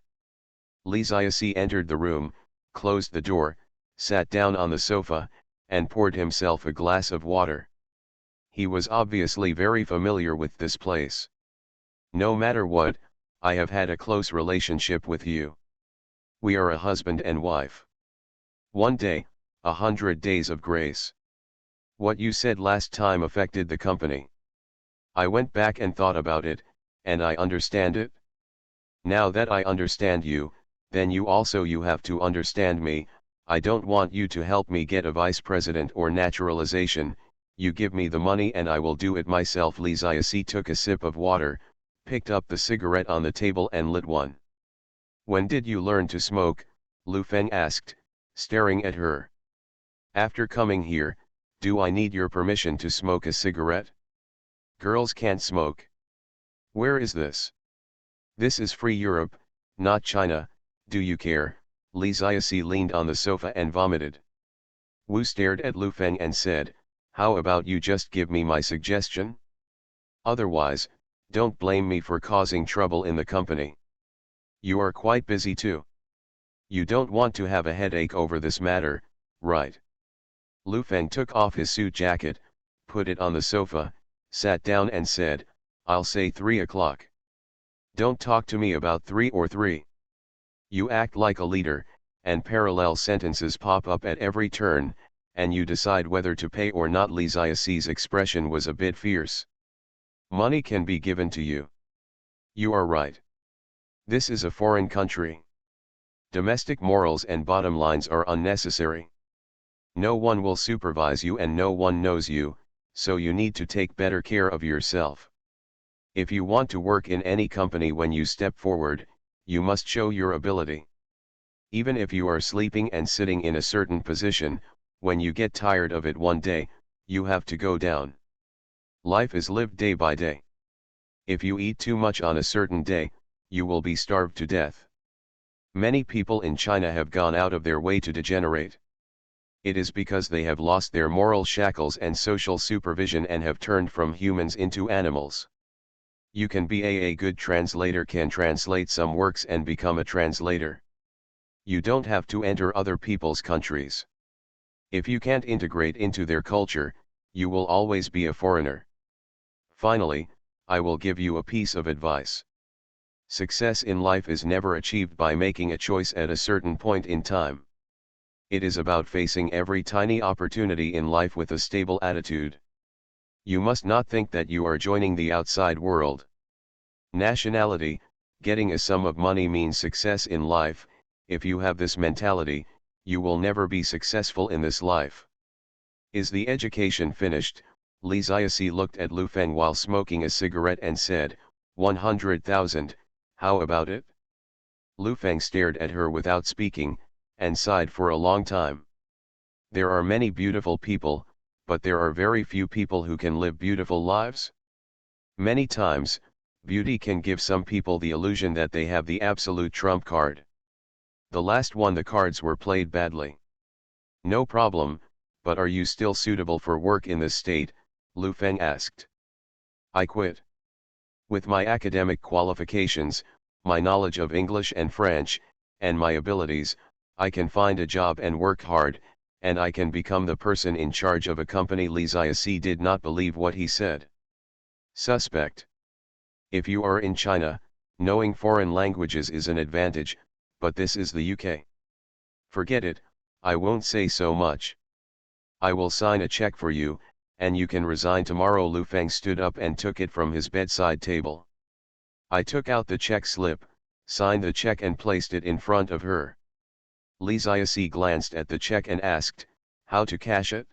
Li Ziasi entered the room, closed the door, sat down on the sofa, and poured himself a glass of water. He was obviously very familiar with this place. "No matter what, I have had a close relationship with you. We are a husband and wife. One day, 100 days of grace. What you said last time affected the company. I went back and thought about it, and I understand it. Now that I understand you, then you have to understand me. I don't want you to help me get a vice president or naturalization. You give me the money and I will do it myself." Li Ziasi took a sip of water, picked up the cigarette on the table and lit one. "When did you learn to smoke?" Lu Feng asked, staring at her. "After coming here, do I need your permission to smoke a cigarette? Girls can't smoke. Where is this? This is free Europe, not China. Do you care?" Li Ziasi leaned on the sofa and vomited. Wu stared at Lu Feng and said, "How about you just give me my suggestion? Otherwise, don't blame me for causing trouble in the company. You are quite busy too. You don't want to have a headache over this matter, right?" Lu Feng took off his suit jacket, put it on the sofa, sat down and said, "I'll say 3 o'clock. Don't talk to me about 3 or 3. You act like a leader, and parallel sentences pop up at every turn, and you decide whether to pay or not." Li Ziasi's expression was a bit fierce. "Money can be given to you. You are right. This is a foreign country. Domestic morals and bottom lines are unnecessary. No one will supervise you and no one knows you, so you need to take better care of yourself. If you want to work in any company, when you step forward, you must show your ability. Even if you are sleeping and sitting in a certain position, when you get tired of it one day, you have to go down. Life is lived day by day. If you eat too much on a certain day, you will be starved to death. Many people in China have gone out of their way to degenerate. It is because they have lost their moral shackles and social supervision and have turned from humans into animals. You can be a good translator, can translate some works and become a translator. You don't have to enter other people's countries. If you can't integrate into their culture, you will always be a foreigner. Finally, I will give you a piece of advice. Success in life is never achieved by making a choice at a certain point in time. It is about facing every tiny opportunity in life with a stable attitude. You must not think that you are joining the outside world. Nationality, getting a sum of money means success in life. If you have this mentality, you will never be successful in this life. Is the education finished? Li Ziasi looked at Lu Feng while smoking a cigarette and said, 100,000, how about it? Lu Feng stared at her without speaking, and sighed for a long time. There are many beautiful people, but there are very few people who can live beautiful lives. Many times, beauty can give some people the illusion that they have the absolute trump card. The last one, the cards were played badly. No problem, but are you still suitable for work in this state? Lu Feng asked. I quit. With my academic qualifications, my knowledge of English and French, and my abilities, I can find a job and work hard, and I can become the person in charge of a company. Li Ziaxi did not believe what he said. Suspect. If you are in China, knowing foreign languages is an advantage, but this is the UK. Forget it, I won't say so much. I will sign a check for you, and you can resign tomorrow. Lu Feng stood up and took it from his bedside table. I took out the check slip, signed the check and placed it in front of her. Li Ziaxi glanced at the check and asked, how to cash it?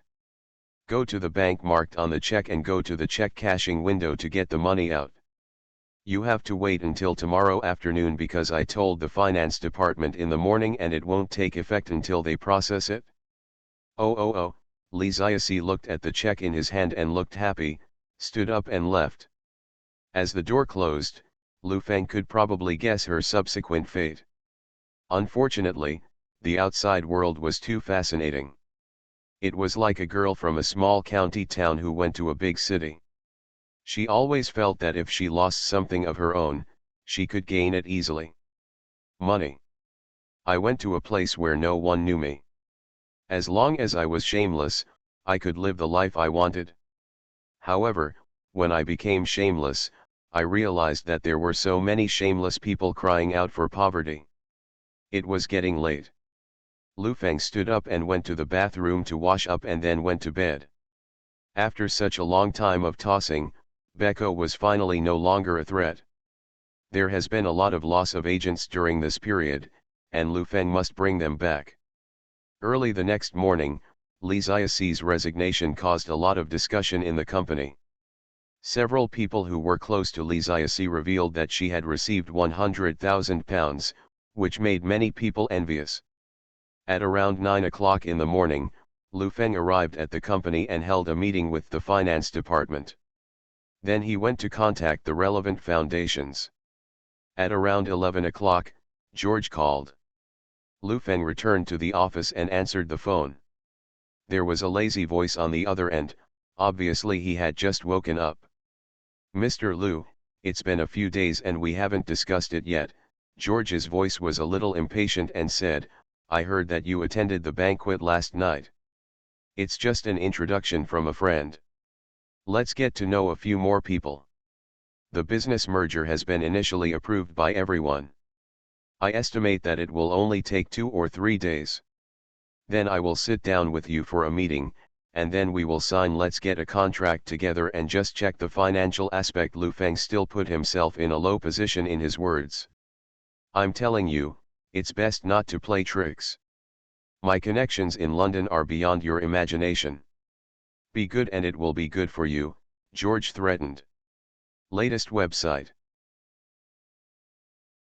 Go to the bank marked on the check and go to the check cashing window to get the money out. You have to wait until tomorrow afternoon because I told the finance department in the morning and it won't take effect until they process it. Oh. Li Ziaxi looked at the check in his hand and looked happy, stood up and left. As the door closed, Lu Feng could probably guess her subsequent fate. Unfortunately, the outside world was too fascinating. It was like a girl from a small county town who went to a big city. She always felt that if she lost something of her own, she could gain it easily. Money. I went to a place where no one knew me. As long as I was shameless, I could live the life I wanted. However, when I became shameless, I realized that there were so many shameless people crying out for poverty. It was getting late. Lu Feng stood up and went to the bathroom to wash up and then went to bed. After such a long time of tossing, Beko was finally no longer a threat. There has been a lot of loss of agents during this period, and Lu Feng must bring them back. Early the next morning, Li Ziaxi's resignation caused a lot of discussion in the company. Several people who were close to Li Ziaxi revealed that she had received £100,000, which made many people envious. At around 9 o'clock in the morning, Lu Feng arrived at the company and held a meeting with the finance department. Then he went to contact the relevant foundations. At around 11 o'clock, George called. Lu Feng returned to the office and answered the phone. There was a lazy voice on the other end, obviously he had just woken up. Mr. Lu, it's been a few days and we haven't discussed it yet. George's voice was a little impatient and said, I heard that you attended the banquet last night. It's just an introduction from a friend. Let's get to know a few more people. The business merger has been initially approved by everyone. I estimate that it will only take 2 or 3 days. Then I will sit down with you for a meeting, and then we will sign. Let's get a contract together and just check the financial aspect. Lu Feng still put himself in a low position in his words. I'm telling you, it's best not to play tricks. My connections in London are beyond your imagination. Be good and it will be good for you, George threatened. Latest website.